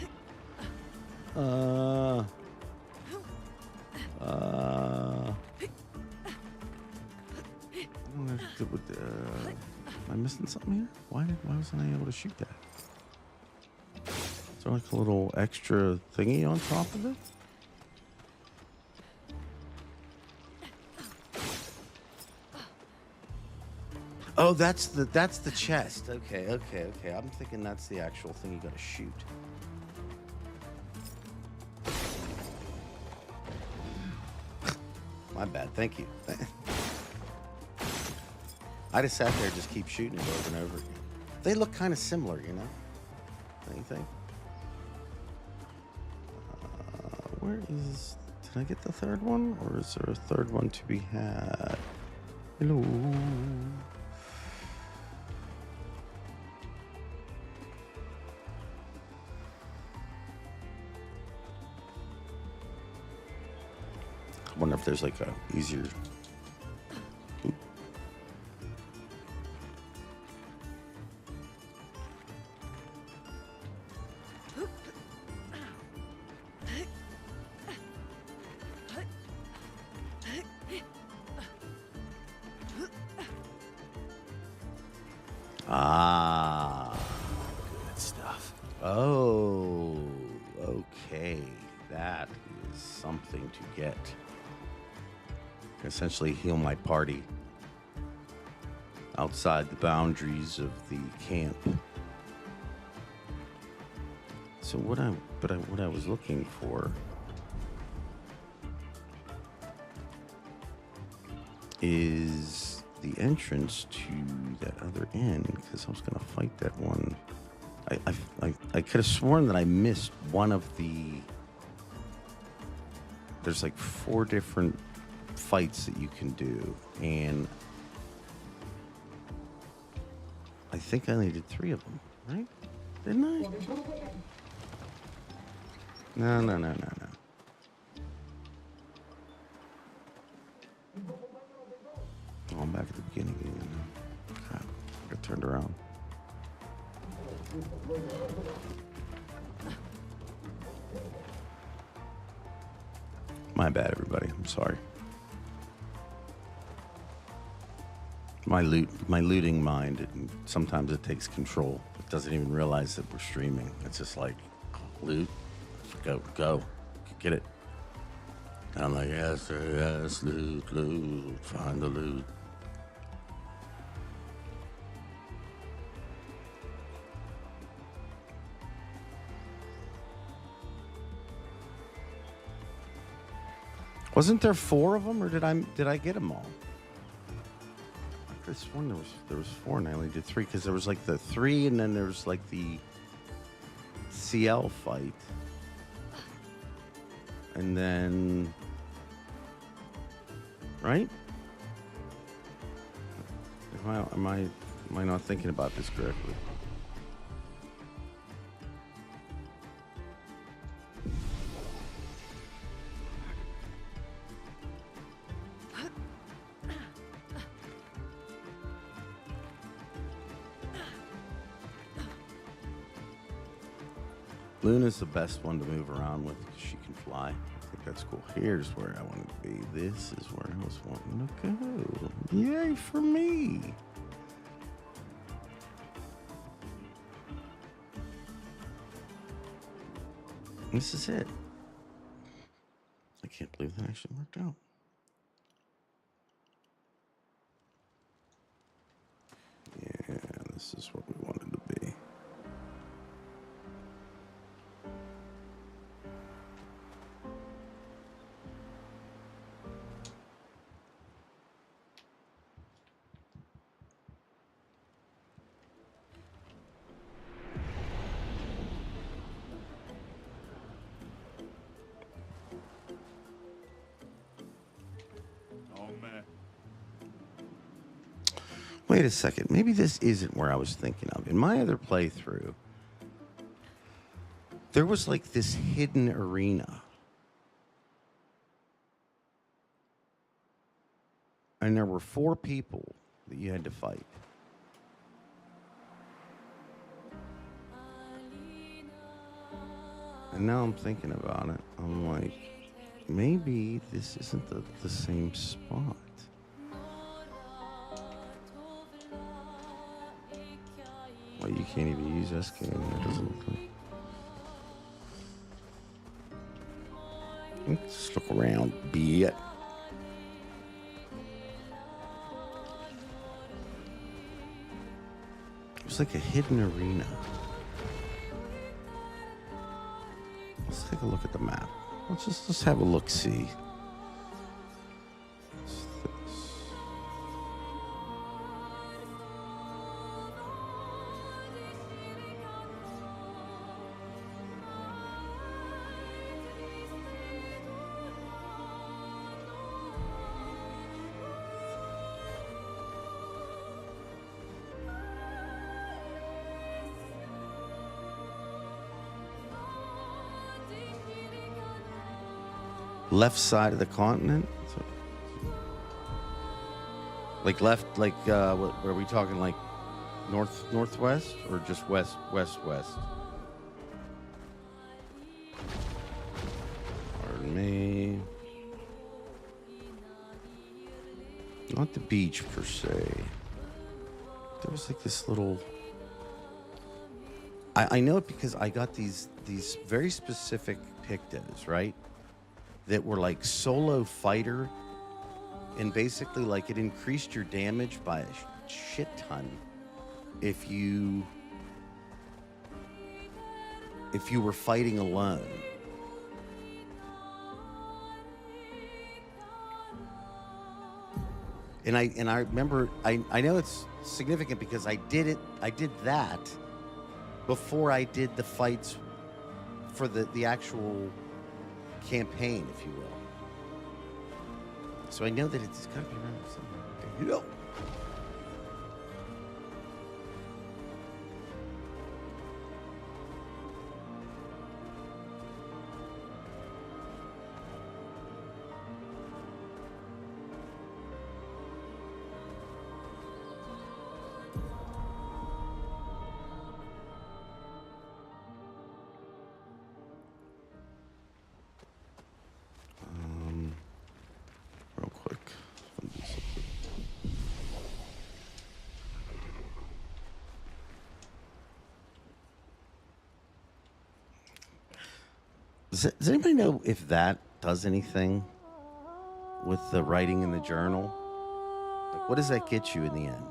am I missing something here? Why wasn't I able to shoot that? Is there like a little extra thingy on top of it? Oh, that's the chest. Okay. I'm thinking that's the actual thing you gotta shoot. My bad. Thank you. I just sat there and just keep shooting it over and over again. They look kind of similar, you know? Anything? Where is... Did I get the third one? Or is there a third one to be had? Hello? I wonder if there's like a easier... Oop. Ah. Good stuff. Oh, okay. That is something to get. Essentially heal my party outside the boundaries of the camp. So what I was looking for is the entrance to that other end, because I was gonna fight that one. I could have sworn that I missed one of the. There's like 4 different fights that you can do, and I think I only did 3 of them, right? Didn't I? No. Oh, I'm back at the beginning again. Crap, I got turned around. My bad, everybody. I'm sorry. My looting mind, sometimes it takes control. It doesn't even realize that we're streaming. It's just like, loot, go, get it. And I'm like, yes, sir, yes, loot, find the loot. Wasn't there 4 of them, or did I get them all? I could have sworn there was 4, and I only did 3, because there was like the 3, and then there was like the CL fight, and then right? Am I not thinking about this correctly? Luna's the best one to move around with because she can fly. I think that's cool. Here's where I wanted to be. This is where I was wanting to go. Yay for me! This is it. I can't believe that actually worked out. Yeah, this is what we wanted to be. Wait a second. Maybe this isn't where I was thinking of. In my other playthrough, There was like this hidden arena. And there were 4 people that you had to fight. And now I'm thinking about it. I'm like, maybe this isn't the same spot. Well, you can't even use SK in there, doesn't look like. Let's look around a bit. It's like a hidden arena. Let's take a look at the map. Let's have a look-see. Left side of the continent? Like left, like, what are we talking, like northwest or just west? Pardon me. Not the beach per se. There was like this little... I know it because I got these very specific pictos, right? That were like solo fighter, and basically like it increased your damage by a shit ton if you were fighting alone. And I remember, I know it's significant because I did that before I did the fights for the actual campaign, if you will. So I know that it's got to be around somewhere. You know. Real quick. Does anybody know if that does anything with the writing in the journal? Like, what does that get you in the end?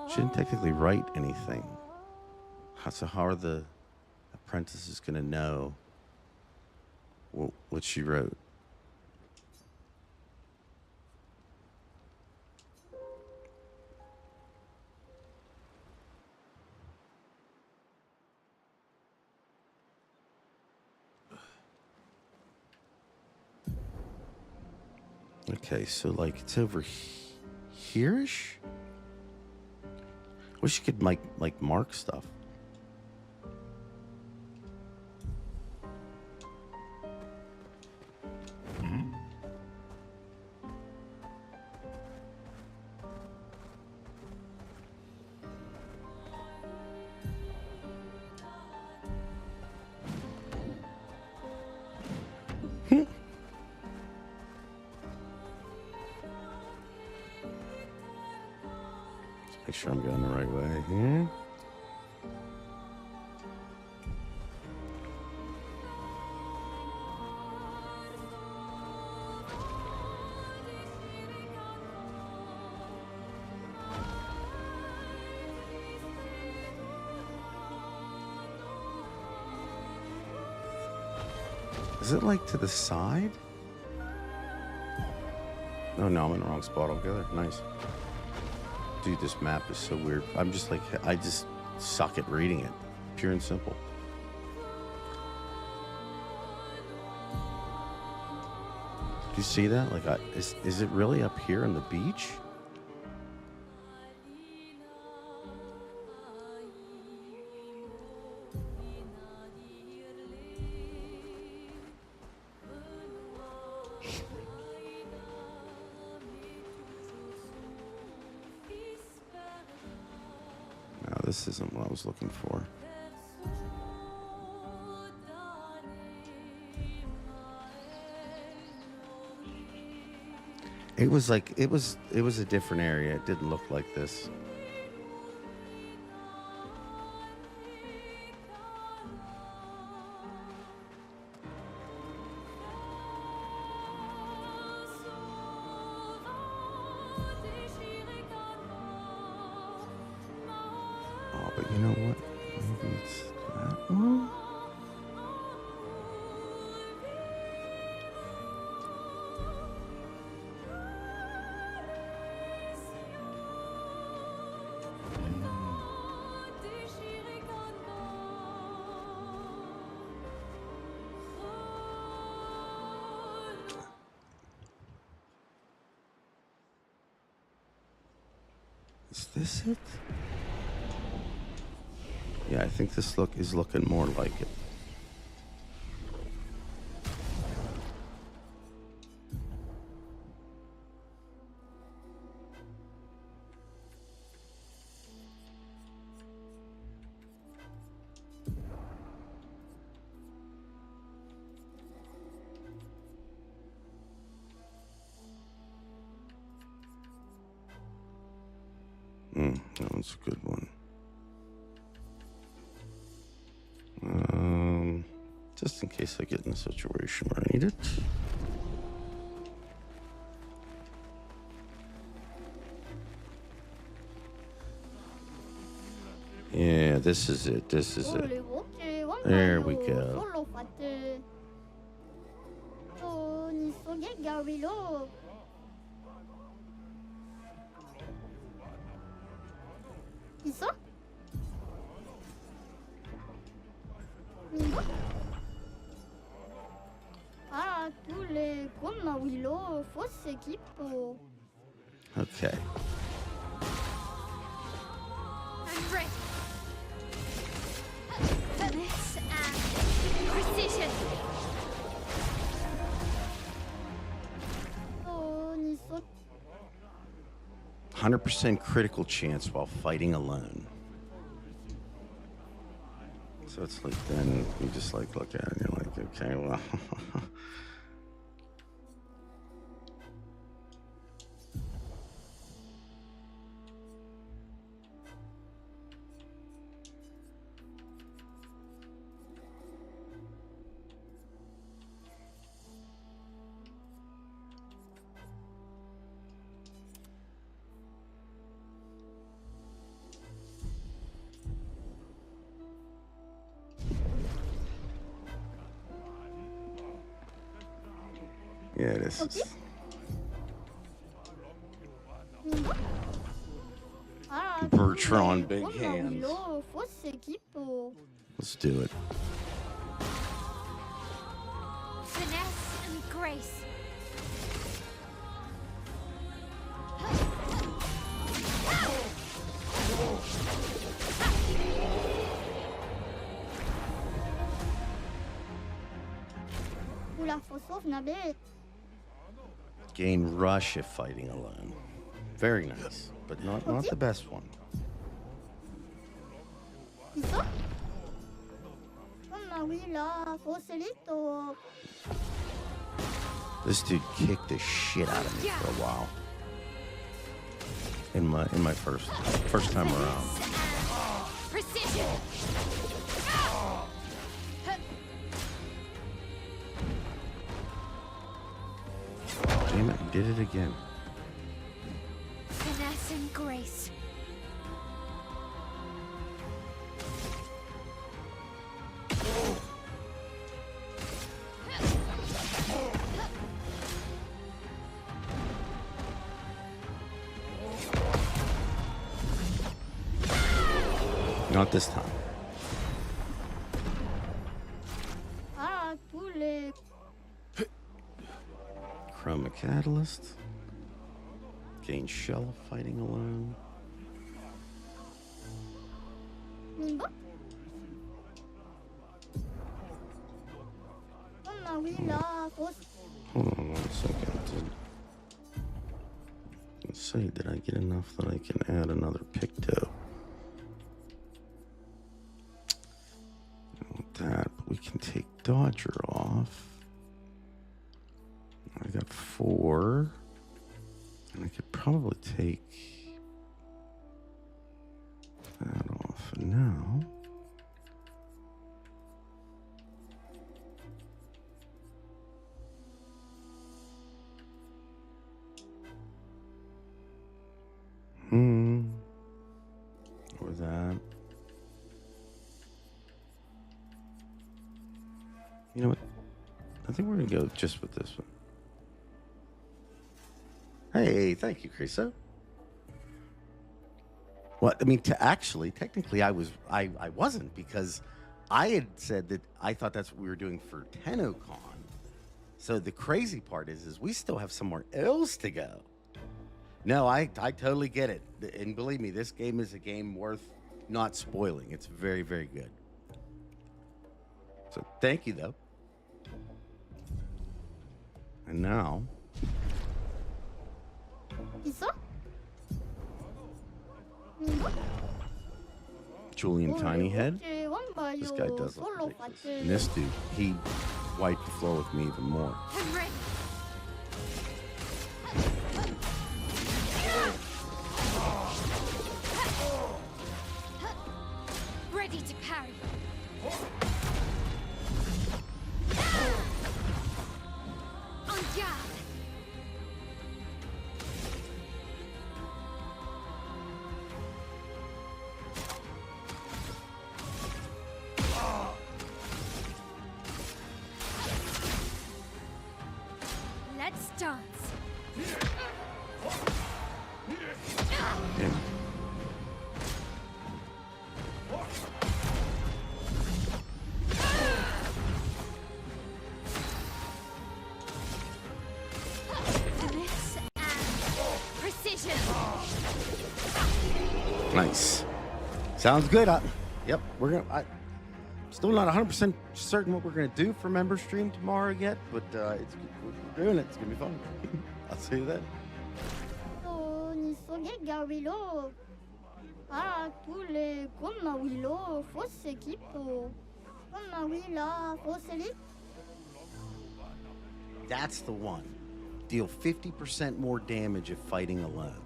She didn't technically write anything. So how are the apprentices going to know what she wrote? Okay, so like it's over here-ish? Wish you could like mark stuff. Make sure I'm going the right way here. Is it like to the side? Oh no, I'm in the wrong spot altogether. Nice. Dude, this map is so weird. I'm just like, I just suck at reading it. Pure and simple. Do you see that? Like, is it really up here on the beach? No, this isn't what I was looking for. It was like, it was a different area. It didn't look like this. Oh, but you know what? Maybe it's that one? Is this it? Yeah, I think this look is looking more like it. That one's a good one. Just in case I get in a situation where I need it. Yeah, this is it. This is it. There we go. Okay. I'm ready. Finesse and precision. 100% critical chance while fighting alone. So it's like, then you just like look at it and you're like, okay, well. Yeah, this is. Bertrand, big hands. Let's do it. Finesse and grace. Gain rush if fighting alone. Very nice, but not the best one. This dude kicked the shit out of me for a while. In my first time around. Precision. Damn it, he did it again. Finesse and grace. Not this time. Chroma Catalyst. Gain shell of fighting alone. Hold on 1 second. Let's see, did I get enough that I can add another Picto? Not that, but we can take Dodger off. I got 4. And I could probably take that off for now. Or that. You know what? I think we're gonna go just with this one. Hey, thank you, Criso. Well, I mean, technically, I wasn't, because I had said that I thought that's what we were doing for TennoCon. So the crazy part is we still have somewhere else to go. No, I totally get it. And believe me, this game is a game worth not spoiling. It's very, very good. So thank you, though. And now... Julian Tinyhead. This guy does look ridiculous. And this dude, he wiped the floor with me even more. I'm ready. Ready to parry. On guard. Let's dance. Damn. Bliss and precision. Nice. Sounds good. Yep, we're gonna. Still not 100% certain what we're gonna do for member stream tomorrow yet, but we're doing it. It's gonna be fun. I'll see you then. That's the one. Deal 50% more damage if fighting alone.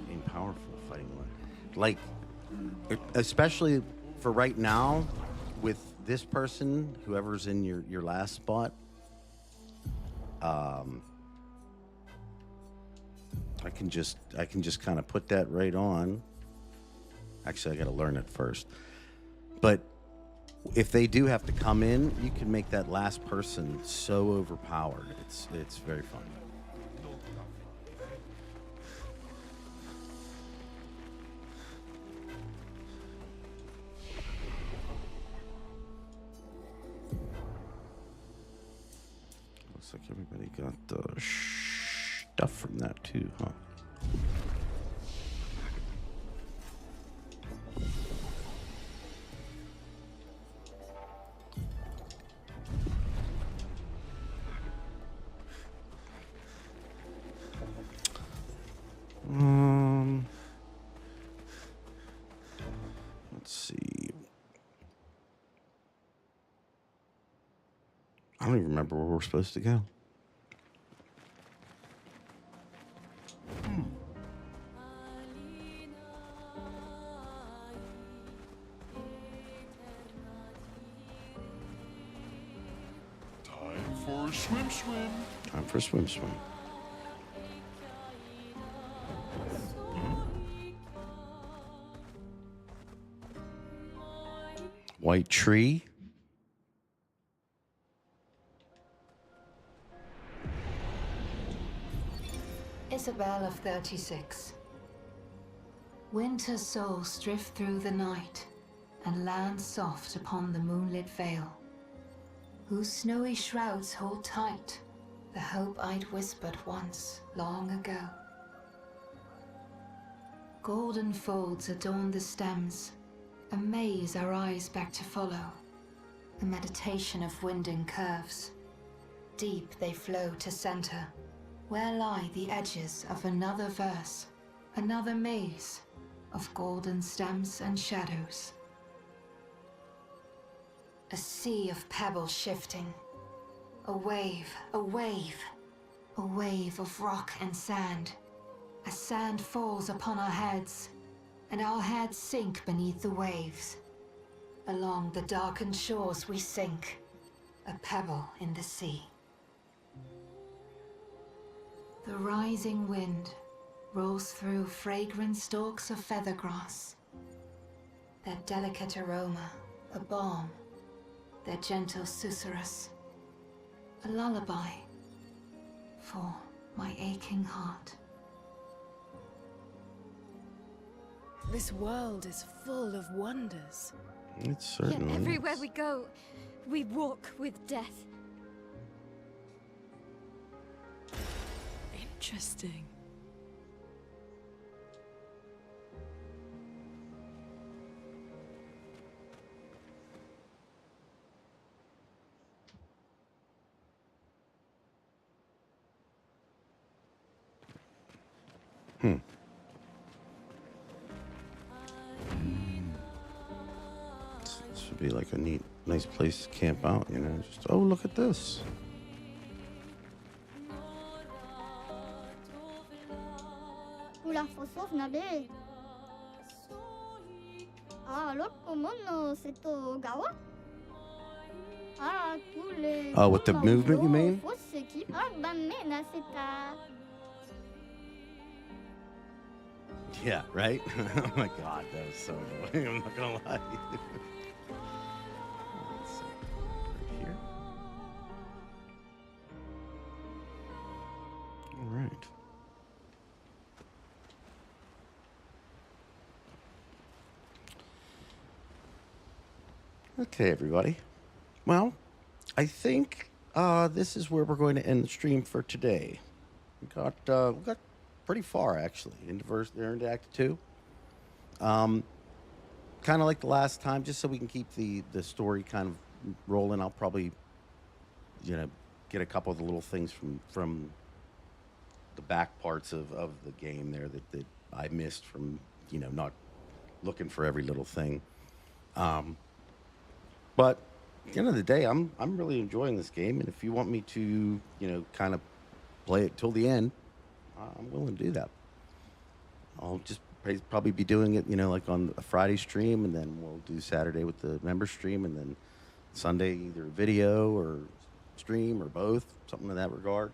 Being powerful fighting alone. Like, especially for right now, with this person, whoever's in your last spot, I can just kind of put that right on. Actually, I got to learn it first. But if they do have to come in, you can make that last person so overpowered. It's very fun. Looks like everybody got stuff from that too, huh? Let's see. I don't even remember where we're supposed to go. Time for a swim. Time for a swim. White tree. Isabel of 36. Winter souls drift through the night and land soft upon the moonlit vale, whose snowy shrouds hold tight the hope I'd whispered once long ago. Golden folds adorn the stems, a maze our eyes beg to follow, a meditation of winding curves. Deep they flow to center, where lie the edges of another verse, another maze of golden stems and shadows. A sea of pebbles shifting, a wave, a wave, a wave of rock and sand. As sand falls upon our heads, and our heads sink beneath the waves. Along the darkened shores we sink, a pebble in the sea. The rising wind rolls through fragrant stalks of feathergrass. Their delicate aroma, a balm, their gentle susurrus, a lullaby for my aching heart. This world is full of wonders. It certainly Yet everywhere is. we go, we walk with death. Interesting. This would be like a nice place to camp out, you know. Just, oh, look at this. Oula, faut nabe. Ah, l'autre commande, c'est au Gawa. Ah, tous les. Oh, with the movement, you mean? Faut s'équiper. Ah, bah, mais là, c'est à. Yeah, right? Oh my god, that was so annoying. I'm not gonna lie. Let's see. Right here. All right. Okay, everybody. Well, I think this is where we're going to end the stream for today. We got pretty far, actually, into Act 2. Kind of like the last time, just so we can keep the story kind of rolling. I'll probably, get a couple of the little things from the back parts of the game there that I missed from, not looking for every little thing. But at the end of the day, I'm really enjoying this game, and if you want me to, kind of play it till the end, I'm willing to do that. I'll just probably be doing it, like on a Friday stream, and then we'll do Saturday with the member stream, and then Sunday either video or stream or both, something in that regard.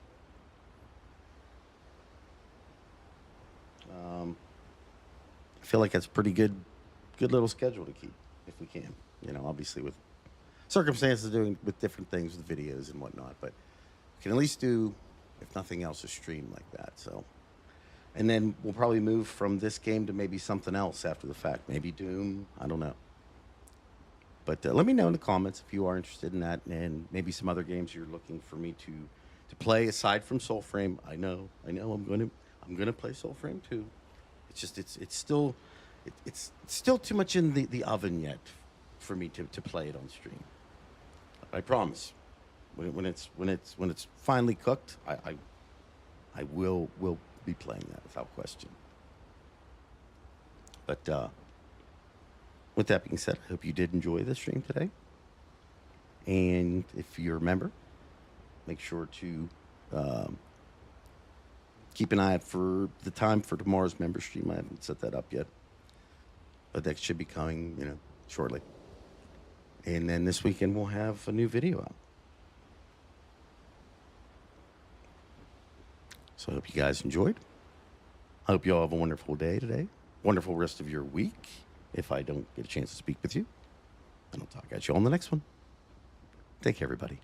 I feel like that's a pretty good little schedule to keep if we can. Obviously with circumstances doing with different things with videos and whatnot, but we can at least do, if nothing else, a stream like that. So, and then we'll probably move from this game to maybe something else after the fact. Maybe Doom. I don't know. But let me know in the comments if you are interested in that, and maybe some other games you're looking for me to play aside from Soulframe. I know. I'm gonna play Soulframe too. It's just it's still too much in the oven yet for me to play it on stream. I promise. When it's finally cooked, I will be playing that without question. But with that being said, I hope you did enjoy the stream today. And if you're a member, make sure to keep an eye out for the time for tomorrow's member stream. I haven't set that up yet, but that should be coming, shortly. And then this weekend we'll have a new video out. So I hope you guys enjoyed. I hope you all have a wonderful day today. Wonderful rest of your week, if I don't get a chance to speak with you. And I'll talk at you on the next one. Take care, everybody.